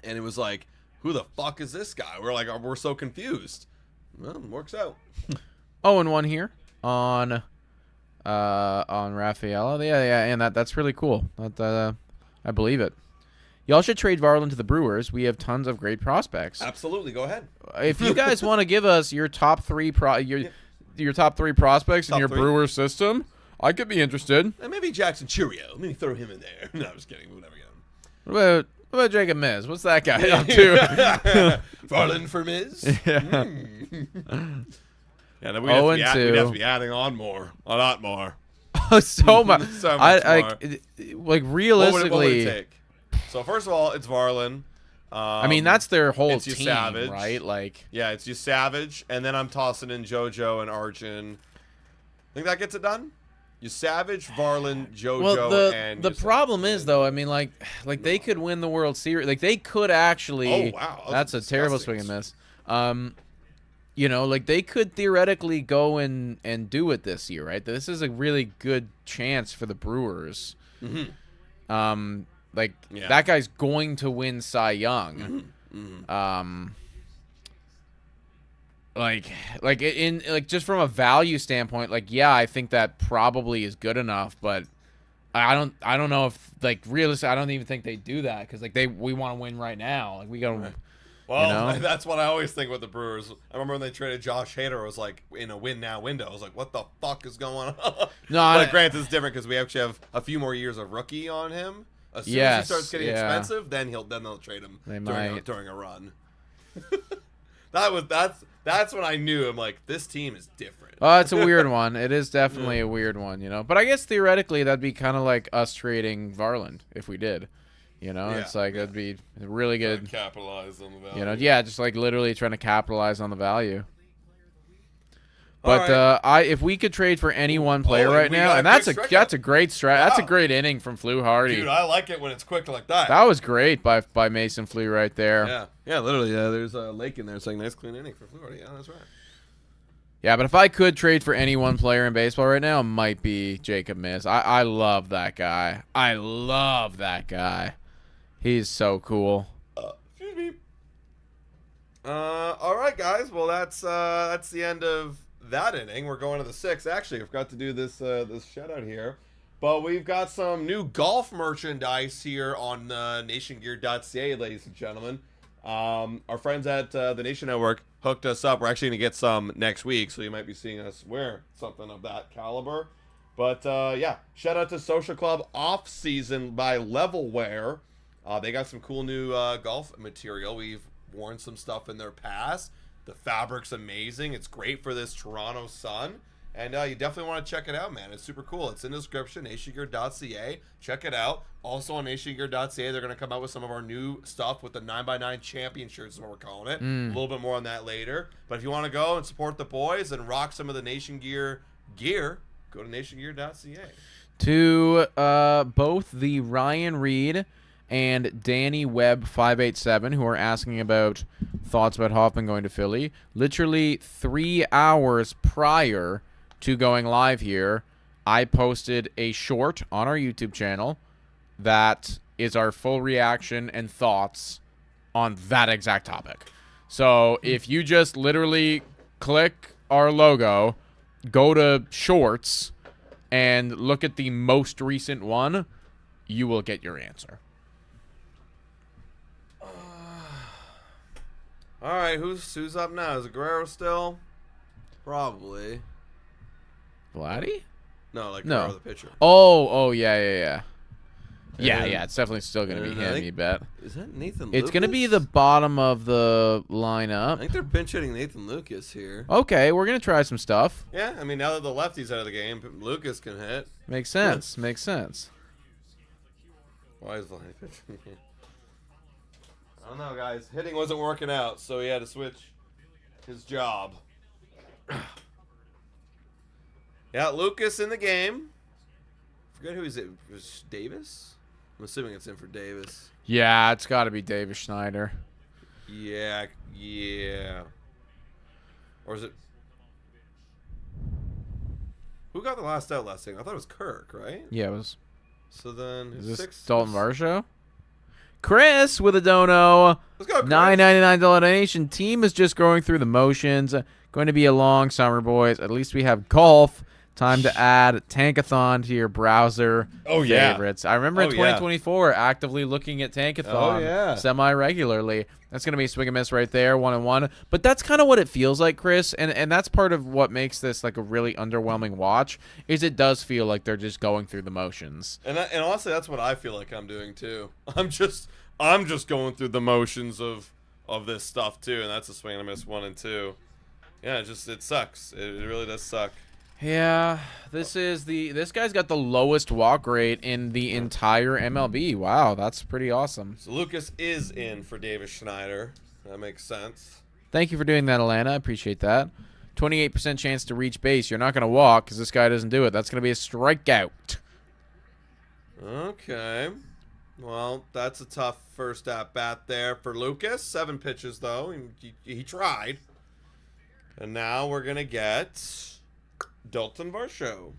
and it was like, who the fuck is this guy? We're like, we're so confused. Well, it works out.
0-1 here on Rafaela. Yeah, and that's really cool. I believe it. Y'all should trade Varland to the Brewers. We have tons of great prospects.
Absolutely, go ahead.
If you guys want to give us your top three your top 3 prospects in your Brewers system, I could be interested.
And maybe Jackson Cheerio. Maybe throw him in there. No, I'm just kidding. We'll never get him.
What about Jacob Miz? What's that guy up to?
Varland for Miz?
Yeah.
Yeah, we'd have to be adding on more. A lot more.
So much.
So much more.
Like, realistically.
What would it take? So, first of all, it's Varland.
I mean, that's their whole team,
Savage.
right? Like,
yeah, it's you Savage, and then I'm tossing in JoJo and Arjun. Think that gets it done? You Savage, Varland, JoJo, and
the problem is though. I mean, like they could win the World Series. Like they could actually.
Oh wow,
that's a terrible swing and miss. Like they could theoretically go and do it this year, right? This is a really good chance for the Brewers. That guy's going to win Cy Young. Just from a value standpoint, I think that probably is good enough, but I don't know if realistically, I don't even think they do that because we want to win right now. Like we got to.
Well, that's what I always think with the Brewers. I remember when they traded Josh Hader, it was like in a win now window. I was like, what the fuck is going on? But granted, it's different because we actually have a few more years of rookie on him. As soon as he starts getting expensive, then they'll trade him during a run. That's when I knew. I'm like, this team is different.
Oh, it's a weird one. It is definitely a weird one, But I guess theoretically that'd be kind of like us trading Varland if we did. It's like that'd be really good.
Capitalize on the value.
Just like literally trying to capitalize on the value. But if we could trade for any one player right now, and that's a great that's a great inning from Fluharty.
Dude, I like it when it's quick like that.
That was great by Mason Flew right there.
Yeah, literally. There's a lake in there saying nice clean inning for Fluharty. Yeah, that's right.
Yeah, but if I could trade for any one player in baseball right now, it might be Jacob Miz. I love that guy. He's so cool.
Excuse me. All right, guys. Well, that's the end of that inning. We're going to the 6th. Actually, I forgot to do this shout out here, but we've got some new golf merchandise here on nationgear.ca, ladies and gentlemen. Our friends at the Nation Network hooked us up. We're actually going to get some next week, so you might be seeing us wear something of that caliber. But shout out to Social Club Off Season by Levelwear. They got some cool new golf material. We've worn some stuff in their past. The fabric's amazing. It's great for this Toronto sun. And you definitely want to check it out, man. It's super cool. It's in the description, nationgear.ca. Check it out. Also on nationgear.ca, they're going to come out with some of our new stuff with the 9x9 champion shirts is what we're calling it. A little bit more on that later. But if you want to go and support the boys and rock some of the Nation Gear gear, go to nationgear.ca.
To both the Ryan Reed and Danny Webb 587 who are asking about thoughts about Hoffman going to Philly. Literally 3 hours prior to going live here, I posted a short on our YouTube channel that is our full reaction and thoughts on that exact topic. So if you just literally click our logo, go to Shorts, and look at the most recent one, you will get your answer.
All right, who's up now? Is it Guerrero still? Probably.
Vladdy?
No, like
No.
Guerrero the pitcher.
Oh, yeah. Yeah,
And-
it's definitely still going to be
and I
him,
think-
you bet.
Is that Nathan
It's going to be
Lucas?
the bottom of the
I
lineup.
think they're pinch hitting Nathan Lucas here.
Okay, we're going to try some stuff.
Yeah, I mean, now that the lefty's out of the game, Lucas can hit.
Makes sense. Makes sense.
Why is Vladdy pitching? I don't know, guys. Hitting wasn't working out, so he had to switch his job. Yeah, Lucas in the game. Forget who he's. It was Davis. I'm assuming it's in for Davis.
Yeah, it's got to be Davis Schneider.
Yeah. Or is it? Who got the last out last game? I thought it was Kirk, right?
Yeah, it was.
So then,
Is
his
this
six.
Dalton Varsho? Chris with a dono.
Let's go, Chris.
$9.99 donation. Team is just going through the motions. Going to be a long summer, boys. At least we have golf. Time to add Tankathon to your browser favorites. I remember in 2024 actively looking at Tankathon semi-regularly. That's going to be a swing and miss right there, 1-1. But that's kind of what it feels like, Chris, and that's part of what makes this like a really underwhelming watch, is it does feel like they're just going through the motions.
And honestly, that's what I feel like I'm doing too. I'm just going through the motions of this stuff too, and that's a swing and a miss 1 and 2. Yeah, it sucks. It really does suck.
Yeah, this guy's got the lowest walk rate in the entire MLB. Wow, that's pretty awesome.
So Lucas is in for Davis Schneider. That makes sense.
Thank you for doing that, Alana. I appreciate that. 28% chance to reach base. You're not going to walk because this guy doesn't do it. That's going to be a strikeout.
Okay. Well, that's a tough first at bat there for Lucas. 7 pitches though. He tried. And now we're gonna get Dalton Varsho,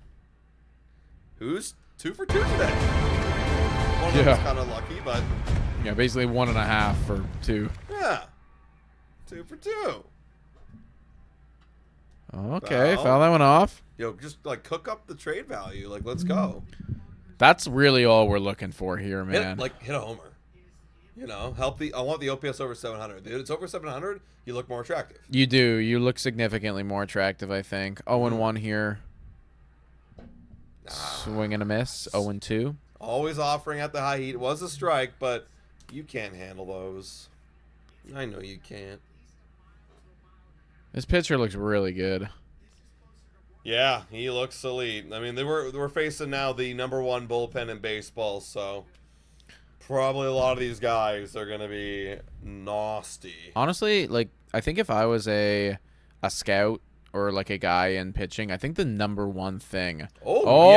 who's 2 for 2 today. One of them's kind of lucky, but
Yeah, basically 1.5 for 2.
yeah, 2 for 2.
Okay,
Foul.
foul that one off.
Yo, just like cook up the trade value. Like, let's go.
That's really all we're looking for here, man.
Hit a homer. You know, I want the OPS over 700. Dude, it's over 700. You look more attractive.
You do. You look significantly more attractive, I think. 0-1 here. Swing and a miss. 0-2.
Always offering at the high heat. It was a strike, but you can't handle those. I know you can't.
This pitcher looks really good.
Yeah, he looks elite. I mean, we're facing now the #1 bullpen in baseball, so probably a lot of these guys are gonna be nasty.
Honestly, like, I think if I was a scout or like a guy in pitching, I think the #1 thing.
Oh, he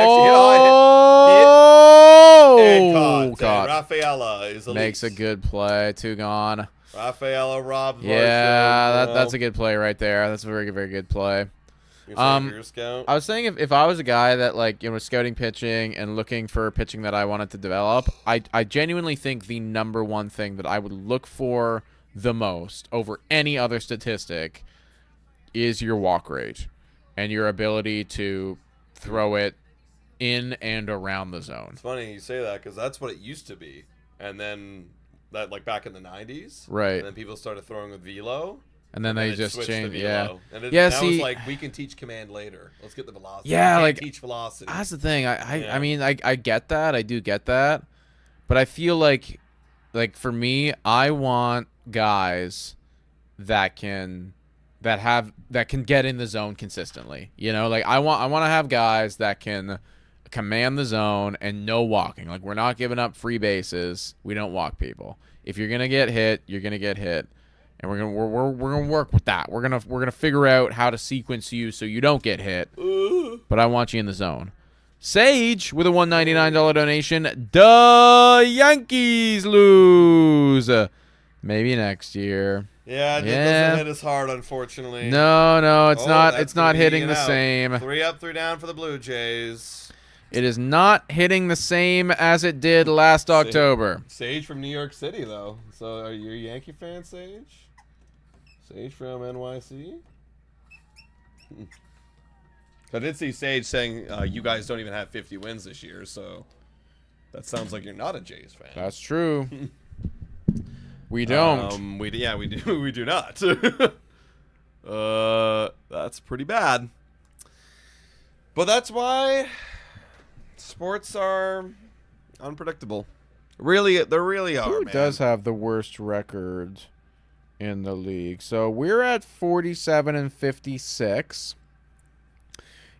actually hit and caught.
God.
Rafaela is elite.
Makes a good play. 2 gone.
Rafaela robbed.
Yeah, that's a good play right there. That's a very, very good play.
You're saying you're a scout?
I was saying if I was a guy that, like, you know, was scouting pitching and looking for pitching that I wanted to develop, I genuinely think the #1 thing that I would look for the most over any other statistic is your walk rate and your ability to throw it in and around the zone.
It's funny you say that because that's what it used to be, and then that, like, back in the 90s,
Right.
And then people started throwing with velo.
And then they
it
just
switched to
changed,
velo.
yeah.
And
Yeah,
now
see-
it's like, we can teach command later. Let's get the velocity.
Yeah,
We can't
like,
teach velocity.
That's the thing. I
Yeah.
mean, I get that. I do get that. But I feel like for me, I want guys that can get in the zone consistently. You know, like I want to have guys that can command the zone and no walking. Like, we're not giving up free bases. We don't walk people. If you're gonna get hit, you're gonna get hit. And we're gonna work with that. We're gonna figure out how to sequence you so you don't get hit. But I want you in the zone. Sage with a $1.99 donation. The Yankees lose. Maybe next year.
Yeah, it doesn't hit as hard, unfortunately.
No, it's not. It's not hitting the
out.
same.
3 up, 3 down for the Blue Jays.
It is not hitting the same as it did last October.
Sage from New York City, though. So, are you a Yankee fan, Sage? Sage from NYC? I did see Sage saying you guys don't even have 50 wins this year, so that sounds like you're not a Jays fan.
That's true. We don't.
We do not. That's pretty bad. But that's why sports are unpredictable. Really, they really are.
Who
man.
does have the worst record in the league? So we're at 47 and 56.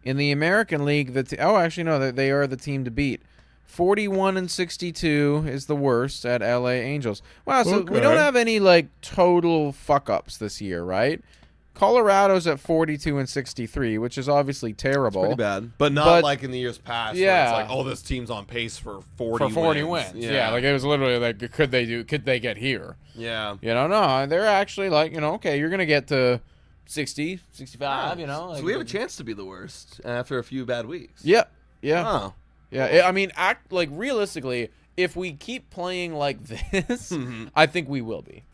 In the American League, actually no, they are the team to beat. 41 and 62 is the worst at LA Angels. Wow, so we don't have any like total fuck ups this year, right? Colorado's at 42 and 63, which is obviously terrible.
Pretty bad, but not like in the years past.
Yeah,
where it's like, oh, this team's on pace for 40
wins. Yeah, like it was literally like, could they get here?
Yeah,
no, they're actually like, okay, you're gonna get to 60, 65,
so we have a chance to be the worst after a few bad weeks.
Yeah.
Oh.
Yeah, I mean, realistically, if we keep playing like this, I think we will be.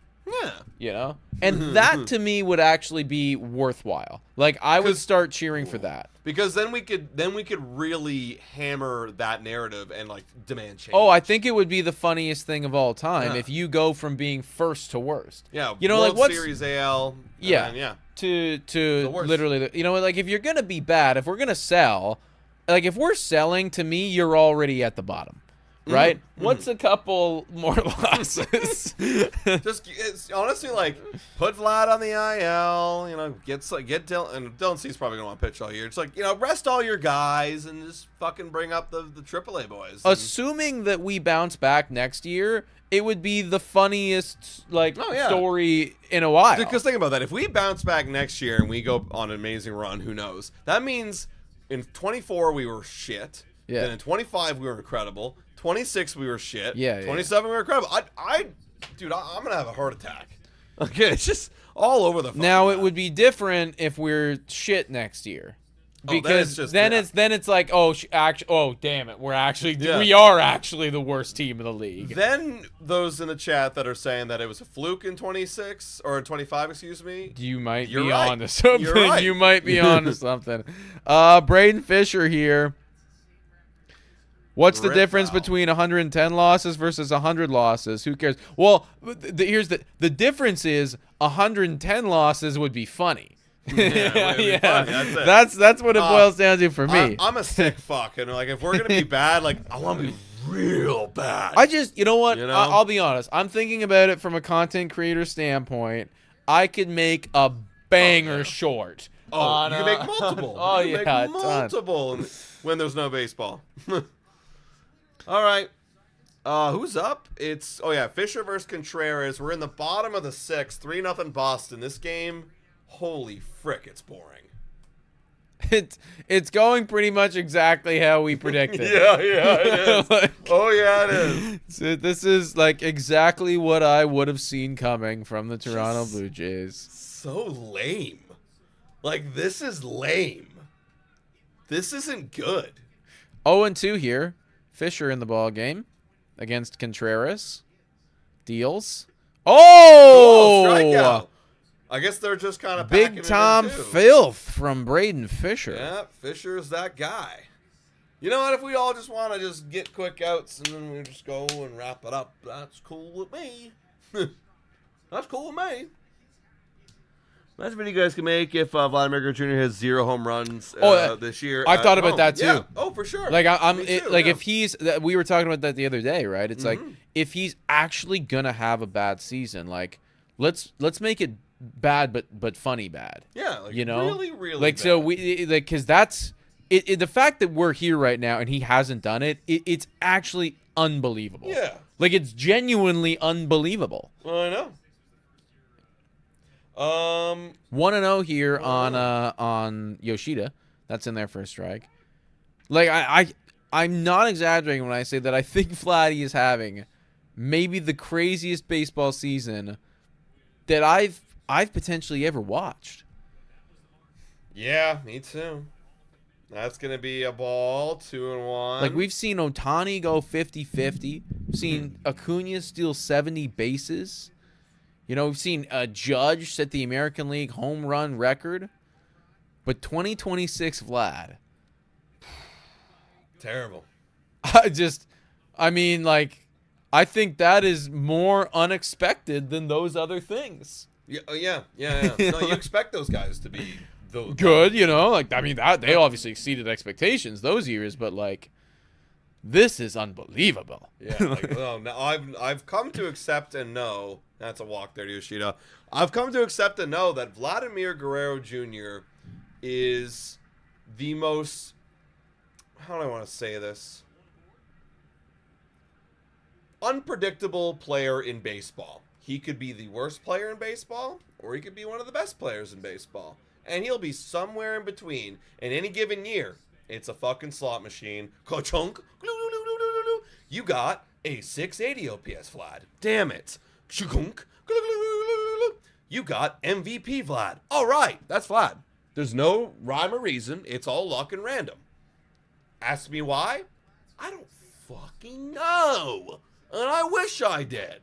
Yeah.
And that to me would actually be worthwhile. Like I would start cheering for that.
Because then we could really hammer that narrative and like demand change.
Oh, I think it would be the funniest thing of all time if you go from being first to worst.
Yeah.
World
like what's Series AL.
Yeah. To literally, like if you're gonna be bad, if we're gonna sell. Like, if we're selling, to me, you're already at the bottom, right? What's a couple more losses?
It's honestly like, put Vlad on the IL, get Dylan, and Dylan C's probably going to want to pitch all year. It's like, rest all your guys and just fucking bring up the AAA boys.
Assuming that we bounce back next year, it would be the funniest, story in a while.
Because think about that. If we bounce back next year and we go on an amazing run, who knows? That means... In 24, we were shit.
Yeah.
Then in 25, we were incredible. 26, we were shit.
Yeah.
27, we were incredible. Dude, I'm going to have a heart attack. Okay, it's just all over the fucking
Now, it
map.
would be different if we're shit next year. Because
then
it's like, oh damn it, we are actually the worst team in the league.
Then those in the chat that are saying that it was a fluke in 26 or 25, excuse me.
You might
You're
be
right.
on to something.
You're right.
You might be on to something. Braden Fisher here. What's the difference between 110 losses versus 100 losses? Who cares? Well, here's the difference is 110 losses would be funny.
Yeah.
That's what it boils down to for me.
I'm a sick fuck, and like if we're gonna be bad, like I want to be real bad.
I just, what? I'll be honest. I'm thinking about it from a content creator standpoint. I could make a banger short.
Oh, you can make multiple.
Make
multiple when there's no baseball. All right. Who's up? It's Fisher versus Contreras. We're in the bottom of the 6th, 3-0 Boston. This game. Holy frick, it's boring.
It's going pretty much exactly how we predicted.
Yeah, it is. It is.
So this is like exactly what I would have seen coming from the Toronto Blue Jays.
So lame. Like, this is lame. This isn't good.
0-2 here. Fisher in the ball game against Contreras. Deals. Oh!
Strikeout. I guess they're just kind of
Big Tom filth from Braden Fisher.
Yeah, Fisher's that guy. You know what? If we all just want to just get quick outs and then we just go and wrap it up, that's cool with me. That's cool with me. Imagine what you guys can make if Vladimir Guerrero Jr. has 0 home runs this year.
I thought about that too.
Yeah. Oh, for sure.
Like if he's, we were talking about that the other day, right? It's like if he's actually gonna have a bad season, like let's make it bad but funny bad.
Yeah, like really
like
bad.
So we like because that's it. The fact that we're here right now and he hasn't done it, it's actually unbelievable.
Yeah,
like it's genuinely unbelievable.
Well, I know.
1-0 here on Yoshida. That's in there for a strike. Like I'm not exaggerating when I say that I think Vladdy is having maybe the craziest baseball season that I've potentially ever watched.
Yeah, me too. That's going to be a ball, 2-1.
Like, we've seen Ohtani go 50-50. We've seen Acuna steal 70 bases. You know, we've seen a Judge set the American League home run record. But 2026 Vlad.
Terrible.
I think that is more unexpected than those other things.
Yeah. No, you expect those guys to be
good, you know, like, I mean, that they obviously exceeded expectations those years, but like, this is unbelievable.
Yeah, like, no, I've come to accept and know that's a walk there to Yoshida. I've come to accept and know that Vladimir Guerrero Jr. is the most, how do I want to say this, unpredictable player in baseball. He could be the worst player in baseball, or he could be one of the best players in baseball. And he'll be somewhere in between. In any given year, it's a fucking slot machine. Ka-chunk. You got a 680 OPS, Vlad. Damn it. You got MVP, Vlad. All right, that's Vlad. There's no rhyme or reason. It's all luck and random. Ask me why? I don't fucking know. And I wish I did.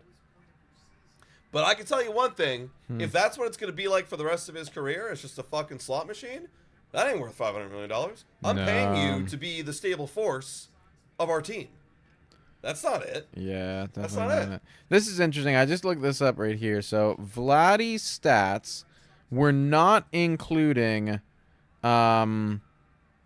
But I can tell you one thing. If that's what it's going to be like for the rest of his career, it's just a fucking slot machine, that ain't worth $500 million. I'm paying you to be the stable force of our team. That's not it.
Yeah,
that's not it.
This is interesting. I just looked this up right here. So Vladdy's stats were not including the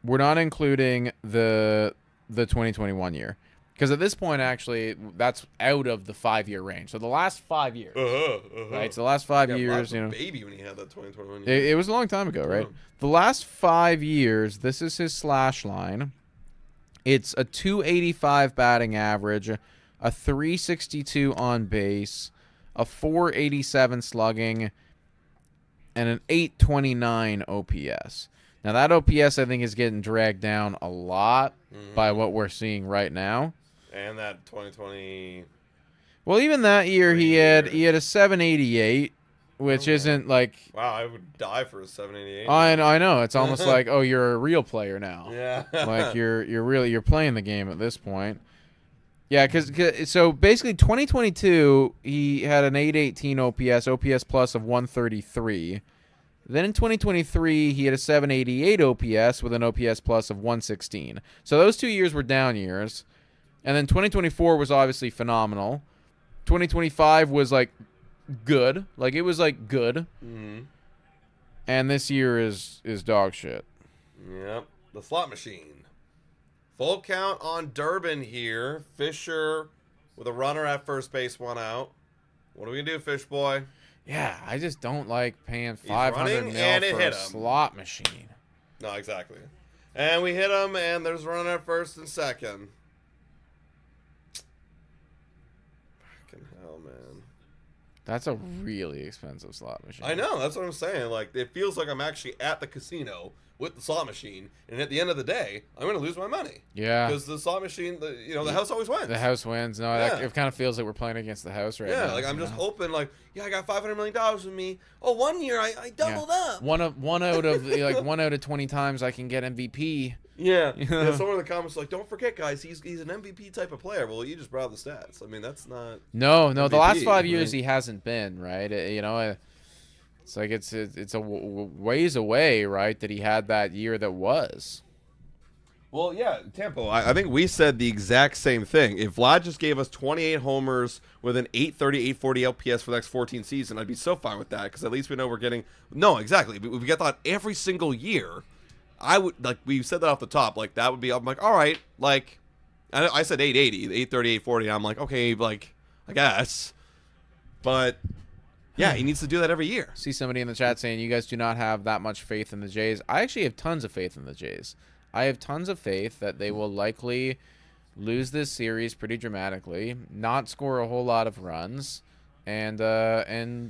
2021 year. Because at this point, actually, that's out of the 5-year range. So the last 5 years, right? So the last 5 years, you know,
baby when he had that 2021 year.
It was a long time ago, right? The last 5 years, this is his slash line. It's a 285 batting average, a 362 on base, a 487 slugging, and an 829 OPS. Now that OPS, I think, is getting dragged down a lot by what we're seeing right now.
And that 2020.
Well, even that year he had a 788, which isn't like.
Wow, I would die for a 788.
I know. It's almost like, oh, you're a real player now.
Yeah.
Like you're playing the game at this point. Yeah, so basically 2022 he had an 818 OPS plus of 133. Then in 2023 he had a 788 OPS with an OPS plus of 116. So those 2 years were down years. And then 2024 was obviously phenomenal. 2025 was like good. Like it was like good. Mm-hmm. And this year is dog shit.
Yep. The slot machine. Full count on Durbin here. Fisher with a runner at first base, 1 out. What are we going to do, Fish Boy?
Yeah, I just don't like paying $500 million for a slot machine.
No, exactly. And we hit him, and there's a runner at first and second. Fucking hell, man.
That's a really expensive slot machine.
I know. That's what I'm saying. Like, it feels like I'm actually at the casino with the slot machine, and at the end of the day, I'm going to lose my money.
Yeah.
Because the slot machine, the house always wins.
The house wins. No,
yeah.
It kind of feels like we're playing against the house right now.
Yeah, like I'm just hoping, like, yeah, I got $500 million with me. Oh, 1 year I doubled up.
One out of 20 times I can get MVP.
Yeah. Yeah. Someone in the comments like, don't forget, guys, he's an MVP type of player. Well, you just brought the stats. I mean, that's not.
No.
MVP,
the last 5 years he hasn't been, right. It's like it's a ways away, right, that he had that year that was.
Well, yeah, Tempo, I think we said the exact same thing. If Vlad just gave us 28 homers with an 830, 840 LPS for the next 14 season, I'd be so fine with that because at least we know we're getting – no, exactly. If we get that every single year, I would – like we said that off the top. Like that would be – I'm like, all right. Like I said 880, 830, 840. I'm like, okay, like I guess. But – yeah, he needs to do that every year.
See somebody in the chat saying you guys do not have that much faith in the Jays. I actually have tons of faith in the Jays. I have tons of faith that they will likely lose this series pretty dramatically, not score a whole lot of runs, and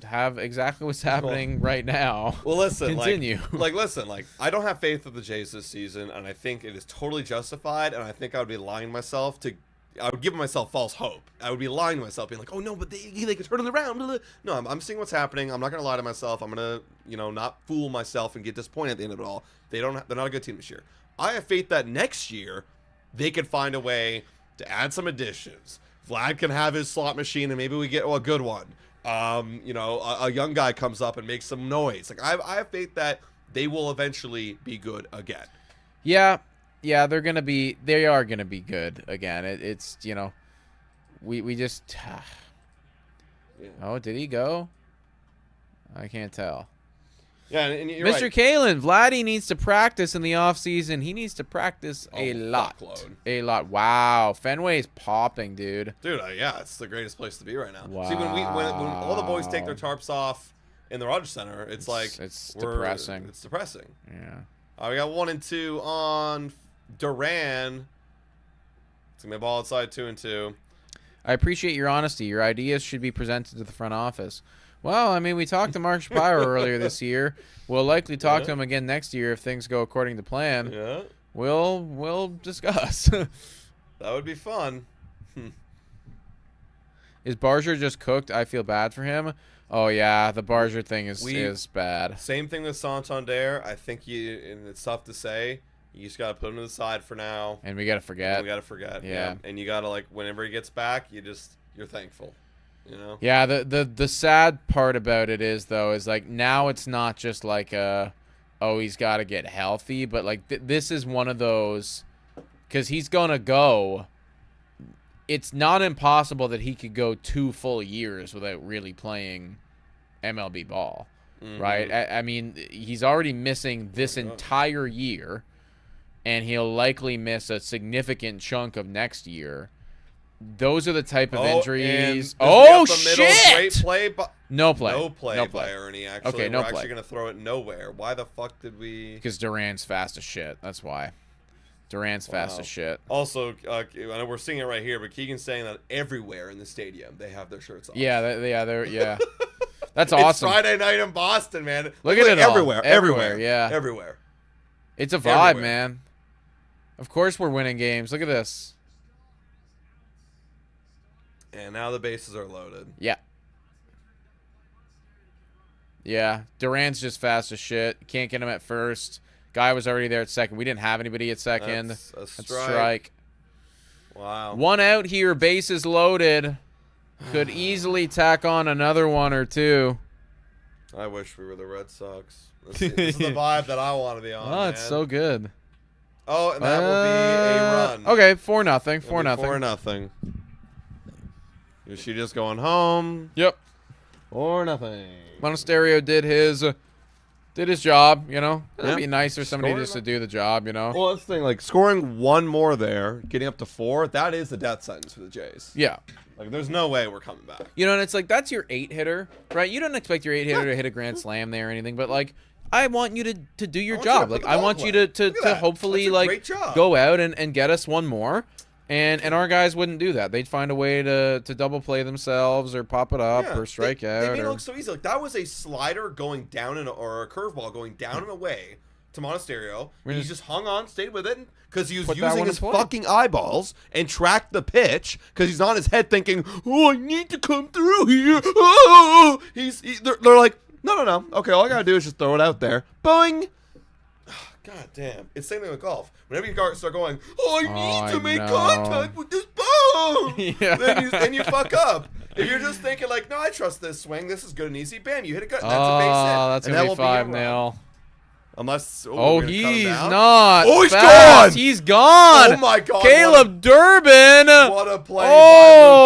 have exactly what's happening right now.
Well, listen,
continue.
Listen, I don't have faith in the Jays this season, and I think it is totally justified, and I think I would be lying to myself to would give myself false hope. I would be lying to myself, being like, oh no, but they could turn it around. No, I'm seeing what's happening. I'm not gonna lie to myself. I'm gonna, not fool myself and get disappointed at the end of it all. They're not a good team this year. I have faith that next year they could find a way to add some additions. Vlad can have his slot machine, and maybe we get a good one. A young guy comes up and makes some noise. Like I have faith that they will eventually be good again.
Yeah, they are gonna be good again. It's we just. Oh, did he go? I can't tell.
Yeah, and you're
Mr.
right.
Kalen, Vladdy needs to practice in the offseason. He needs to practice a lot.
Fuckload.
A lot. Wow. Fenway's popping, dude.
Dude, yeah, it's the greatest place to be right now.
Wow.
See, when all the boys take their tarps off in the Rogers Center, it's
depressing.
It's depressing.
Yeah.
We got 1 and 2 on Duran. It's gonna be a ball outside 2 and 2.
I appreciate your honesty. Your ideas should be presented to the front office. Well, I mean, we talked to Mark Shapiro earlier this year. We'll likely talk to him again next year if things go according to plan.
Yeah.
We'll discuss.
That would be fun.
Is Barger just cooked? I feel bad for him. Oh yeah, the Barger thing is bad.
Same thing with Santander. I think and it's tough to say. You just gotta put him to the side for now.
And we gotta forget.
Yeah. And you gotta whenever he gets back, you're thankful.
Yeah, the sad part about it is now it's not just he's got to get healthy, but this is one of those, because he's gonna go. It's not impossible that he could go 2 full years without really playing MLB ball, right? I mean, he's already missing this entire year, and he'll likely miss a significant chunk of next year. Those are the type of injuries. Oh, shit!
Great play,
No play
by Ernie, actually.
Okay, no
We're
play.
actually going to throw it nowhere. Why the fuck did we...
Because Duran's fast as shit. That's why. Duran's fast as shit.
Also, I know we're seeing it right here, but Keegan's saying that everywhere in the stadium, they have their shirts off.
Yeah, That's awesome.
It's Friday night in Boston, man.
Look at it all.
Everywhere.
Yeah.
Everywhere.
It's a vibe, man. Of course we're winning games. Look at this.
And now the bases are loaded.
Yeah. Yeah. Duran's just fast as shit. Can't get him at first. Guy was already there at second. We didn't have anybody at second.
That's a
strike.
Wow.
1 out here. Bases loaded. Could easily tack on another 1 or 2.
I wish we were the Red Sox. This is the vibe that I want to be on.
Oh, it's so good.
Oh, and that will be a run.
Okay, 4-0. 4-0.
4-0. Is she just going home?
Yep.
4-0.
Monasterio did his job, It'd be nice for somebody just to do the job,
Well, that's the thing. Scoring 1 more there, getting up to 4, that is the death sentence for the Jays.
Yeah.
There's no way we're coming back.
And it's that's your 8-hitter, right? You don't expect your 8-hitter to hit a grand slam there or anything, but I want you to do your job. I want you to hopefully
great job.
go out and get us 1 more. And our guys wouldn't do that. They'd find a way to double play themselves or pop it up or strike out.
They made it look so easy. That was a slider going down or a curveball going down and away to Monasterio. He just hung on, stayed with it, because he was using his fucking eyeballs and tracked the pitch, because he's on his head thinking, oh, I need to come through here. Oh! They're like, no. Okay, all I got to do is just throw it out there. Boing. God damn. It's the same thing with golf. Whenever you start going, I need to make contact with this ball, then you fuck up. If you're just thinking no, I trust this swing, this is good and easy, bam, you hit it good. That's a base hit.
That's going to be 5-0.
Unless...
he's not.
Oh, he's
fast.
gone.
He's gone.
Oh, my God.
Caleb Durbin.
What a play by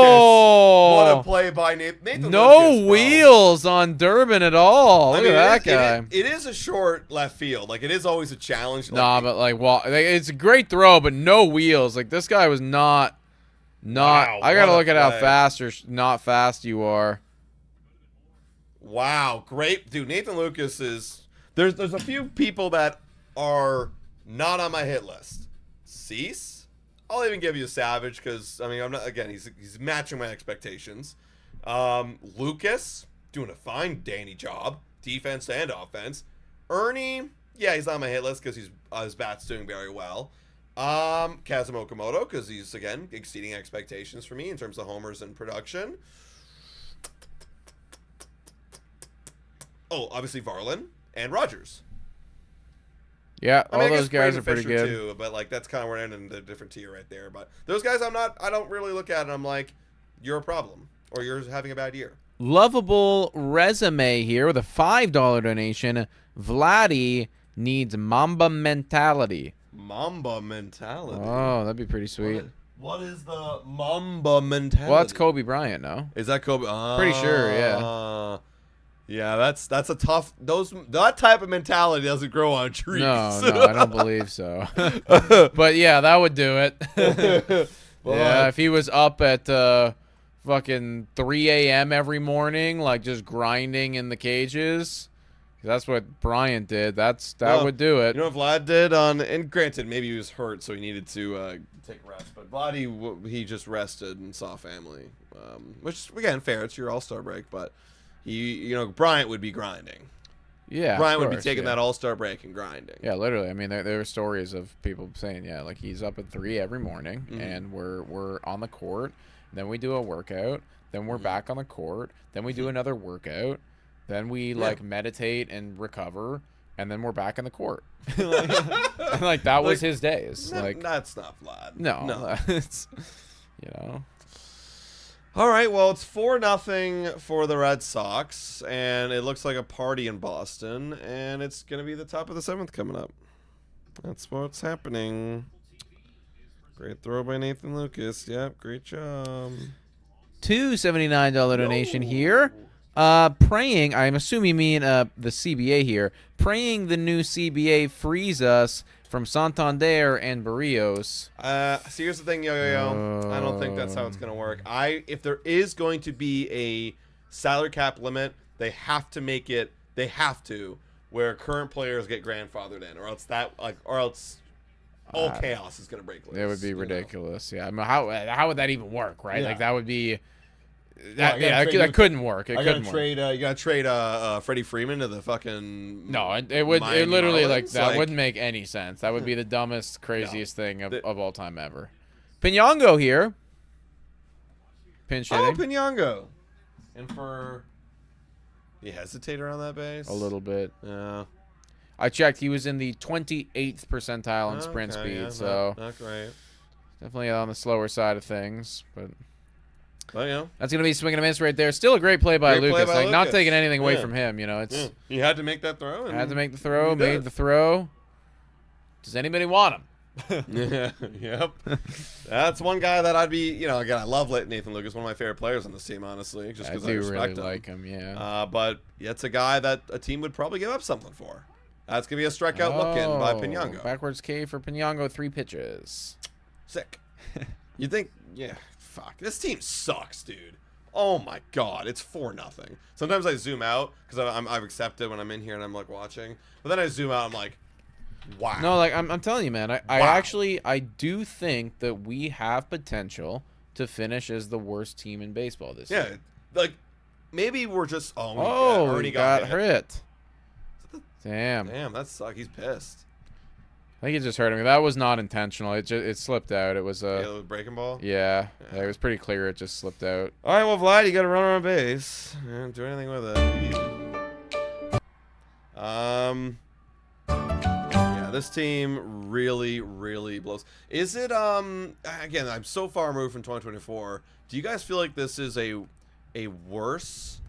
Lucas. What a play by Nathan
No
Lucas,
wheels on Durbin at all. Look at that guy.
It is a short left field. It is always a challenge.
Nah, but it's a great throw, but no wheels. This guy was not.
Wow,
I got to look at how
play.
fast or not fast you are.
Wow, great. Dude, Nathan Lucas is... There's a few people that are not on my hit list. Cease? I'll even give you Savage because, I'm not... Again, he's matching my expectations. Lucas, doing a fine Danny job. Defense and offense. Ernie, yeah, he's on my hit list because his bat's doing very well. Kazuma Okamoto, because he's, again, exceeding expectations for me in terms of homers and production. Oh, obviously Varlin and Rogers.
Yeah,
I mean,
all
I guess
those guys
Braden
are pretty
Fisher
good.
too, but like that's kind of where I end in the different tier right there. But those guys, I don't really look at and I'm like, you're a problem or you're having a bad year.
Lovable resume here with a $5 donation. Vladdy needs Mamba mentality.
Mamba mentality.
Oh, that'd be pretty sweet.
What is the Mamba mentality?
Well, that's Kobe Bryant, no?
Is that Kobe?
Pretty sure, yeah.
Yeah, that's a tough. That type of mentality doesn't grow on trees.
No, I don't believe so. But yeah, that would do it. Yeah, if he was up at fucking 3 a.m. every morning, like just grinding in the cages. That's what Bryant did. That would do it.
You know what Vlad did and granted, maybe he was hurt, so he needed to take a rest. But Vlad, he just rested and saw family, which again, fair. It's your All-Star break, but Bryant would be grinding.
Yeah,
Bryant would be taking that All-Star break and grinding.
Yeah, literally. I mean, there are stories of people saying, yeah, like he's up at 3 every morning, and we're on the court. Then we do a workout. Then we're back on the court. Then we do another workout. Then we like meditate and recover, and then we're back in the court. like that was his days.
That's not Vlad.
No. It's
All right, well, it's 4-0 for the Red Sox, and it looks like a party in Boston, and it's going to be the top of the 7th coming up. That's what's happening. Great throw by Nathan Lucas. Yep, great job.
$279 donation here. Praying, I'm assuming you mean the CBA here. Praying the new CBA frees us from Santander and Barrios.
So here's the thing, Yo. I don't think that's how it's going to work. If there is going to be a salary cap limit, they have to make it. They have to where current players get grandfathered in, or else all chaos is going to break loose.
It would be ridiculous. Yeah, I mean, how would that even work, right?
Yeah.
Like that would be. That couldn't work. It couldn't work.
You gotta trade Freddie Freeman to the fucking.
No, it would. It literally
Marlins?
that wouldn't make any sense. That would be the dumbest, craziest thing of all time ever. Pinyango here. Pinch hitting.
Oh, Pinyango. And for. You hesitate around that base?
A little bit.
Yeah.
I checked. He was in the 28th percentile in sprint speed,
yeah,
so
not great.
definitely on the slower side of things, but.
Well, yeah.
That's going to be swing and a miss right there. Still a great play by Lucas. Not taking anything away
Yeah.
from him. It's
He had to make that throw.
had to make the throw, made the throw. Does anybody want him?
Yeah. Yep. That's one guy that I'd be, again, I love Nathan Lucas, one of my favorite players on this team, honestly, just
I
because
do
respect
really
him.
like him, yeah.
But it's a guy that a team would probably give up something for. That's going to be a strikeout look-in by Pinyango.
Backwards K for Pinyango, 3 pitches.
Sick. You think, fuck. This team sucks, dude. Oh my god, it's 4-0. Sometimes I zoom out because I've accepted when I'm in here and I'm like watching, but then I zoom out. I'm like, wow.
No, like I'm telling you, man. I do think that we have potential to finish as the worst team in baseball this year.
Yeah, like maybe we're just
already got hit. Damn.
Damn, that sucks. He's pissed.
I think it just hurt him. That was not intentional. It slipped out. It was
a breaking ball.
Yeah, it was pretty clear. It just slipped out.
All right, well, Vlad, you got to run on base and do anything with it. Yeah, this team really, really blows. Is it again? I'm so far removed from 2024. Do you guys feel like this is a worse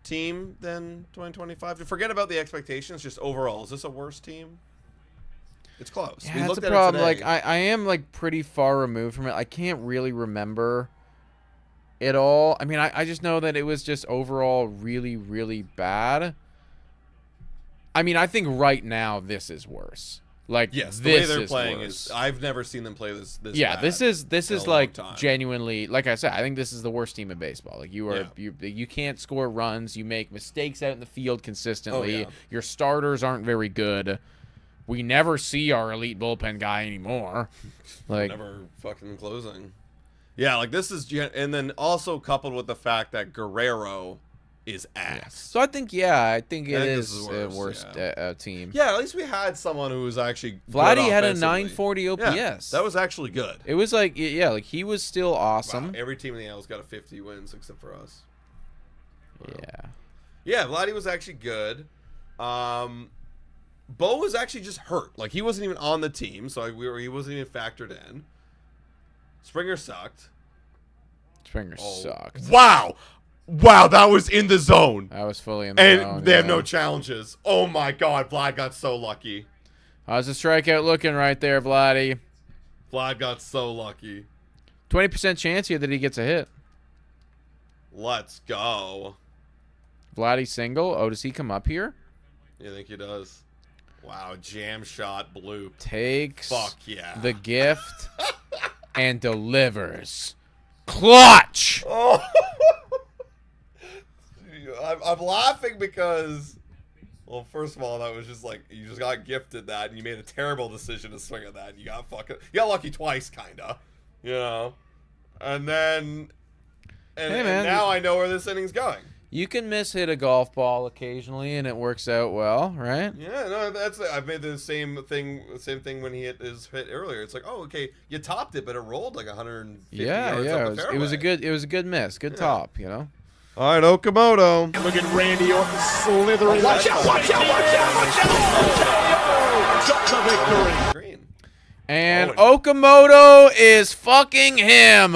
team than 2025? Forget about the expectations. Just overall, is this a worse team? It's close.
Yeah, that's the problem. Like I am like pretty far removed from it. I can't really remember it all. I mean, I just know that it was just overall really, really bad. I mean, I think right now this is worse. Like
yes, the
this
way they're
is
playing
worse.
is. I've never seen them play this.
Yeah,
bad
this is
in a
like
long time.
genuinely. Like I said, I think this is the worst team in baseball. Like you can't score runs. You make mistakes out in the field consistently.
Oh, yeah.
Your starters aren't very good. We never see our elite bullpen guy anymore. Like
never fucking closing. Yeah, like this is, and then also coupled with the fact that Guerrero is ass.
So I think I think it
this
is
is
a worst team.
Yeah, at least we had someone who was actually
Vladdy
good
had a
offensively.
940 OPS.
Yeah, that was actually good.
It was like like he was still awesome.
Wow, every team in the NL's got a 50 wins except for us. Wow.
Yeah.
Vladdy was actually good. Bo was actually just hurt. Like, he wasn't even on the team, so he wasn't even factored in. Springer sucked.
Springer sucked.
Wow, that was in the zone.
That was fully in the
And
zone.
they have no challenges. Oh my God, Vlad got so lucky.
How's the strikeout looking right there, Vladdy?
Vlad got so lucky.
20% chance here that he gets a hit.
Let's go.
Vladdy single. Oh, does he come up here?
You think he does? Wow, jam shot bloop.
Takes
Fuck yeah.
the gift and delivers. Clutch!
Oh. I'm laughing because, well, first of all, that was just like, you just got gifted that and you made a terrible decision to swing at that. And you got lucky twice, kinda. You know? And then, and now I know where this inning's going.
You can miss-hit a golf ball occasionally, and it works out well, right?
Yeah, no, I've made the same thing when he hit his hit earlier. It's like, oh, okay, you topped it, but it rolled like 150 yards up the fairway.
It was a good miss, good top, you know.
All right, Okamoto.
Look at Randy Orton slithering. Watch out! Got the victory.
And Okamoto is fucking him.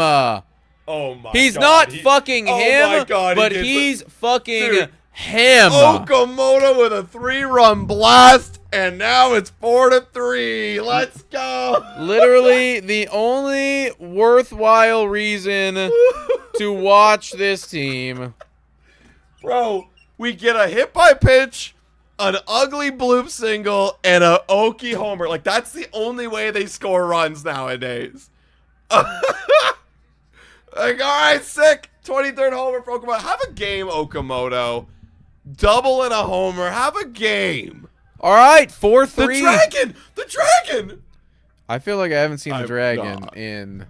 Oh my
He's
God.
not fucking him,
my God,
but he's fucking him.
Okamoto with a 3-run blast, and now it's 4-3. Let's go.
Literally the only worthwhile reason to watch this team.
Bro, we get a hit by pitch, an ugly bloop single, and a Okie homer. Like, that's the only way they score runs nowadays. Like, all right, sick. 23rd homer for Okamoto. Have a game, Okamoto. Double and a homer. Have a game.
All right, 4-3.
The Dragon.
I feel like I haven't seen the Dragon in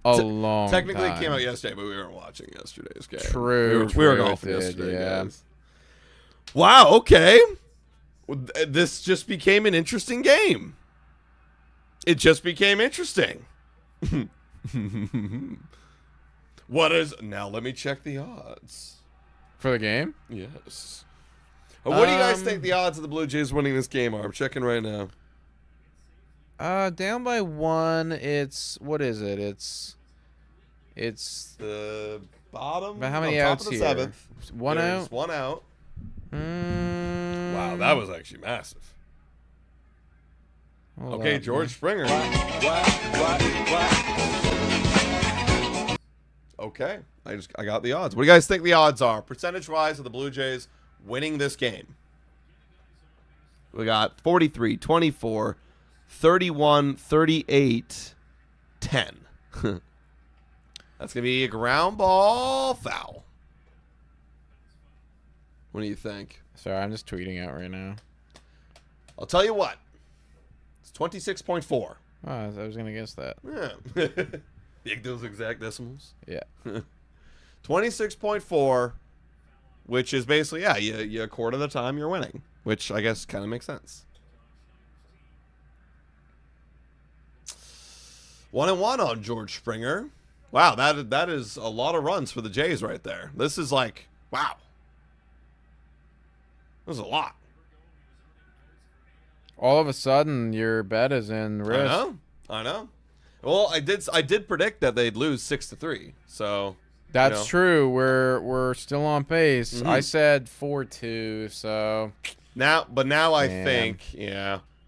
a long
Technically,
time.
it came out yesterday, but we weren't watching yesterday's game.
True.
We were golfing yesterday, guys. Wow, okay. This just became an interesting game. It just became interesting. Now let me check the odds.
For the game?
Yes. What do you guys think the odds of the Blue Jays winning this game are? I'm checking right now.
Down by 1. It's what is it? It's
the bottom.
But how many
top
outs
of the
here?
7th.
One
There's
out.
One out. Wow, that was actually massive.
Hold
Okay,
up,
George Springer. Okay, I got the odds. What do you guys think the odds are, percentage-wise, of the Blue Jays winning this game? We got 43, 24, 31, 38, 10. That's going to be a ground ball foul. What do you think?
Sorry, I'm just tweeting out right now.
I'll tell you what. It's 26.4.
Oh, I was gonna guess that.
Yeah. Those exact decimals.
Yeah.
26.4, which is basically, yeah, you a quarter of the time you're winning, which I guess kind of makes sense. 1-1 on George Springer. Wow, that is a lot of runs for the Jays right there. This is like, wow. This is a lot.
All of a sudden, your bet is in risk.
I know. Well, I did predict that they'd lose 6-3. So
that's true. We're still on pace.
Mm-hmm.
I said 4-2. So
now I think,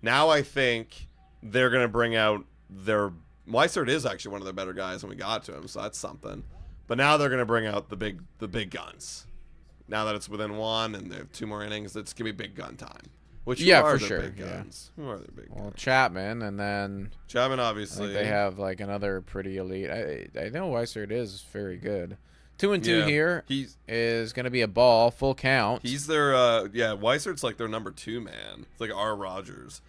now I think they're gonna bring out their. Weissert is actually one of their better guys, and we got to him, so that's something. But now they're gonna bring out the big guns. Now that it's within 1 and they have 2 more innings, it's gonna be big gun time. Which
for
their
sure.
Big guns? Who are their big guns?
Chapman, and then
Chapman,
I
obviously.
think they have like another pretty elite. I know Weissert is very good. 2-2 here. Is going to be a ball, full count.
He's their Weissert's like their number 2 man. It's like R. Rogers.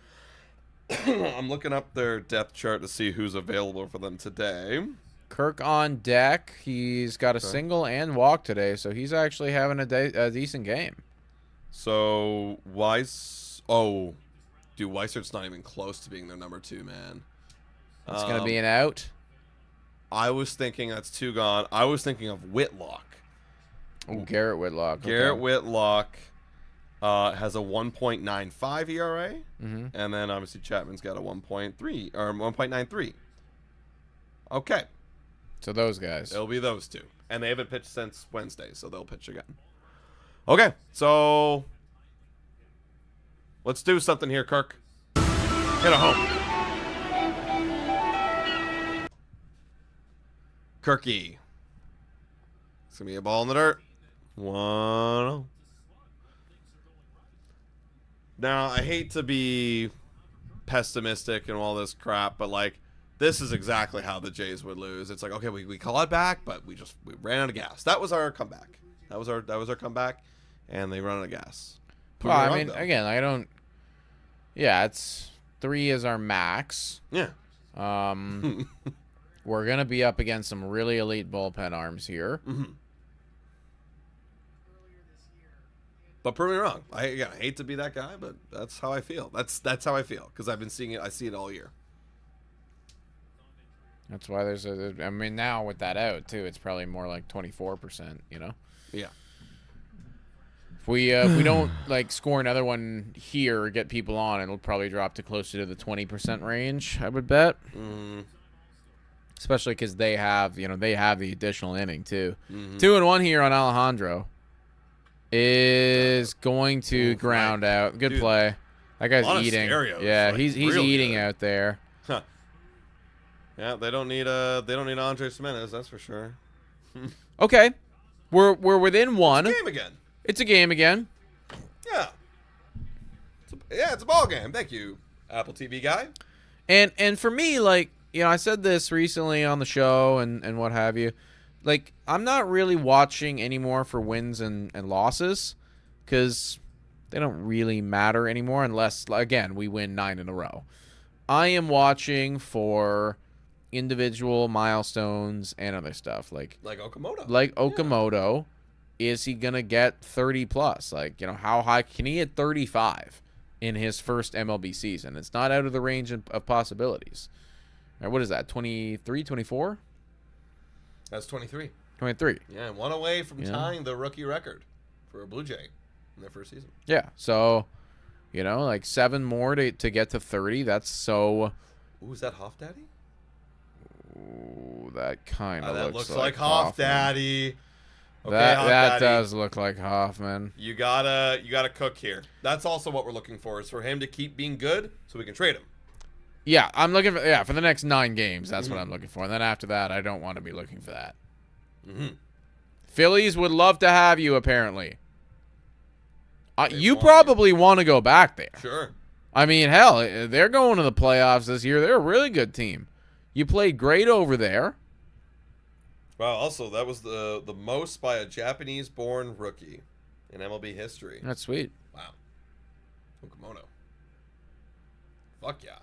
I'm looking up their depth chart to see who's available for them today.
Kirk on deck. He's got a single and walk today, so he's actually having a decent game.
So Weiss, oh, dude, Weissert's not even close to being their number 2 man.
It's gonna be an out.
I was thinking that's 2 gone. I was thinking of Whitlock.
Oh, Garrett Whitlock.
Garrett Whitlock has a 1.95 ERA, and then obviously Chapman's got a 1.3 or 1.93. Okay,
So those guys.
it'll be those 2, and they haven't pitched since Wednesday, so they'll pitch again. Okay, so let's do something here, Kirk. Hit a home. Kirky. It's going to be a ball in the dirt. 1-0. Now, I hate to be pessimistic and all this crap, but, like, this is exactly how the Jays would lose. It's like, okay, we call it back, but we ran out of gas. That was our comeback. That was our comeback, and they run out of gas.
Well, I mean, again, I don't. Yeah, it's 3 is our max.
Yeah.
We're gonna be up against some really elite bullpen arms here.
But prove me wrong. I hate to be that guy, but that's how I feel. That's how I feel because I've been seeing it. I see it all year.
That's why there's a. I mean, now with that out too, it's probably more like 24%. You know.
Yeah.
If we don't like score another one here or get people on, it'll probably drop to closer to the 20% range. I would bet. Especially because they have the additional inning too. 2-1 here on Alejandro. Is going to ground out. Good play. That guy's eating. Yeah, like he's eating out there.
Huh. Yeah, they don't need Andre Jimenez, that's for sure.
Okay, we're within 1.
It's a game again.
It's a game again.
Yeah. It's a ball game. Thank you, Apple TV guy.
And for me, like, I said this recently on the show and what have you. Like, I'm not really watching anymore for wins and losses because they don't really matter anymore unless, again, we win 9 in a row. I am watching for individual milestones and other stuff. Like
Okamoto.
Like Okamoto. Yeah. Is he going to get 30 plus? Like, how high can he hit 35 in his first MLB season? It's not out of the range of possibilities. All right, what is that, 23, 24?
That's 23.
23.
Yeah, 1 away from tying the rookie record for a Blue Jay in their first season.
Yeah, so, like 7 more to get to 30. That's so...
Ooh, is that Hoff Daddy?
Ooh, that kind of
looks like Hoff Daddy. Okay,
that does look like Hoffman.
You gotta cook here. That's also what we're looking for, is for him to keep being good so we can trade him.
Yeah, I'm looking for the next 9 games. That's what I'm looking for. And then after that, I don't want to be looking for that. Phillies would love to have you, apparently. You probably want to go back there.
Sure.
I mean, hell, they're going to the playoffs this year. They're a really good team. You played great over there.
Wow, also, that was the most by a Japanese-born rookie in MLB history.
That's sweet.
Wow. Okamoto. Fuck yeah.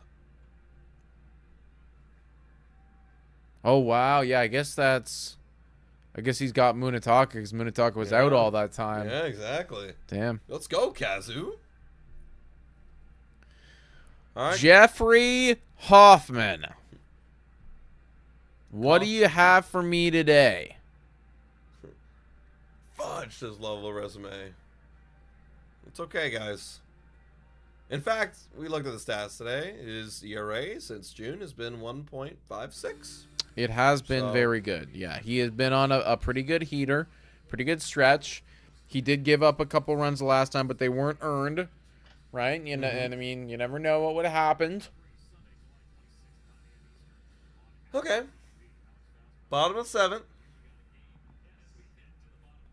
Oh, wow. Yeah, I guess he's got Munetaka because Munetaka was out all that time.
Yeah, exactly.
Damn.
Let's go, Kazoo. All right.
Jeffrey Hoffman. What do you have for me today?
Fudge his level resume. It's okay, guys. In fact, we looked at the stats today. His ERA since June has been 1.56.
It has been very good. Yeah, he has been on a pretty good heater, pretty good stretch. He did give up a couple runs the last time, but they weren't earned, right? And I mean, you never know what would have happened.
Okay. Bottom of 7th.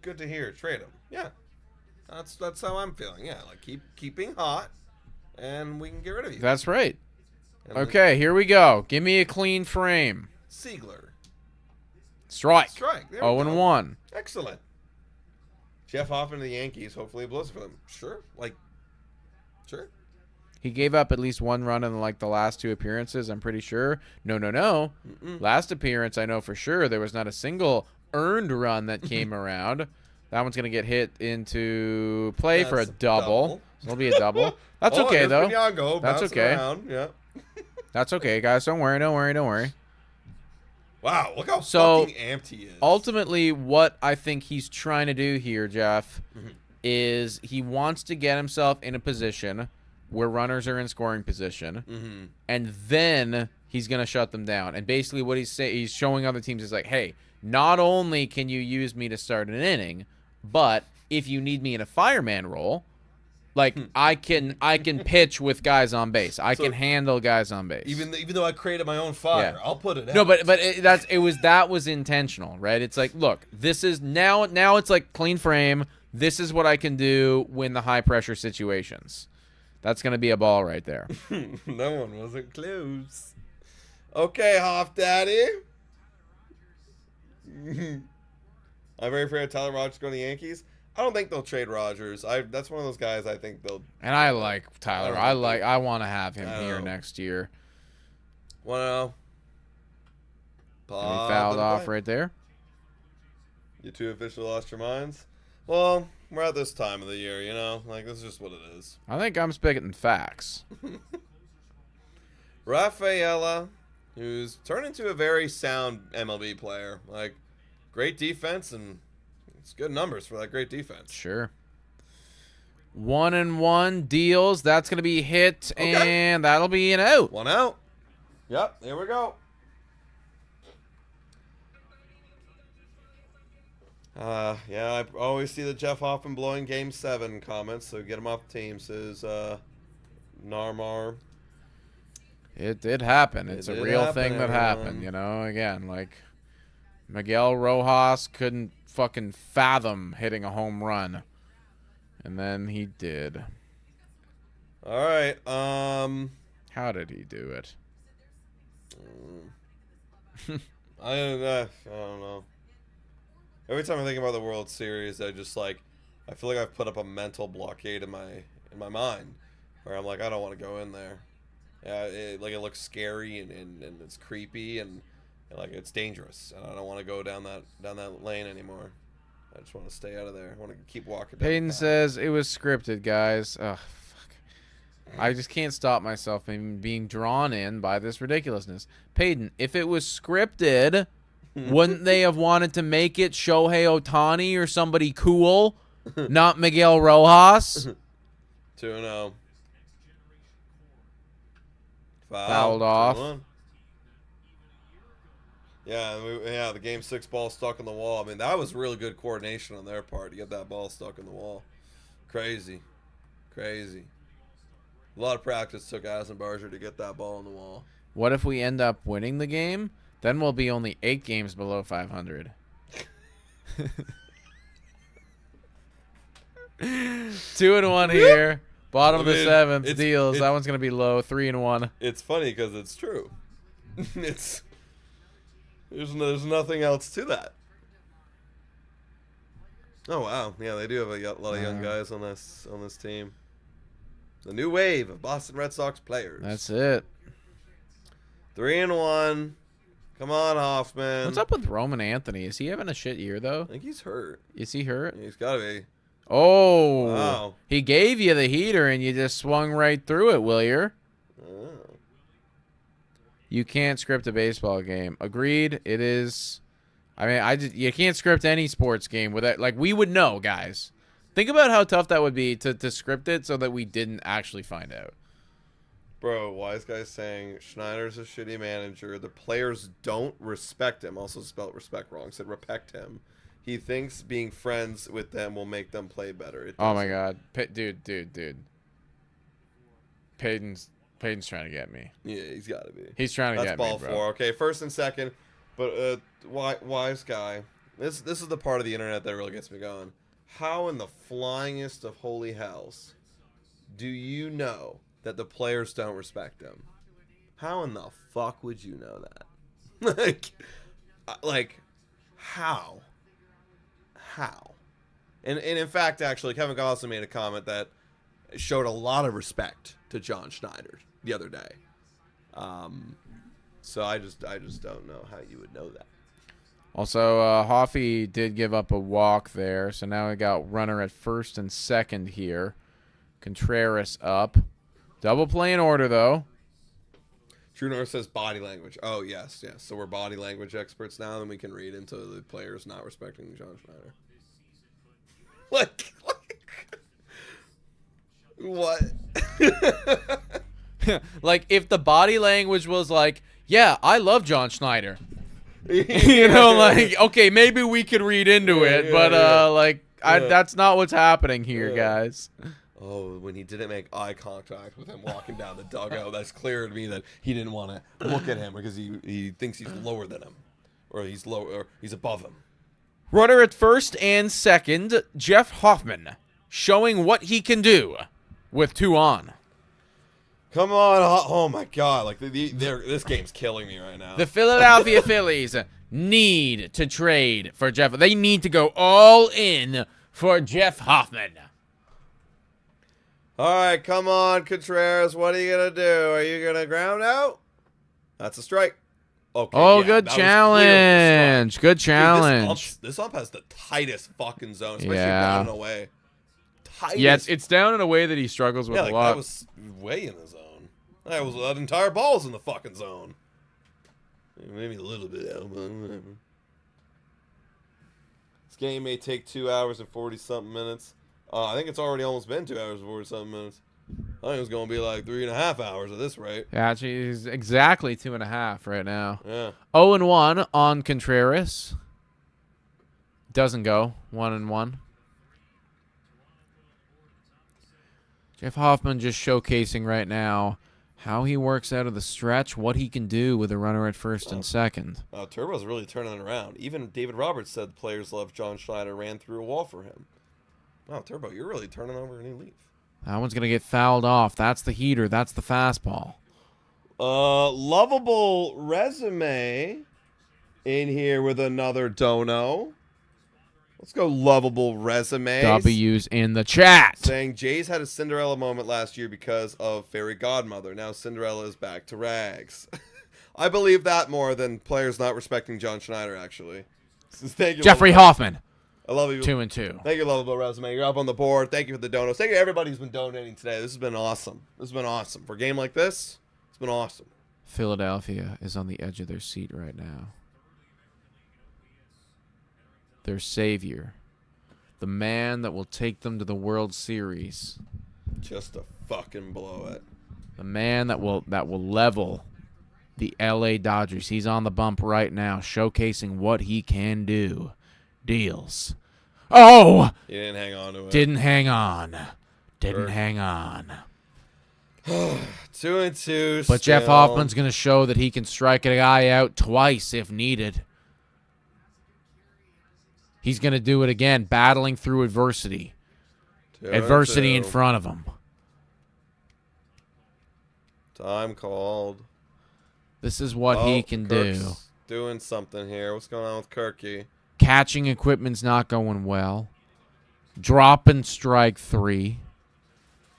Good to hear. Trade him. Yeah. That's how I'm feeling. Yeah, like keeping hot, and we can get rid of you.
That's right. And okay, here we go. Give me a clean frame.
Siegler.
Strike.
0-1. Excellent. Jeff Hoffman to the Yankees. Hopefully it blows for them. Sure. Sure.
He gave up at least one run in like the last 2 appearances, I'm pretty sure. No. Last appearance, I know for sure there was not a single earned run that came around. That one's going to get hit into play for a double. So it'll be a double. That's okay, though. That's okay.
Yeah.
That's okay, guys. Don't worry.
Wow, look how fucking amped he is.
Ultimately, what I think he's trying to do here, Jeff, is he wants to get himself in a position where runners are in scoring position, and then he's going to shut them down. And basically what he's showing other teams is like, hey, not only can you use me to start an inning, but if you need me in a fireman role, like I can pitch with guys on base. I can handle guys on base.
Even though I created my own fire, I'll put it out.
No, but that was intentional, right? It's like, look, this is now it's like clean frame. This is what I can do when the high pressure situations. That's going to be a ball right there.
That one wasn't close. Okay, Hoff Daddy. I'm very afraid of Tyler Rogers going to the Yankees. I don't think they'll trade Rogers. That's one of those guys I think they'll.
And I like Tyler. I want to have him here next year.
Well,
he fouled off right there.
You two officially lost your minds. Well, we're at this time of the year, you know? Like, this is just what it is.
I think I'm spitting facts.
Rafaela, who's turned into a very sound MLB player. Like, great defense, and it's good numbers for that great defense.
Sure. 1-1 deals. That's going to be hit, and that'll be an out.
1 out. Yep, there we go. Yeah, I always see the Jeff Hoffman blowing Game 7 comments, so get him off the team, says Narmar.
It did happen. It's a real thing that happened, you know? Again, like, Miguel Rojas couldn't fucking fathom hitting a home run. And then he did.
All right.
How did he do it?
I don't know. Every time I think about the World Series, I feel like I've put up a mental blockade in my mind, where I'm like, I don't want to go in there. Yeah, it looks scary and it's creepy and like it's dangerous. And I don't want to go down that lane anymore. I just want to stay out of there. I want to keep walking.
Peyton says it was scripted, guys. Ugh, fuck. I just can't stop myself from being drawn in by this ridiculousness. Peyton, if it was scripted, wouldn't they have wanted to make it Shohei Ohtani or somebody cool, not Miguel Rojas?
2-0.
Fouled off.
2-1. Yeah, the Game 6 ball stuck in the wall. I mean, that was really good coordination on their part to get that ball stuck in the wall. Crazy. A lot of practice took Eisenbarger to get that ball in the wall.
What if we end up winning the game? Then we'll be only 8 games below 500. 2-1 here. Bottom of the 7th deals. That one's gonna be low. 3-1.
It's funny because it's true. There's nothing else to that. Oh wow, yeah, they do have a lot of young guys on this team. The new wave of Boston Red Sox players.
That's it.
3-1. Come on, Hoffman.
What's up with Roman Anthony? Is he having a shit year though?
I think he's hurt.
Is he hurt?
Yeah, he's gotta be.
Oh,
wow. He
gave you the heater and you just swung right through it, Willier.
Oh.
You can't script a baseball game. Agreed. It is. I mean, you can't script any sports game with that. Like, we would know, guys. Think about how tough that would be to script it so that we didn't actually find out.
Bro, wise guy saying Schneider's a shitty manager. The players don't respect him. Also spelled respect wrong. Said respect him. He thinks being friends with them will make them play better.
Oh my god, dude. Peyton's trying to get me.
Yeah, he's got to be.
He's trying to get me, bro.
That's ball 4. Okay, first and second. But wise guy. This is the part of the internet that really gets me going. How in the flyingest of holy hells do you know that the players don't respect him? How in the fuck would you know that? like, how? And in fact, actually, Kevin Gosselin made a comment that showed a lot of respect to John Schneider the other day. So I just don't know how you would know that.
Also, Hoffey did give up a walk there, so now we got runner at first and second here. Contreras up. Double play in order, though.
True North says body language. Oh, yes. So we're body language experts now, and we can read into the players not respecting John Schneider. What?
Like, if the body language was like, yeah, I love John Schneider. You know, like, okay, maybe we could read into it, but, that's not what's happening here, guys.
Oh, when he didn't make eye contact with him walking down the dugout, that's clear to me that he didn't want to look at him because he thinks he's lower than him, or he's above him.
Runner at first and second, Jeff Hoffman, showing what he can do with 2 on.
Come on! Oh my God! Like this game's killing me right now.
The Philadelphia Phillies need to trade for Jeff. They need to go all in for Jeff Hoffman.
All right, come on, Contreras. What are you gonna do? Are you gonna ground out? That's a strike. Okay.
Oh, yeah, good challenge. Good challenge.
Dude, this ump has the tightest fucking zone, especially down and away. Tightest.
Yeah, it's down in a way that he struggles with a lot.
That was way in the zone. That entire ball's in the fucking zone. Maybe a little bit out, but whatever. This game may take 2 hours and 40-something minutes. I think it's already almost been 2 hours and 40-something minutes. I think it's going to be like 3.5 hours at this rate.
Yeah, he's exactly 2.5 right now.
Yeah.
0-1 on Contreras. Doesn't go. 1-1. Jeff Hoffman just showcasing right now how he works out of the stretch, what he can do with a runner at first and second.
Turbo's really turning it around. Even David Roberts said players love John Schneider, ran through a wall for him. Wow, Turbo, you're really turning over a new leaf.
That one's going to get fouled off. That's the heater. That's the fastball.
Lovable resume in here with another dono. Let's go lovable resumes.
W's in the chat.
Saying Jays had a Cinderella moment last year because of Fairy Godmother. Now Cinderella is back to rags. I believe that more than players not respecting John Schneider, actually. Thank you,
Jeffrey Hoffman.
I love you.
2-2.
Thank you, lovable resume. You're up on the board. Thank you for the donos. Thank you to everybody who's been donating today. This has been awesome. This has been awesome. For a game like this, it's been awesome.
Philadelphia is on the edge of their seat right now. Their savior. The man that will take them to the World Series.
Just to fucking blow it.
The man that will level the LA Dodgers. He's on the bump right now, showcasing what he can do. Deals. Oh!
He didn't hang on to it.
Didn't hang on. Didn't hang on.
2-2.
But Jeff Hoffman's going to show that he can strike a guy out twice if needed. He's going to do it again, battling through adversity.
2-2.
Adversity in front of him.
Time called.
This is what he can do.
Doing something here. What's going on with Kirky?
Catching equipment's not going well. Dropping strike 3.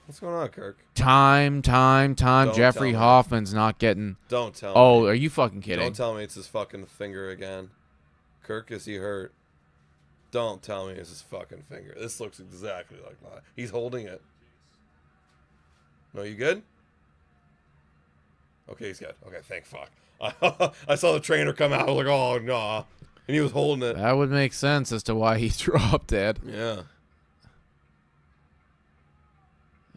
What's going on, Kirk?
Time.
Don't
Jeffrey
tell me.
Hoffman's not getting...
Don't tell me.
Oh, are you fucking kidding?
Don't tell me it's his fucking finger again. Kirk, is he hurt? Don't tell me it's his fucking finger. This looks exactly like mine. He's holding it. No, you good? Okay, he's good. Okay, thank fuck. I saw the trainer come out. I was like, oh, no. And he was holding it.
That would make sense as to why he dropped it.
Yeah.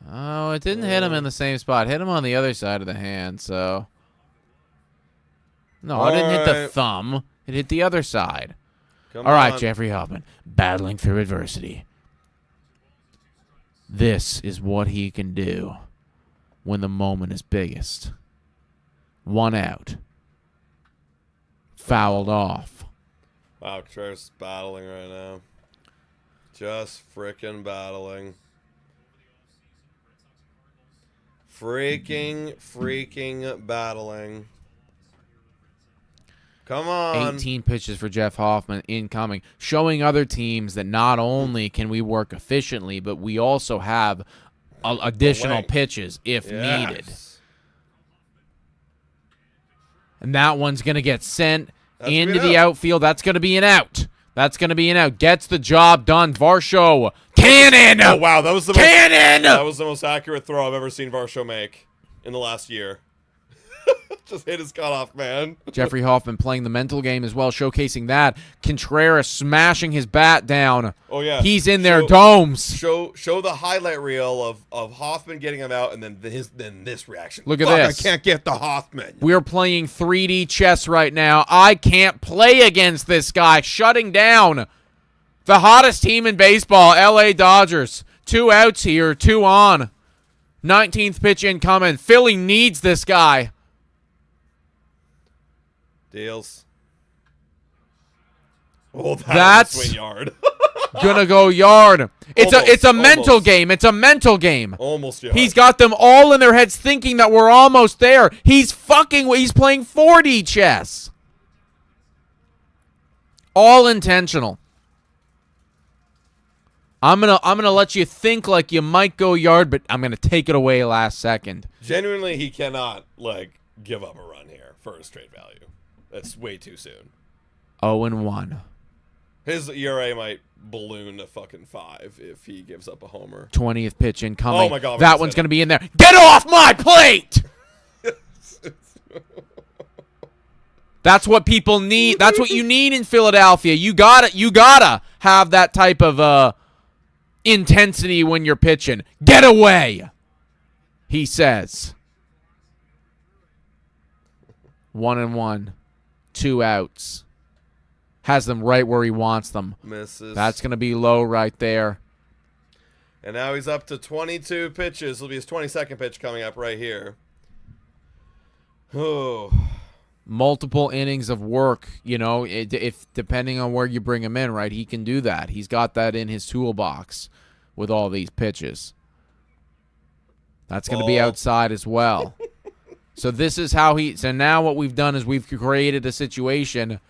Oh, it didn't hit him in the same spot. Hit him on the other side of the hand, so... No, it didn't hit the thumb. It hit the other side. All right, Jeffrey Hoffman, battling through adversity. This is what he can do when the moment is biggest. 1 out. Fouled off.
Wow, Contreras battling right now. Just freaking battling. Freaking battling. Come on.
18 pitches for Jeff Hoffman incoming, showing other teams that not only can we work efficiently, but we also have additional pitches if needed. And that one's going to get sent into the outfield. That's going to be an out. Gets the job done. Varsho. Cannon!
Oh, wow. That was the
Cannon!
That was the most accurate throw I've ever seen Varsho make in the last year. Just hit his cutoff, man.
Jeffrey Hoffman playing the mental game as well, showcasing that. Contreras smashing his bat down.
Oh, yeah.
He's in their domes.
Show the highlight reel of Hoffman getting him out, and then this reaction.
Look at this.
I can't get the Hoffman.
We're playing 3D chess right now. I can't play against this guy. Shutting down the hottest team in baseball, LA Dodgers. 2 outs here, 2 on. 19th pitch incoming. Philly needs this guy.
Deals. Oh,
that's
swing yard.
Gonna go yard. It's a mental
almost.
game. It's a mental game.
Almost yard.
He's got them all in their heads thinking that we're almost there. He's playing 4D chess. All intentional. I'm gonna let you think like you might go yard, but I'm gonna take it away last second.
Genuinely, he cannot give up a run here for his trade value. That's way too soon.
0-1.
His ERA might balloon to fucking 5 if he gives up a homer.
20th pitch incoming.
Oh my God,
that one's gonna be in there. Get off my plate! That's what people need. That's what you need in Philadelphia. You gotta have that type of intensity when you're pitching. Get away, he says. 1-1. 2 outs. Has them right where he wants them.
Misses.
That's going to be low right there.
And now he's up to 22 pitches. It'll be his 22nd pitch coming up right here. Oh.
Multiple innings of work, if depending on where you bring him in, right? He can do that. He's got that in his toolbox with all these pitches. That's going to be outside as well. So this is how so now what we've done is we've created a situation.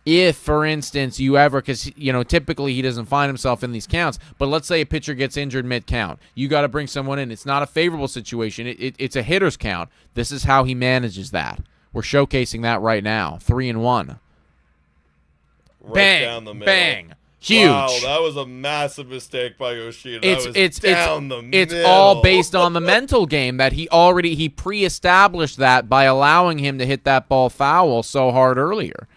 If, for instance, because, typically he doesn't find himself in these counts, but let's say a pitcher gets injured mid-count. You got to bring someone in. It's not a favorable situation. It's a hitter's count. This is how he manages that. We're showcasing that right now. 3-1. Bang,
down the middle.
Bang. Huge.
Wow, that was a massive mistake by Yoshida.
It's
down the middle.
It's all based on the mental game that he pre-established that by allowing him to hit that ball foul so hard earlier,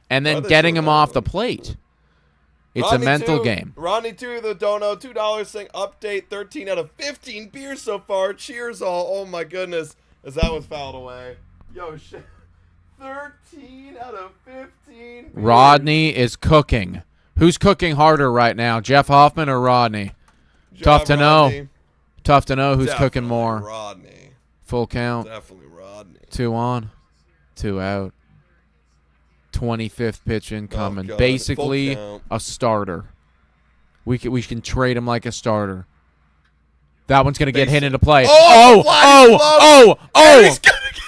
and then getting him off the plate. It's
Rodney
a mental
2,
game.
Ronnie 2, the dono, $2 saying update 13 out of 15 beers so far. Cheers all. Oh my goodness, as that was fouled away. Yo, shit. 13 out of 15 beers.
Rodney is cooking. Who's cooking harder right now, Jeff Hoffman or Rodney? Tough to know. Tough to know who's
Definitely
cooking more.
Rodney.
Full count.
Definitely Rodney.
2 on, 2 out. 25th pitch incoming.
God.
Basically
Full count.
a starter. We can trade him like a starter. That one's gonna get hit into play.
Oh! He's gonna get...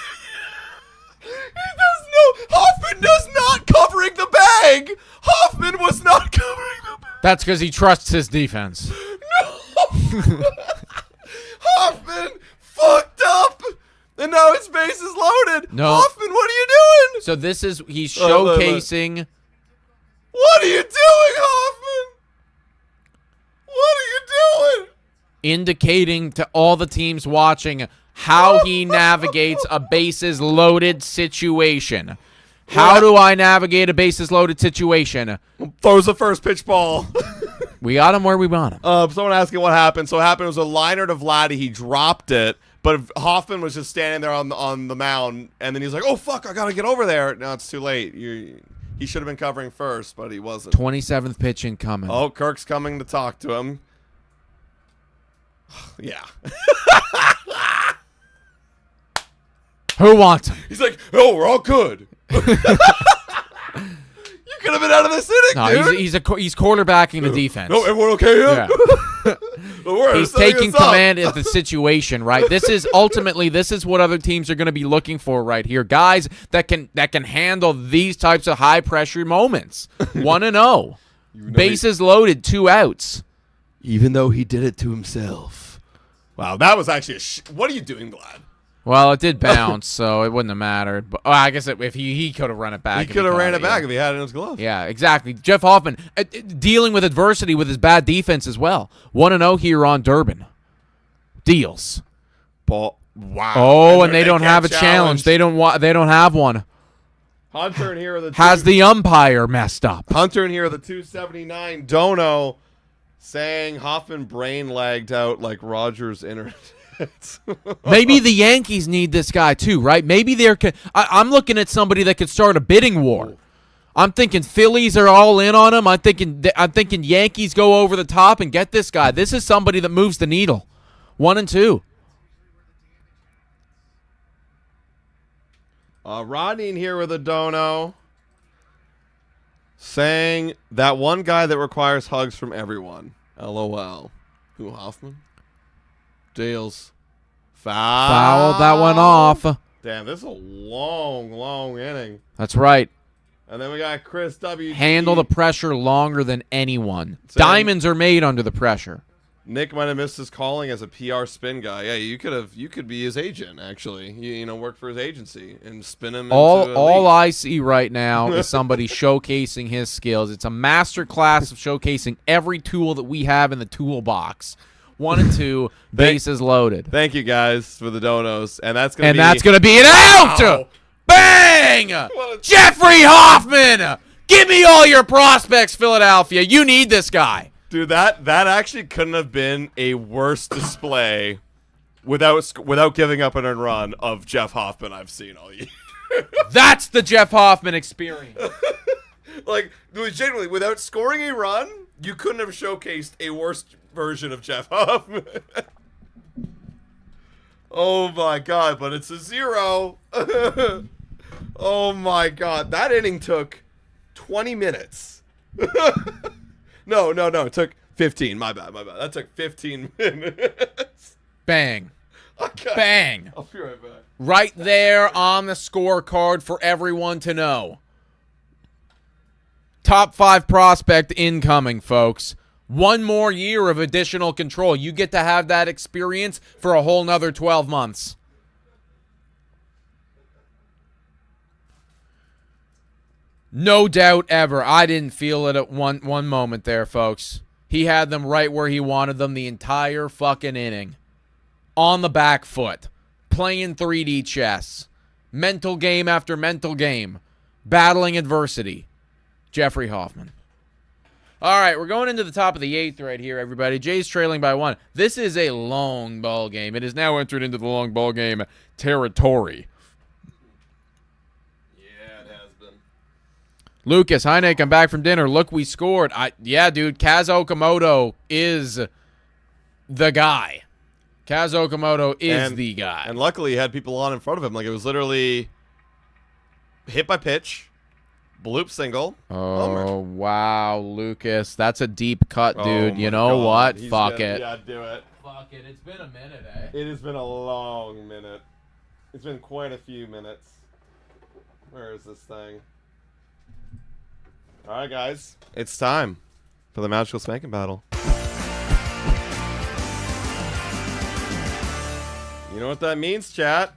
Hoffman does not covering the bag. Hoffman was not covering the bag.
That's because he trusts his defense.
No. Hoffman fucked up, and now his base is loaded.
No.
Hoffman, what are you doing?
So he's showcasing.
What are you doing, Hoffman? What are you doing?
Indicating to all the teams watching how he navigates a bases loaded situation. How do I navigate a bases loaded situation?
Throws the first pitch ball.
We got him where we want him.
Someone asking what happened. So what happened was a liner to Vladdy. He dropped it, but Hoffman was just standing there on the mound, and then he's like, "Oh fuck, I gotta get over there." No, it's too late. He should have been covering first, but he wasn't.
27th pitch incoming.
Oh, Kirk's coming to talk to him. Yeah.
Who wants him?
He's like, "Oh, we're all good." You could have been out of this inning,
No,
dude.
he's quarterbacking the defense.
No, everyone okay here?
Yeah. He's taking command of the situation, right? This is what other teams are going to be looking for right here. Guys that can handle these types of high pressure moments. 1-0. Bases loaded, 2 outs.
Even though he did it to himself. Wow, that was actually what are you doing, Vlad?
Well, it did bounce, so it wouldn't have mattered. But I guess if he could have run it back.
He could have ran it back if he had it in his glove.
Yeah, exactly. Jeff Hoffman dealing with adversity with his bad defense as well. 1-0 here on Durbin. Deals.
Ball. Wow.
Oh, and they don't have a challenge. They don't have one.
Hunter in here with
has the umpire messed up.
Hunter in here with the 279 Dono saying Hoffman brain lagged out like Rogers' internet.
Maybe the Yankees need this guy too, right? Maybe I'm looking at somebody that could start a bidding war. I'm thinking Phillies are all in on him. I'm thinking Yankees go over the top and get this guy. This is somebody that moves the needle. 1-2.
Rodney in here with a Dono saying that one guy that requires hugs from everyone. LOL. Who, Hoffman? Dales.
Fouled that one off.
Damn, this is a long, long inning.
That's right.
And then we got Chris W.
Handle the pressure longer than anyone. Diamonds are made under the pressure.
Nick might have missed his calling as a PR spin guy. Yeah, you could be his agent actually. You know, work for his agency and spin him.
All I see right now is somebody showcasing his skills. It's a master class of showcasing every tool that we have in the toolbox. 1-2, bases loaded.
Thank you guys for the donos, and that's gonna
be an out.
Wow.
Bang! Jeffrey Hoffman, give me all your prospects, Philadelphia. You need this guy.
Dude, that actually couldn't have been a worse display without giving up an earned run of Jeff Hoffman I've seen all year.
That's the Jeff Hoffman experience.
Like, genuinely, without scoring a run, you couldn't have showcased a worse version of Jeff Hoffman. Oh my God, but it's a 0. Oh my God, that inning took 20 minutes. No, it took 15. My bad. That took 15 minutes.
Bang.
Okay.
Bang.
I'll be right back.
Right there on the scorecard for everyone to know. Top 5 prospect incoming, folks. One more year of additional control. You get to have that experience for a whole nother 12 months. No doubt ever. I didn't feel it at one moment there, folks. He had them right where he wanted them the entire fucking inning. On the back foot. Playing 3D chess. Mental game after mental game. Battling adversity. Jeffrey Hoffman. All right, we're going into the top of the 8th right here, everybody. Jays trailing by 1. This is a long ball game. It is now entered into the long ball game territory.
Yeah, it has been.
Lucas, hi, Nick. I'm back from dinner. Look, we scored. Yeah, dude, Kaz Okamoto is the guy. Kaz Okamoto is the guy.
And luckily, he had people on in front of him. Like, it was literally hit by pitch. Bloop single.
Oh,
homer.
Wow, Lucas. That's a deep cut, dude. You know what? Fuck it.
Yeah, do it.
Fuck it. It's been a minute, eh?
It has been a long minute. It's been quite a few minutes. Where is this thing? All right, guys. It's time for the magical spanking battle. You know what that means, chat?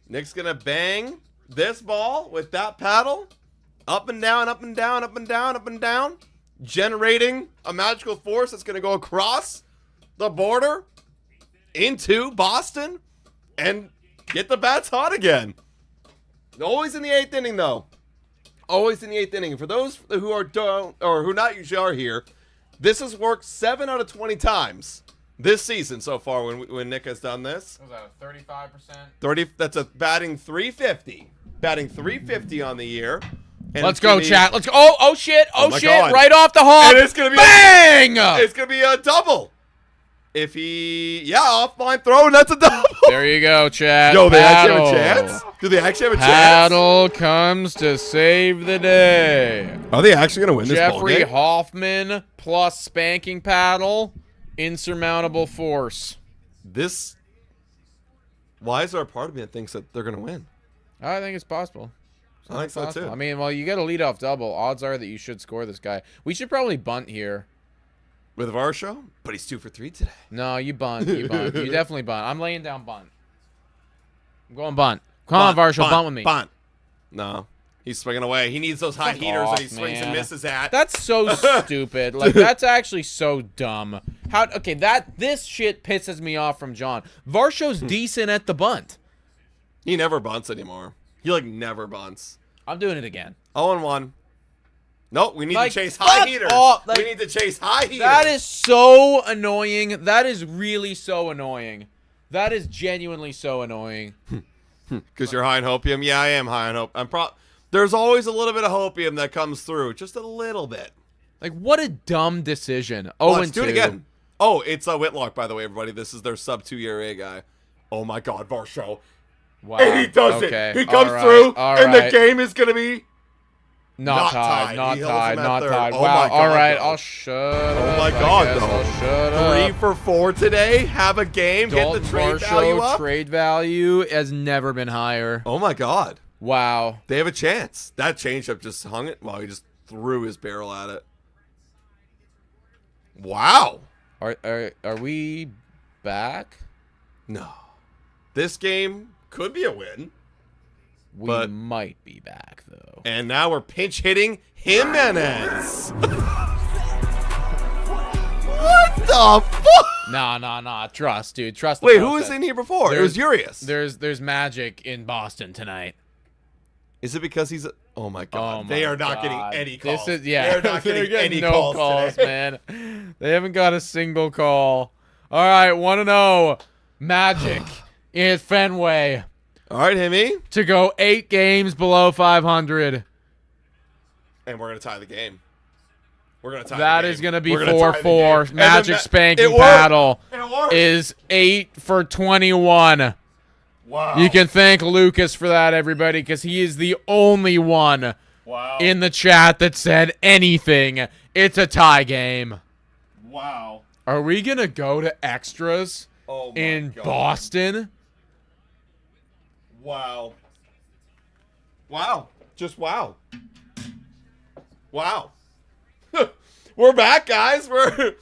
Nick's going to bang this ball with that paddle. Up and down, up and down, up and down, up and down. Generating a magical force that's going to go across the border into Boston and get the bats hot again. Always in the 8th inning, though. Always in the 8th inning. For those who who not usually are here, this has worked 7 out of 20 times this season so far when Nick has done this.
Was that a 35%?
30. That's a batting 350. Batting 350 on the year. And
let's go, chat. Let's go. Oh shit. Oh shit.
God.
Right off the hop.
And it's going to be
bang!
It's going to be a double. If he, offline throw, and that's a double.
There you go, chat.
Yo, they actually have a chance? Do they actually have a chance?
Paddle comes to save the day.
Are they actually going to win this ball game?
Jeffrey Hoffman plus spanking paddle. Insurmountable force.
Why is there a part of me that thinks that they're going to win?
I think it's possible.
I think so, too.
I mean, well, you get a leadoff double. Odds are that you should score this guy. We should probably bunt here.
with Varsho, but he's 2 for 3 today.
No, you bunt. You bunt. You definitely bunt. I'm laying down bunt. I'm going bunt. Come on, Varsho, bunt with me.
Bunt. No. He's swinging away. He needs those high heaters that he swings and misses at.
That's so stupid. Like, that's actually so dumb. Okay, this shit pisses me off from John. Varsho's decent at the bunt.
He never bunts anymore. He, like, never bunts.
I'm doing it again.
0-1. Nope, we need to chase
fuck
high heaters.
off, like,
we need to chase high heaters.
That is so annoying. That is really so annoying. That is genuinely so annoying.
Because you're high in hopium? Yeah, I am high in hopium. There's always a little bit of hopium that comes through. Just a little bit.
Like, what a dumb decision.
Let's do it again. Oh, it's Whitlock, by the way, everybody. This is their sub-2 ERA guy. Oh, my God, Varsho.
Wow.
And he does it. He comes through, and the game is going to be...
Not tied. Not tied.
Oh,
Wow.
my God,
All right.
though.
I'll shut up.
Oh, my God,
though.
though.
I'll shut up.
3 for 4 today. Have a game.
Dalton
Get the trade
Varsho
value up.
trade value has never been higher.
Oh, my God.
Wow.
They have a chance. That changeup just hung it. Well, he just threw his barrel at it. Wow.
Are we back?
No. This game could be a win.
We might be back, though.
And now we're pinch hitting Jimenez. What the fuck?
Nah. Trust, dude. Trust.
Wait, who was in here before? It was Urias.
There's magic in Boston tonight.
Is it because he's... Oh, my God. They are not getting any calls.
They're
not getting any
no
calls
today. Man. They haven't got a single call. All right, 1-0. Magic in Fenway.
All right, Himmy.
To go 8 games below 500.
And we're going to tie the game. We're going to tie
That
the game.
is going to be
We're gonna tie the
4-4.
game.
Magic
And
spanking paddle
It worked.
is 8 for 21.
Wow.
You can thank Lucas for that, everybody, because he is the only one in the chat that said anything. It's a tie game.
Wow.
Are we going to go to extras
in
Boston?
Wow. Wow. Just wow. Wow. We're back, guys. We're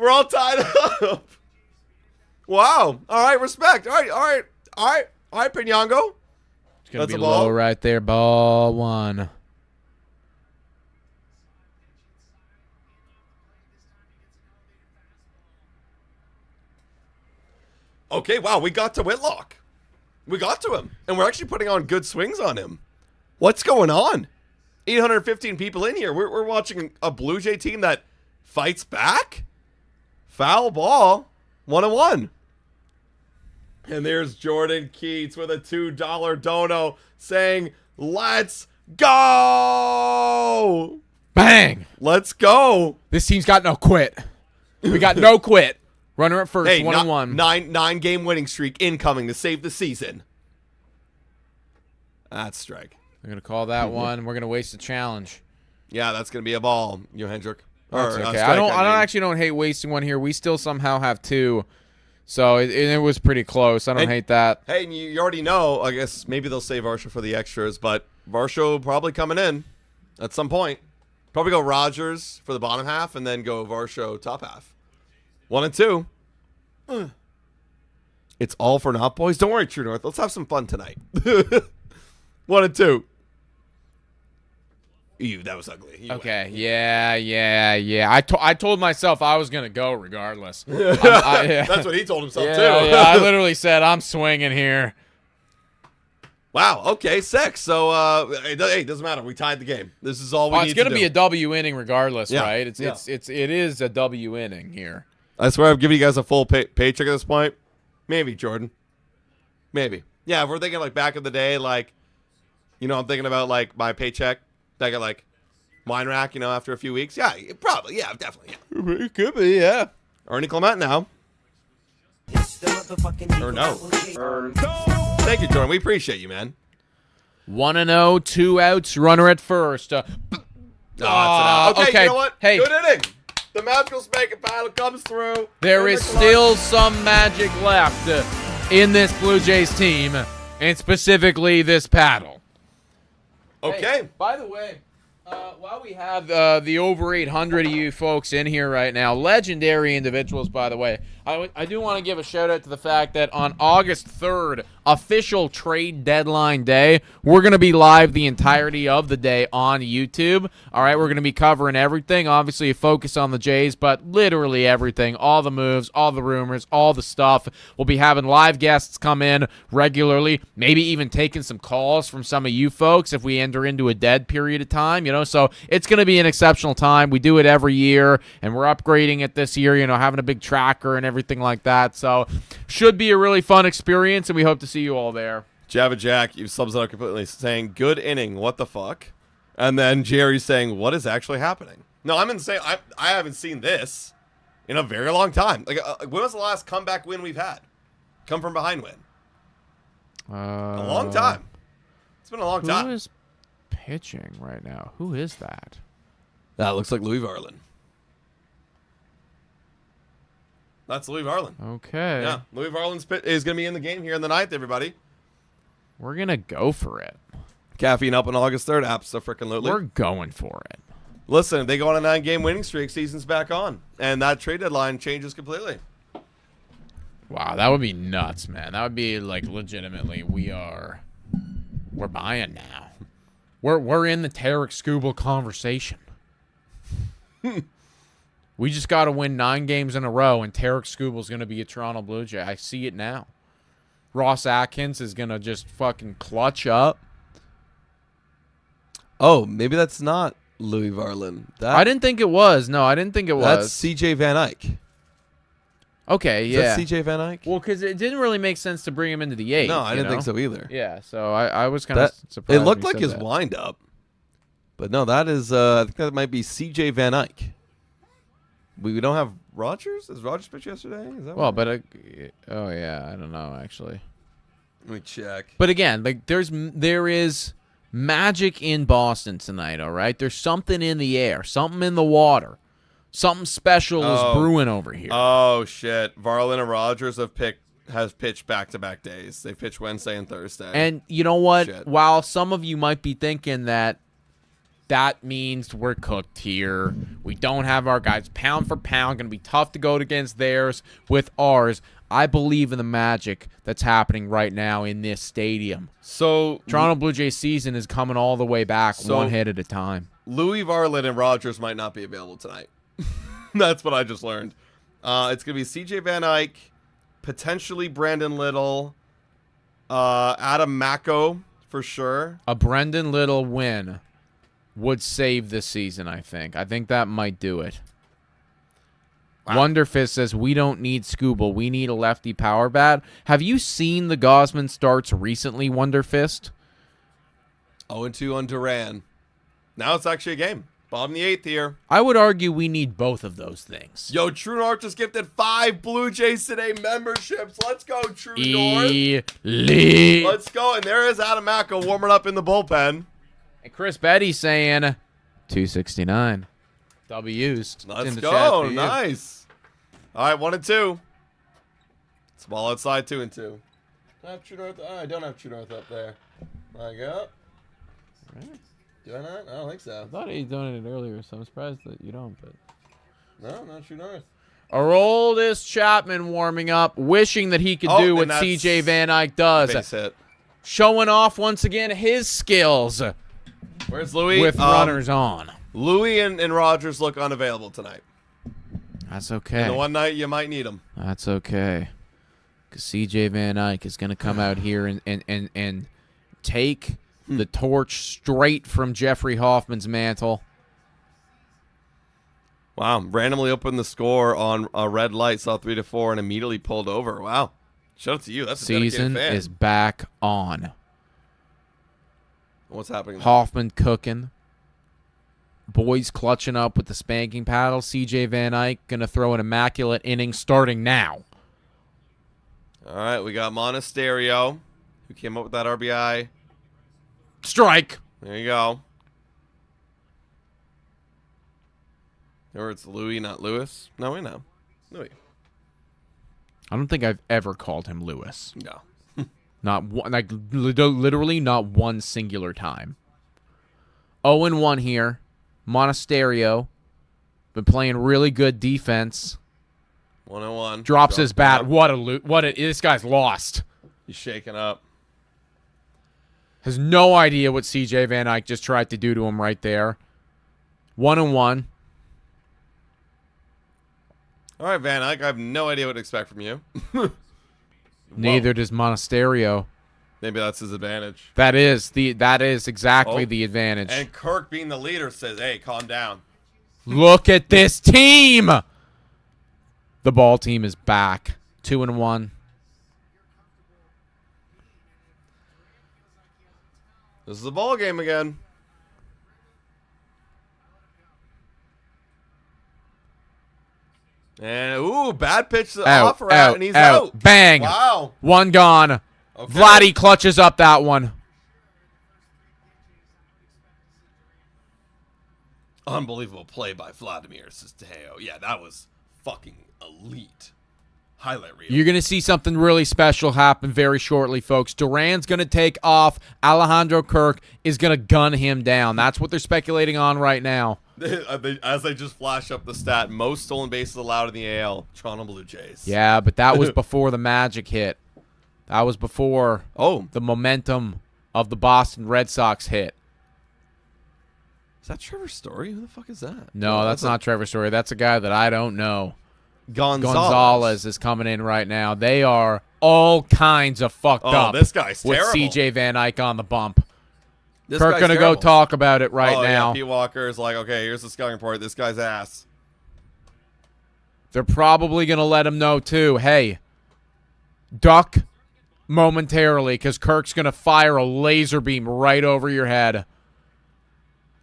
all tied up. Wow. All right, respect. All right, Pinyango.
It's going to be low right there. Ball 1.
Okay, wow, we got to Whitlock. We got to him, and we're actually putting on good swings on him. What's going on? 815 people in here. We're watching a Blue Jay team that fights back. Foul ball, 1-1. And there's Jordan Keats with a $2 dono saying, "Let's go!"
Bang!
Let's go.
This team's got no quit. We got no quit. Runner at first,
Hey,
1-1.
Nine game winning streak incoming to save the season. That's strike.
We're going to call that one. We're going to waste a challenge.
Yeah, that's gonna be a ball, Hendrick.
That's okay. I actually don't hate wasting one here. We still somehow have 2. So it was pretty close. I don't hate that.
Hey, and you already know, I guess maybe they'll save Varsho for the extras, but Varsho probably coming in at some point. Probably go Rogers for the bottom half and then go Varsho top half. 1 and 2. It's all for naught, boys. Don't worry, True North. Let's have some fun tonight. 1 and 2. Ew, that was ugly.
Okay, yeah. I told myself I was gonna go regardless.
That's what he told himself too.
Yeah, I literally said I'm swinging here.
Wow. Okay, 6. So hey, it doesn't matter. We tied the game. This is all we need.
It's gonna
to
be
do.
a W inning regardless,
Yeah.
right? It is a W inning here.
I swear I've given you guys a full paycheck at this point. Maybe, Jordan. Maybe. Yeah, if we're thinking like back in the day, like, I'm thinking about like my paycheck back at like wine rack, after a few weeks. Yeah, probably. Yeah, definitely. Yeah.
It could be, yeah.
Ernie Clement now. Or no. Thank you, Jordan. We appreciate you, man.
1-0, 2 outs, runner at first.
That's an out. Okay, you know what?
Hey.
Good inning. The magical spanking paddle comes through.
There is still some magic left in this Blue Jays team, and specifically this paddle.
Okay.
Hey, by the way, While we have the over 800 of you folks in here right now, legendary individuals, by the way, I do want to give a shout out to the fact that on August 3rd, official trade deadline day, we're going to be live the entirety of the day on YouTube. All right, we're going to be covering everything. Obviously, a focus on the Jays, but literally everything, all the moves, all the rumors, all the stuff. We'll be having live guests come in regularly, maybe even taking some calls from some of you folks if we enter into a dead period of time, so it's going to be an exceptional time. We do it every year, and we're upgrading it this year, having a big tracker and everything like that. So should be a really fun experience, and we hope to see you all there.
Java Jack, you subs it up completely, saying, good inning, what the fuck? And then Jerry's saying, what is actually happening? No, I'm insane. I haven't seen this in a very long time. Like, when was the last comeback win we've had? Come from behind win? A long time. It's been a long time.
Who is pitching right now? Who is that?
That looks like Louis Varlin. That's Louis Varlin.
Okay.
Yeah, Louis Varlin's is going to be in the game here in the 9th, everybody.
We're going to go for it.
Caffeine up on August 3rd. Abso-freaking-lutely.
We're going for it.
Listen, if they go on a 9-game winning streak, season's back on. And that trade deadline changes completely.
Wow, that would be nuts, man. That would be, like, legitimately, we're buying now. We're in the Tarek Skubal conversation. We just got to win 9 games in a row, and Tarek Skubal's going to be a Toronto Blue Jay. I see it now. Ross Atkins is going to just fucking clutch up.
Oh, maybe that's not Louis Varlin.
I didn't think it was. No, I didn't think it was.
That's C.J. Van Eyck.
Okay, yeah.
Is that C.J. Van Eyck?
Well, because it didn't really make sense to bring him into the 8th.
No, I didn't think so either.
Yeah, so I was kind of surprised.
It looked like his
that.
wind-up. But no, that is, I think that might be C.J. Van Eyck. We don't have Rogers? Is Rogers pitched yesterday? Is that
well, but oh yeah, I don't know actually.
Let me check.
But again, like there is magic in Boston tonight. All right, there's something in the air, something in the water, something special is brewing over here.
Oh shit! Varlin and Rogers have pitched back-to-back days. They pitched Wednesday and Thursday.
And you know what?
Shit.
While some of you might be thinking that means we're cooked here. We don't have our guys pound for pound. Going to be tough to go against theirs with ours. I believe in the magic that's happening right now in this stadium.
So
Toronto Blue Jays season is coming all the way back, one hit at a time.
Louis Varlin and Rogers might not be available tonight. That's what I just learned. It's going to be C.J. Van Eyck, potentially Brandon Little, Adam Macko for sure.
A Brendan Little win would save this season, I think. I think that might do it. Wow. Wonderfist says, we don't need Skubal. We need a lefty power bat. Have you seen the Gosman starts recently, Wonderfist?
0-2 on Duran. Now it's actually a game. Bottom of the 8th here.
I would argue we need both of those things.
Yo, True North just gifted 5 Blue Jays Today memberships. Let's go, True North. Let's go. And there is Adam Macko warming up in the bullpen.
And Chris Betty saying 269 W's.
Let's go. Nice. All right, 1-2. Small outside, 2-2. I have True North. Oh, I don't have True North up there. There you go.
Right.
Do I not? I don't think so.
I thought he donated earlier, so I'm surprised that you don't. But
no, not True North.
Our oldest Chapman warming up, wishing that he could do what C.J. Van Eyck does.
Base hit.
Showing off once again his skills.
Where's Louis?
With runners on.
Louis and Rogers look unavailable tonight.
That's okay.
And the one night you might need them.
That's okay. Because C.J. Van Eyck is going to come out here and take the torch straight from Jeffrey Hoffman's mantle.
Wow. Randomly opened the score on a red light, saw 3-4, and immediately pulled over. Wow. Shout out to you. That's a dedicated fan.
Season is back on.
What's happening?
Hoffman cooking. Boys clutching up with the spanking paddle. C.J. Van Eyck going to throw an immaculate inning starting now.
All right, we got Monasterio, who came up with that RBI.
Strike.
There you go. Or it's Louis, not Lewis. No, we know. Louis.
I don't think I've ever called him Lewis.
No.
Not one, like literally not one singular time. 0-1 here. Monasterio. Been playing really good defense.
1-1.
Drops his bat. This guy's lost.
He's shaking up.
Has no idea what CJ Van Eyck just tried to do to him right there. 1-1.
All right, Van Eyck, I have no idea what to expect from you.
Neither does Monasterio.
Maybe that's his advantage.
That is exactly the advantage.
And Kirk, being the leader, says, hey, calm down.
Look at this team. The ball team is back. 2-1.
This is a ball game again. And, ooh, bad pitch to offer out, and he's out.
Bang.
Wow.
One gone.
Okay.
Vladdy clutches up that one.
Unbelievable play by Vladimir Sisteo. Yeah, that was fucking elite. Highlight reel.
You're going to see something really special happen very shortly, folks. Duran's going to take off. Alejandro Kirk is going to gun him down. That's what they're speculating on right now.
As they just flash up the stat, most stolen bases allowed in the AL, Toronto Blue Jays.
Yeah, but that was before the magic hit. That was before the momentum of the Boston Red Sox hit.
Is that Trevor Story? Who the fuck is that?
No, that's not Trevor Story. That's a guy that I don't know.
Gonzalez
is coming in right now. They are all kinds of fucked up.
This guy's
with
terrible.
CJ Van Eyck on the bump.
This
Kirk
guy's
gonna
terrible.
go talk about it right now.
Yeah, Pete Walker is like, okay, here's the scouting report. This guy's ass.
They're probably gonna let him know too. Hey, duck momentarily because Kirk's gonna fire a laser beam right over your head,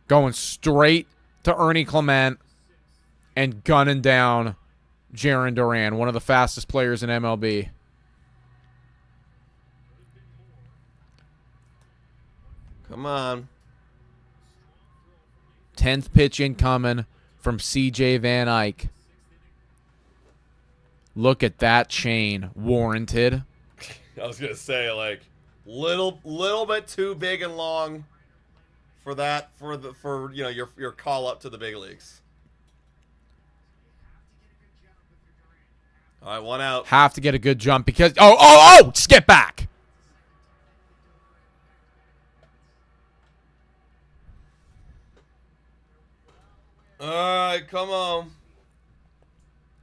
going straight to Ernie Clement and gunning down Jarren Duran, one of the fastest players in MLB.
Come on.
10th pitch incoming from CJ Van Eyck. Look at that chain. Warranted.
I was gonna say, like, little bit too big and long for that, for you know, your call up to the big leagues. All right, one out.
Have to get a good jump because skip back.
All right, come on.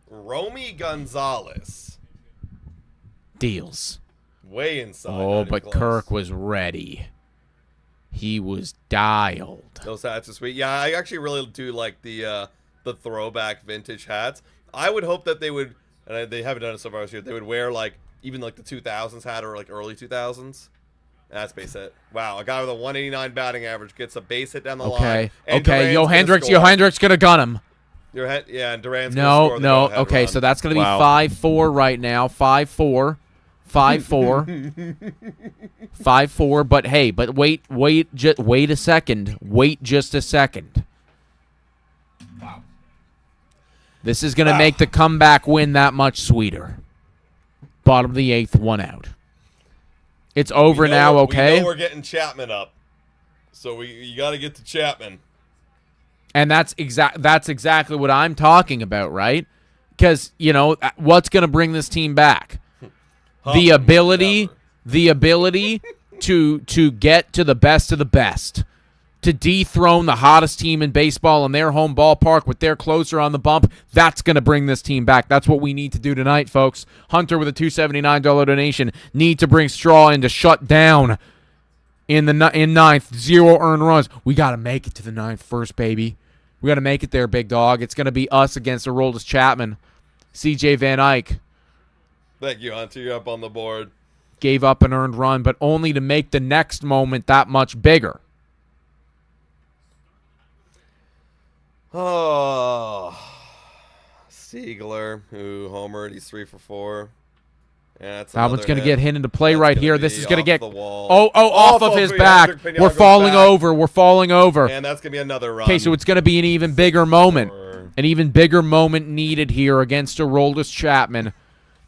Romy Gonzalez.
Deals.
Way inside.
Oh, but
close.
Kirk was ready. He was dialed.
Those hats are sweet. Yeah, I actually really do like the throwback vintage hats. I would hope that they would, and they haven't done it so far this year, they would wear like even like the 2000s hat or like early 2000s. That's base hit. Wow, a guy with a 189 batting average gets a base hit down the line.
Okay. Yo Hendricks gonna gun him.
And Duran's gonna score
No.
the go-ahead
Okay,
run.
so that's gonna be 5-4 right now. 5-4. 5-4. 5-4. But hey, wait a second. Wait just a second.
Wow.
This is gonna make the comeback win that much sweeter. Bottom of the 8th, one out. It's over now, okay?
We know we're getting Chapman up. So you got to get to Chapman.
And that's exactly what I'm talking about, right? Because, you know, what's going to bring this team back? The ability to get to the best of the best. To dethrone the hottest team in baseball in their home ballpark with their closer on the bump, that's going to bring this team back. That's what we need to do tonight, folks. Hunter with a $279 donation. Need to bring Straw in to shut down in ninth. 0 earned runs. We got to make it to the 9th first, baby. We got to make it there, big dog. It's going to be us against Aroldis Chapman. CJ Van Eyck.
Thank you, Hunter. You're up on the board.
Gave up an earned run, but only to make the next moment that much bigger.
Oh, Siegler, who homered, he's 3 for 4. Yeah,
that one's going to get hit into play right here. This is going to get
off
of his back. We're falling over. We're falling over.
And that's going to be another run.
Okay, so it's going to be an even bigger moment. An even bigger moment needed here against Aroldis Chapman.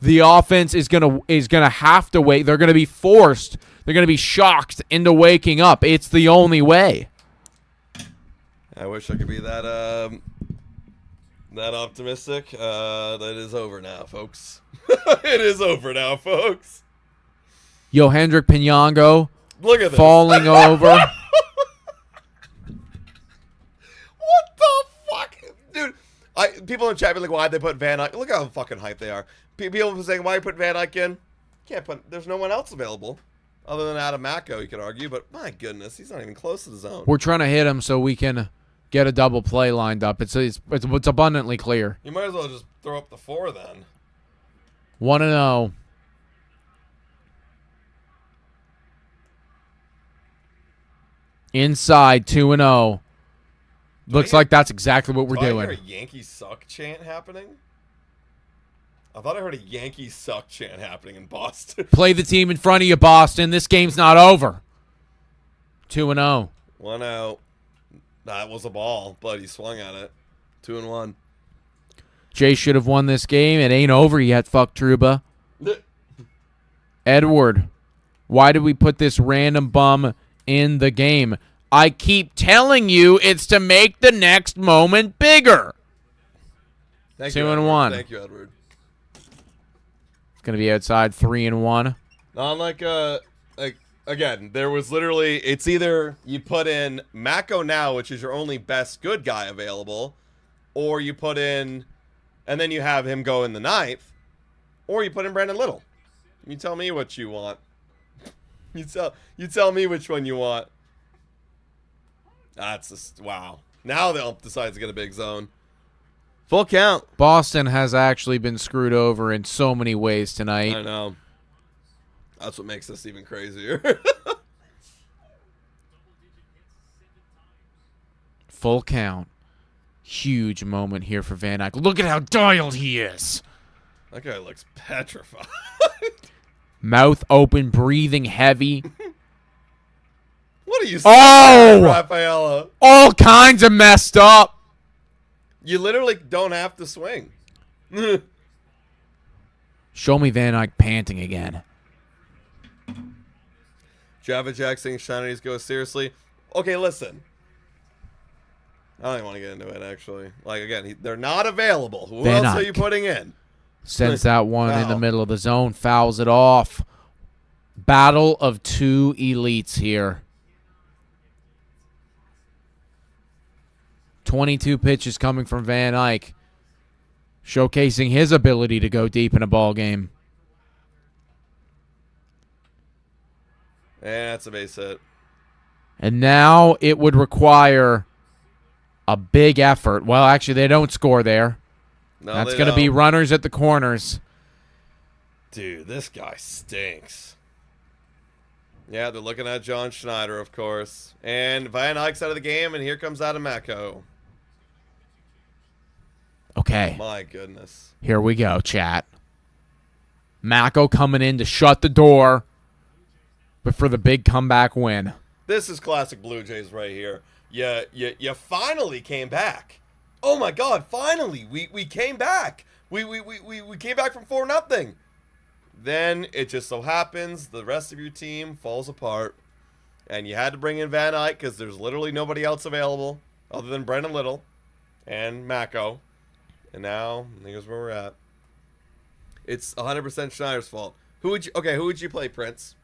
The offense is going to have to wait. They're going to be forced. They're going to be shocked into waking up. It's the only way.
I wish I could be that that optimistic. That is over now, folks. It is over now, folks.
Yo, Hendrik Pinyango
Look at this.
falling over.
What the fuck? Dude, people in chat be like, why'd they put Van Eyck? Look how fucking hype they are. People are saying, why you put Van Eyck in? Can't put, there's no one else available. Other than Adam Macko, you could argue, but my goodness, he's not even close to the zone.
We're trying to hit him so we can get a double play lined up. It's abundantly clear.
You might as well just throw up the 4 then.
1-0. Inside 2-0. Looks like that's exactly what we're
Do I
doing.
hear a Yankees suck chant happening? I thought I heard a Yankees suck chant happening in Boston.
Play the team in front of you, Boston. This game's not over. 2-0.
1-0. That was a ball, but he swung at it. 2-1.
Jay should have won this game. It ain't over yet, fuck Truba. Edward, why did we put this random bum in the game? I keep telling you it's to make the next moment bigger.
Thank
2-1.
Thank you, Edward.
It's going to be outside 3-1.
Not like again, there was literally, it's either you put in Mako now, which is your only best good guy available, or you put in, and then you have him go in the 9th, or you put in Brandon Little. You tell me what you want. You tell me which one you want. That's just, wow. Now the ump decides to get a big zone. Full count.
Boston has actually been screwed over in so many ways tonight.
I know. That's what makes this even crazier.
Full count. Huge moment here for Van Eyck. Look at how dialed he is.
That guy looks petrified.
Mouth open, breathing heavy.
What are you saying, Rafaela?
All kinds of messed up.
You literally don't have to swing.
Show me Van Eyck panting again.
Java Jack saying Schneider needs to go seriously. Okay, listen. I don't even want to get into it, actually. Like, again, they're not available. Who
Van
else are
Eyck
you putting in?
Sends that one in the
Foul.
middle of the zone. Fouls it off. Battle of two elites here. 22 pitches coming from Van Eyck, showcasing his ability to go deep in a ball game.
And that's a base hit.
And now it would require a big effort. Well, actually, they don't score there.
No,
That's
they
going to be
don't.
runners at the corners.
Dude, this guy stinks. Yeah, they're looking at John Schneider, of course. And Van Eyck's out of the game, and here comes Adam Macko.
Okay,
My goodness.
here we go, chat. Mako coming in to shut the door, but for the big comeback win.
This is classic Blue Jays right here. You finally came back. Oh my God! Finally, we came back. We came back from 4-0. Then it just so happens the rest of your team falls apart, and you had to bring in Van Eyck because there's literally nobody else available other than Brendan Little and Mako. And now here's where we're at. It's 100% Schneider's fault. Who would you play, Prince?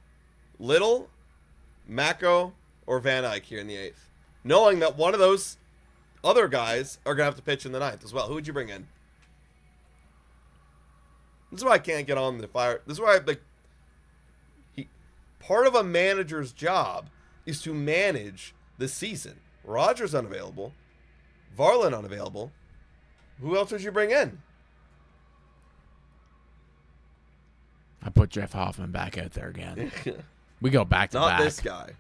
Little, Mako, or Van Eyck here in the 8th? Knowing that one of those other guys are going to have to pitch in the 9th as well. Who would you bring in? This is why I can't get on the fire. This is why part of a manager's job is to manage the season. Rogers unavailable. Varland unavailable. Who else would you bring in?
I put Jeff Hoffman back out there again. We go back to
Not
back.
this guy.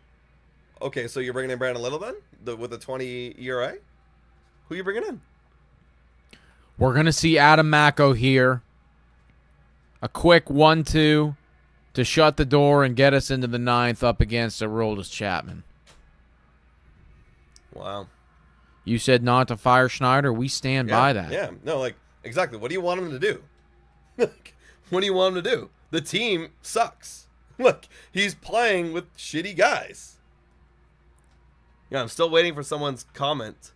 Okay, so you're bringing in Brandon Little then? With a 20 ERA? Who are you bringing in?
We're going to see Adam Mako here. A quick 1-2 to shut the door and get us into the 9th up against Aroldis Chapman.
Wow.
You said not to fire Schneider. We stand by that.
Yeah, no, like, exactly. What do you want him to do? What do you want him to do? The team sucks. Look, he's playing with shitty guys. Yeah, I'm still waiting for someone's comment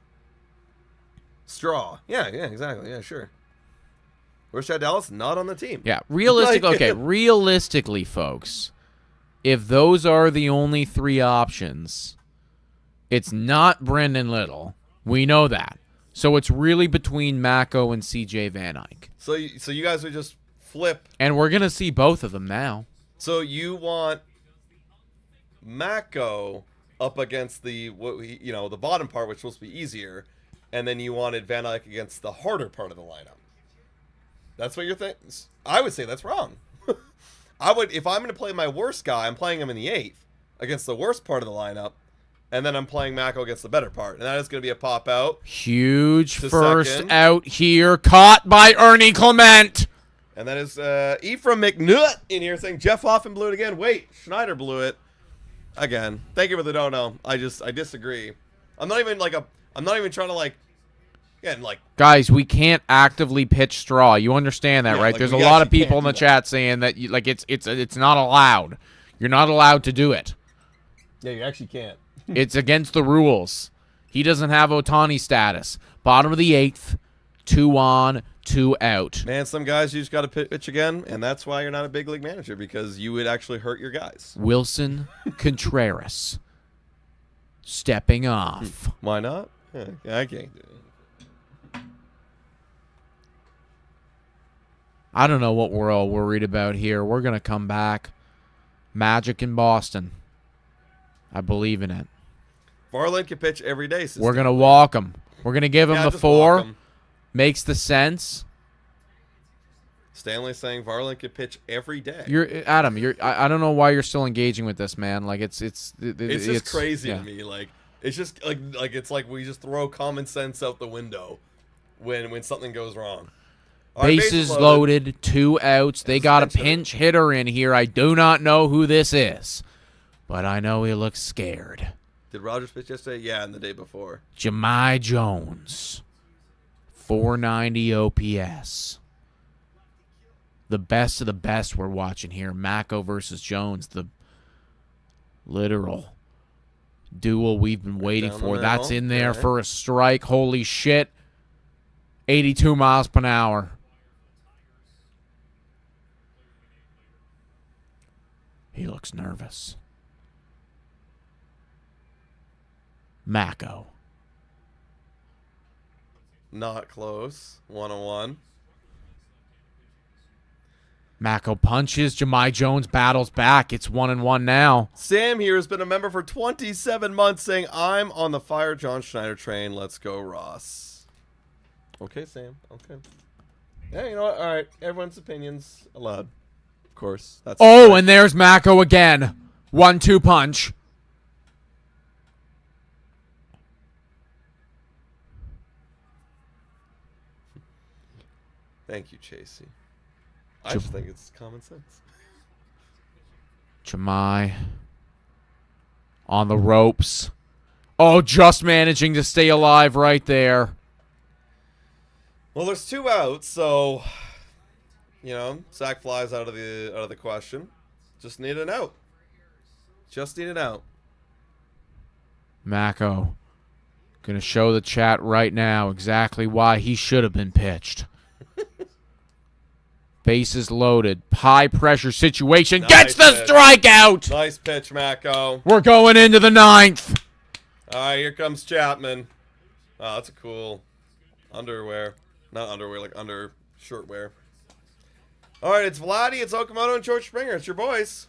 Straw. Yeah, exactly. Yeah, sure. Where's Chad Dallas? Not on the team.
Yeah, realistically, folks, if those are the only 3 options, it's not Brendan Little. We know that. So it's really between Mako and CJ Van Eyck.
So you guys would just flip.
And we're going to see both of them now.
So you want Mako up against the bottom part, which was supposed to be easier, and then you wanted Van Eyck against the harder part of the lineup. That's what you're thinking? I would say that's wrong. If I'm going to play my worst guy, I'm playing him in the 8th against the worst part of the lineup, and then I'm playing Mako against the better part, and that is going to be a pop out.
Huge first out here, caught by Ernie Clement.
And that is Ephraim McNutt in here saying Jeff Hoffman blew it again. Wait, Schneider blew it again. Thank you for the no. I disagree. I'm not even trying to
guys, we can't actively pitch straw. You understand that, right? There's a lot of people in the chat saying that it's not allowed. You're not allowed to do it.
Yeah, you actually can't.
It's against the rules. He doesn't have Ohtani status. Bottom of the 8th, 2 on, 2 out.
Man, some guys you just got to pitch again, and that's why you're not a big league manager, because you would actually hurt your guys.
Wilson Contreras stepping off.
Why not? Yeah, I can't do it.
I don't know what we're all worried about here. We're going to come back. Magic in Boston. I believe in it.
Varland can pitch every day.
We're going to walk him. We're going to give him the 4.
Him.
Makes the sense.
Stanley's saying Varland can pitch every day.
Adam. I don't know why you're still engaging with this, man. Like it's just
crazy to me. Like it's just it's like we just throw common sense out the window when something goes wrong.
Bases loaded, 2 outs. They got a pinch hitter in here. I do not know who this is, but I know he looks scared.
Did Rogers pitch yesterday? Yeah, and the day before.
Jahmai Jones, 490 OPS. The best of the best we're watching here. Mako versus Jones, the literal duel we've been waiting for. That's in there for a strike. Holy shit. 82 miles per hour. He looks nervous. Mako.
Not close. 1-1.
Mako punches. Jahmai Jones battles back. It's 1-1 now.
Sam here has been a member for 27 months saying, I'm on the fire John Schneider train. Let's go, Ross. Okay, Sam. Okay. Yeah, you know what? All right. Everyone's opinions allowed. Of course. That's
right. And there's Mako again. 1-2 punch.
Thank you, Chasey. I just think it's common sense.
Jahmai on the ropes. Oh, just managing to stay alive right there.
Well, there's 2 outs, so sack flies out of the question. Just need an out. Just need an out.
Mako gonna show the chat right now exactly why he should have been pitched. Bases loaded. High pressure situation. Gets the strikeout.
Nice pitch, Mako.
We're going into the 9th.
All right, here comes Chapman. Oh, that's a cool underwear. Not underwear, like under shirtwear. All right, it's Vladdy, it's Okamoto, and George Springer. It's your boys.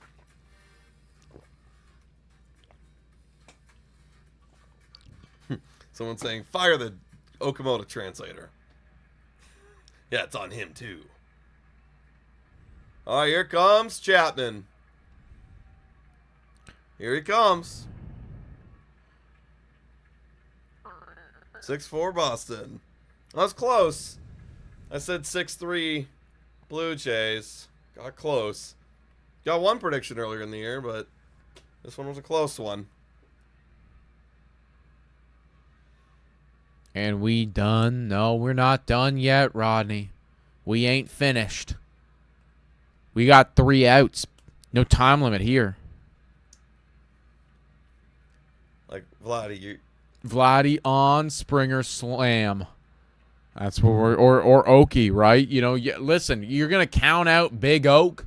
Someone's saying, fire the Okamoto translator. Yeah, it's on him, too. All right, here comes Chapman. Here he comes. 6-4 Boston. That's close. I said 6-3 Blue Jays. Got close. Got one prediction earlier in the year, but this one was a close one.
And we done? No, we're not done yet, Rodney. We ain't finished. We got 3 outs. No time limit here.
Like, Vladdy,
Vladdy on Springer slam. That's what we're or Okie, right? You know, listen, you're gonna count out Big Oak.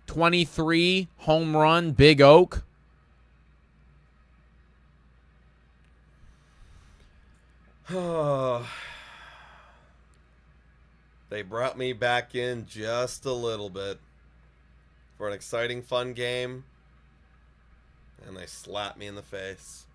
23 home run, Big Oak.
They brought me back in just a little bit for an exciting, fun game, and they slapped me in the face.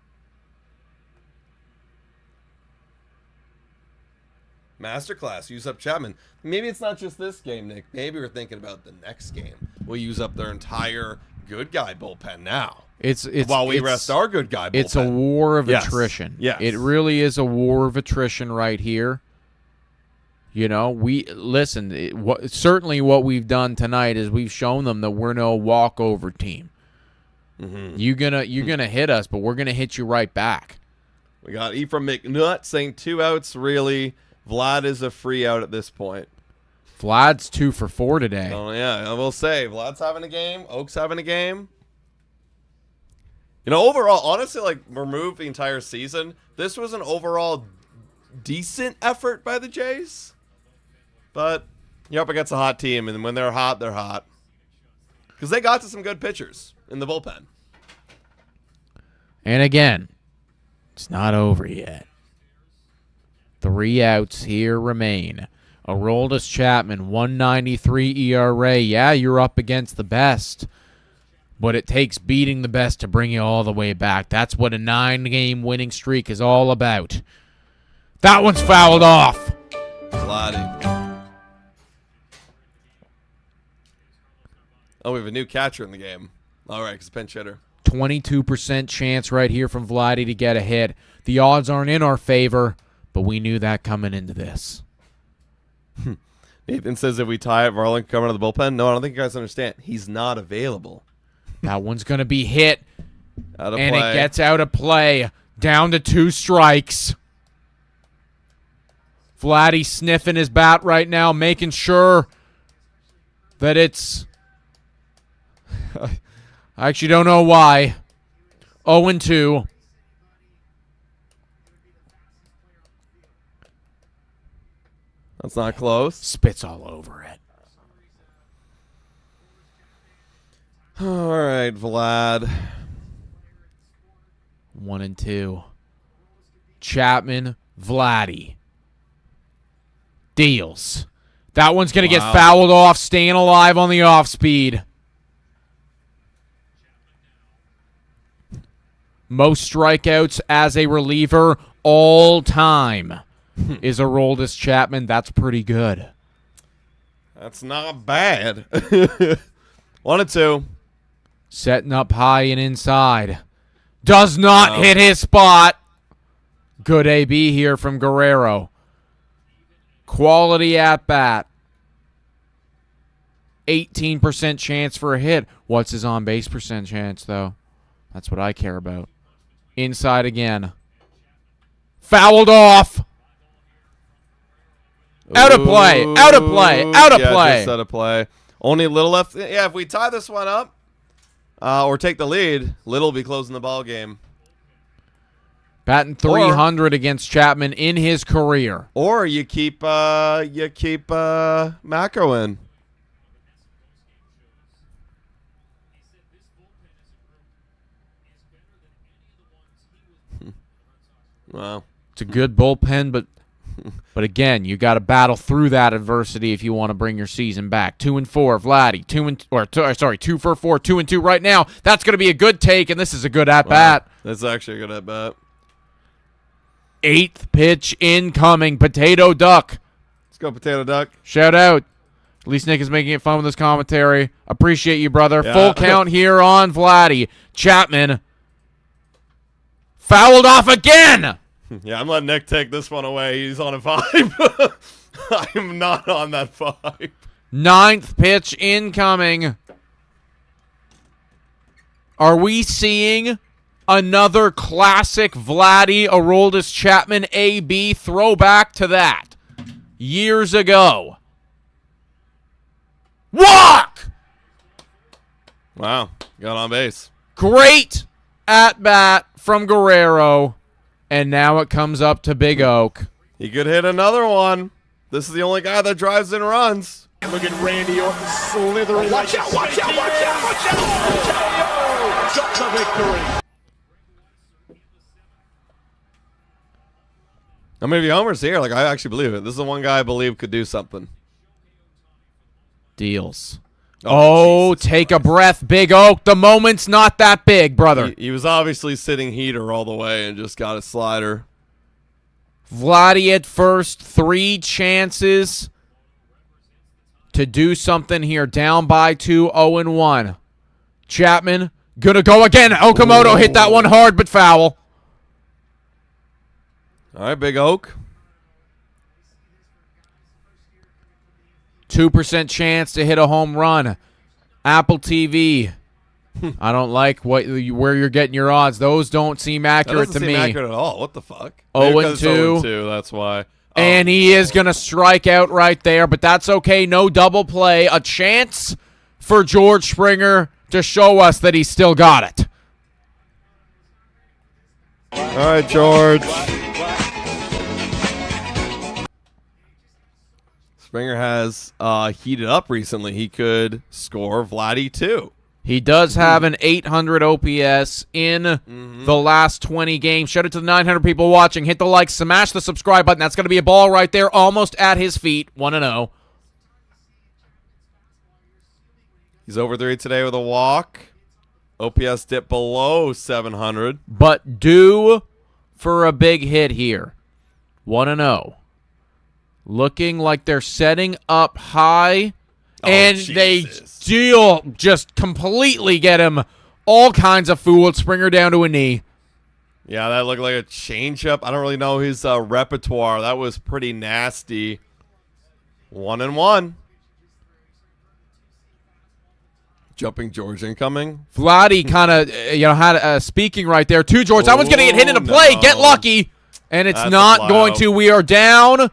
Masterclass, use up Chapman. Maybe it's not just this game, Nick. Maybe we're thinking about the next game. We'll use up their entire good guy bullpen now.
It's
while we rest our good guy bullpen.
It's a war of attrition.
Yes.
It really is a war of attrition right here. You know, certainly what we've done tonight is we've shown them that we're no walkover team.
Mm-hmm.
You're gonna hit us, but we're gonna hit you right back.
We got Ephraim McNutt saying 2 outs. Really, Vlad is a free out at this point.
Vlad's 2 for 4 today.
Oh yeah, I will say Vlad's having a game. Oak's having a game. You know, overall, honestly, like remove the entire season, this was an overall decent effort by the Jays. But you're up against a hot team, and when they're hot, they're hot. Because they got to some good pitchers in the bullpen.
And again, it's not over yet. 3 outs here remain. Aroldis Chapman, 1.93 ERA. Yeah, you're up against the best. But it takes beating the best to bring you all the way back. That's what a 9-game winning streak is all about. That one's fouled off.
Vladdy. Oh, we have a new catcher in the game. All right, because pinch hitter.
22% chance right here from Vladdy to get a hit. The odds aren't in our favor, but we knew that coming into this.
Nathan says if we tie it, Varland can come out of the bullpen. No, I don't think you guys understand. He's not available.
That one's going to be hit,
Out of
and
play.
it gets out of play. Down to 2 strikes. Vladdy sniffing his bat right now, making sure that it's... I actually don't know why. 0-2.
That's not close.
Spits all over it.
All right, Vlad.
1-2. Chapman, Vladdy. Deals. That one's going to get fouled off, staying alive on the off speed. Most strikeouts as a reliever all time is Aroldis Chapman. That's pretty good.
That's not bad. 1-2.
Setting up high and inside. Does not hit his spot. Good AB here from Guerrero. Quality at bat. 18% chance for a hit. What's his on-base percent chance, though? That's what I care about. Inside again. Fouled off. Out of play. Out of play. Out of play.
Just out of play. Only a little left. Yeah, if we tie this one up or take the lead, Little will be closing the ball game.
Batting 300 against Chapman in his career.
Or you keep Mako in. Wow.
It's a good bullpen, but again, you got to battle through that adversity if you want to bring your season back. 2-4, Vladdy. 2 for 4, 2-2 right now. That's going to be a good take, and this is a good at bat.
Wow. That's actually a good at bat.
8th pitch incoming. Potato Duck.
Let's go, Potato Duck.
Shout out. At least Nick is making it fun with this commentary. Appreciate you, brother.
Yeah.
Full count here on Vladdy. Chapman. Fouled off again.
Yeah, I'm letting Nick take this one away. He's on a 5. I am not on that 5.
9th pitch incoming. Are we seeing another classic Vladdy Aroldis Chapman AB throwback to that? Years ago. Walk!
Wow. Got on base.
Great at bat from Guerrero. And now it comes up to Big Oak.
He could hit another one. This is the only guy that drives and runs.
Look at Randy Orton slithering. Watch out, watch out, watch out, watch out. Got the victory.
How many of you homers here? Like, I actually believe it. This is the one guy I believe could do something.
Deals. Oh, take a breath, Big Oak. The moment's not that big, brother.
He was obviously sitting heater all the way and just got a slider.
Vladdy at first, 3 chances to do something here. Down by 2, 0-1. Chapman gonna go again. Okamoto hit that one hard but foul.
All right, Big Oak.
2% chance to hit a home run. Apple TV. I don't like where you're getting your odds. Those don't seem accurate
that
to
doesn't
me.
seem accurate at all. What the fuck?
0-2.
0-2. That's why.
And he is going to strike out right there, but that's okay. No double play. A chance for George Springer to show us that he's still got it.
All right, George. Springer has heated up recently. He could score Vladdy too.
He does have an 800 OPS in the last 20 games. Shout out to the 900 people watching. Hit the like, smash the subscribe button. That's going to be a ball right there, almost at his feet. 1-0.
He's over 3 today with a walk. OPS dipped below 700.
But due for a big hit here. 1-0. Looking like they're setting up high. And they just completely get him all kinds of fooled. Springer down to a knee.
Yeah, that looked like a changeup. I don't really know his repertoire. That was pretty nasty. 1-1. Jumping George incoming.
Vladdy kind of, had speaking right there to George. That one's going to get hit into play.
No.
Get lucky. And it's
That's
not going to. We are down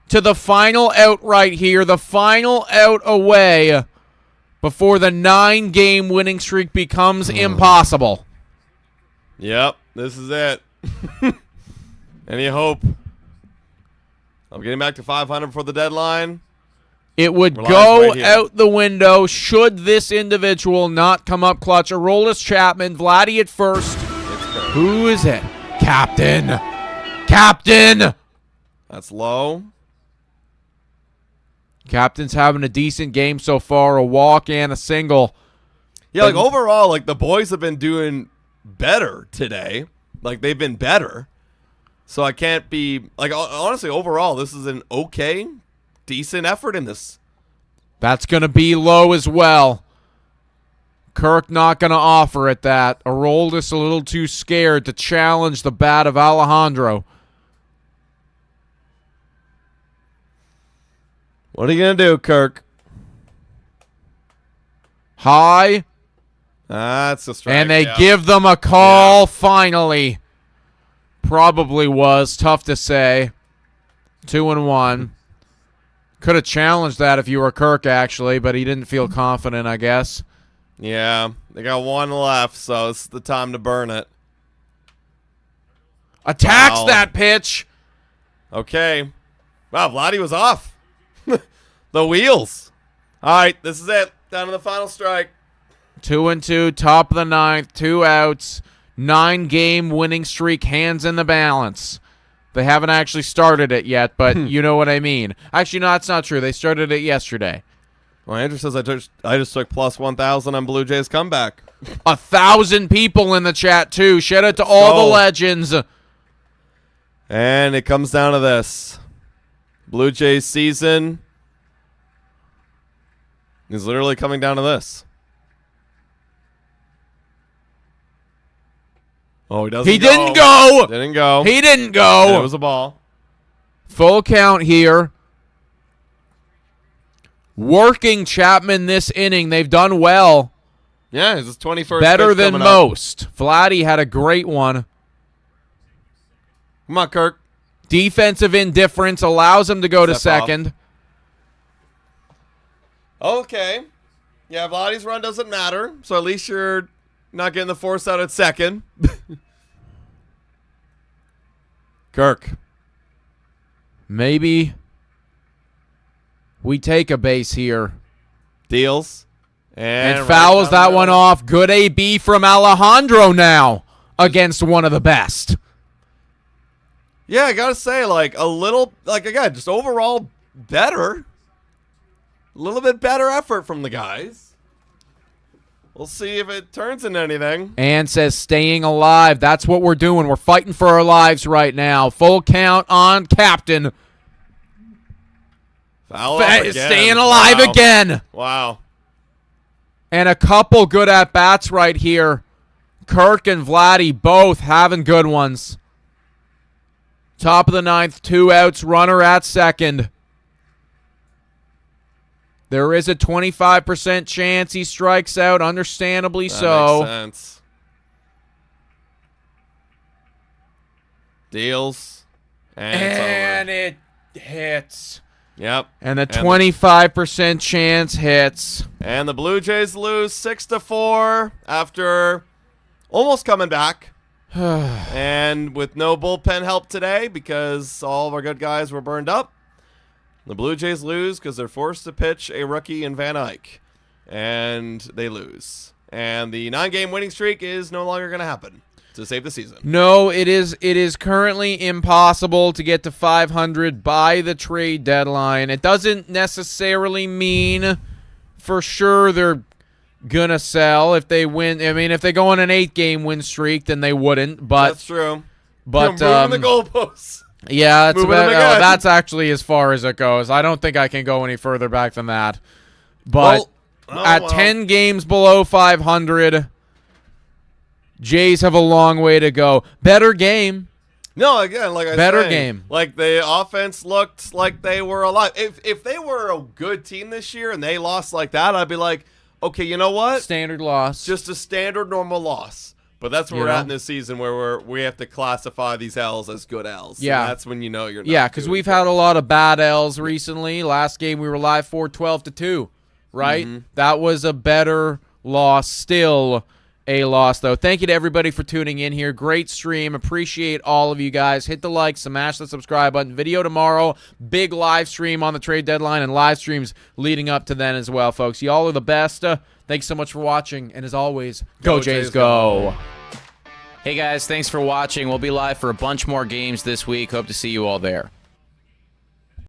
to the final out right here. The final out away before the 9-game winning streak becomes impossible.
Yep, this is it. Any hope? I'm getting back to 500 for the deadline.
It would
Relies
go
right here.
out the window should this individual not come up clutch. Aroldis Chapman, Vladdy at first. Who is it? Captain. Captain.
That's low.
Captain's having a decent game so far, a walk and a single.
Yeah, like overall, like the boys have been doing better today. Like they've been better. So I can't be like honestly, overall, this is an okay, decent effort in this.
That's going to be low as well. Kirk not going to offer it that. Aroldis a little too scared to challenge the bat of Alejandro.
What are you gonna do, Kirk?
High.
That's a strike.
And they
yeah.
give them a call finally. Probably was. Tough to say. 2-1. Could have challenged that if you were Kirk, actually, but he didn't feel confident, I guess.
Yeah, they got 1 left, so it's the time to burn it.
Attacks
Wow.
that pitch.
Okay. Wow, Vladdy was off. The wheels. All right, this is it. Down to the final strike.
2-2, top of the 9th, 2 outs, 9-game winning streak, hands in the balance. They haven't actually started it yet, but you know what I mean. Actually, no, that's not true. They started it yesterday.
Well, Andrew says I just took plus 1,000 on Blue Jays comeback.
1,000 people in the chat, too. Shout out to all the legends.
And it comes down to this. Blue Jays season is literally coming down to this. Oh, he doesn't
He didn't go.
Didn't go.
He didn't
And
go.
it was a ball.
Full count here. Working Chapman this inning. They've done well.
Yeah, it's his 21st.
Better
pitch
than
coming up.
most. Vladdy had a great one.
Come on, Kirk.
Defensive indifference allows him to go to
Step off.
second.
Okay. Yeah, Vladdy's run doesn't matter, so at least you're not getting the force out at second. Kirk.
Maybe we take a base here.
Deals.
And fouls that one off. Good AB from Alejandro now against one of the best.
Yeah, I gotta say, like, a little, like, again, just overall better. A little bit better effort from the guys. We'll see if it turns into anything.
And says staying alive. That's what we're doing. We're fighting for our lives right now. Full count on captain.
Foul off again.
Staying alive again.
Wow.
And a couple good at-bats right here. Kirk and Vladdy both having good ones. Top of the ninth, 2 outs, runner at second. There is a 25% chance he strikes out, understandably so.
Makes sense. Deals. And
it hits.
Yep.
And the 25% chance hits.
And the Blue Jays lose 6-4 after almost coming back. And with no bullpen help today because all of our good guys were burned up. The Blue Jays lose because they're forced to pitch a rookie in Van Eyck. And they lose. And the 9-game winning streak is no longer going to happen to save the season.
No, it is currently impossible to get to 500 by the trade deadline. It doesn't necessarily mean for sure they're gonna sell if they win. I mean, if they go on an 8-game win streak, then they wouldn't. But
that's true.
But
moving the goalposts.
Yeah, that's
Moving them again.
that's actually as far as it goes. I don't think I can go any further back than that. But at 10 games below 500, Jays have a long way to go. Better game.
No, again, like I said,
better game.
Like the offense looked like they were alive. If they were a good team this year and they lost like that, I'd be like, okay, you know what?
Standard loss.
Just a standard normal loss. But that's where we're at in this season where we have to classify these L's as good L's.
Yeah.
And that's when you know you're not.
Yeah, because we've had a lot of bad L's recently. Last game we were live 4-12-2, right?
Mm-hmm.
That was a better loss. Still a loss, though. Thank you to everybody for tuning in here. Great stream. Appreciate all of you guys. Hit the like, smash the subscribe button. Video tomorrow. Big live stream on the trade deadline and live streams leading up to then as well, folks. Y'all are the best. Thanks so much for watching. And as always, go Jays, go.
Hey guys, thanks for watching. We'll be live for a bunch more games this week. Hope to see you all there.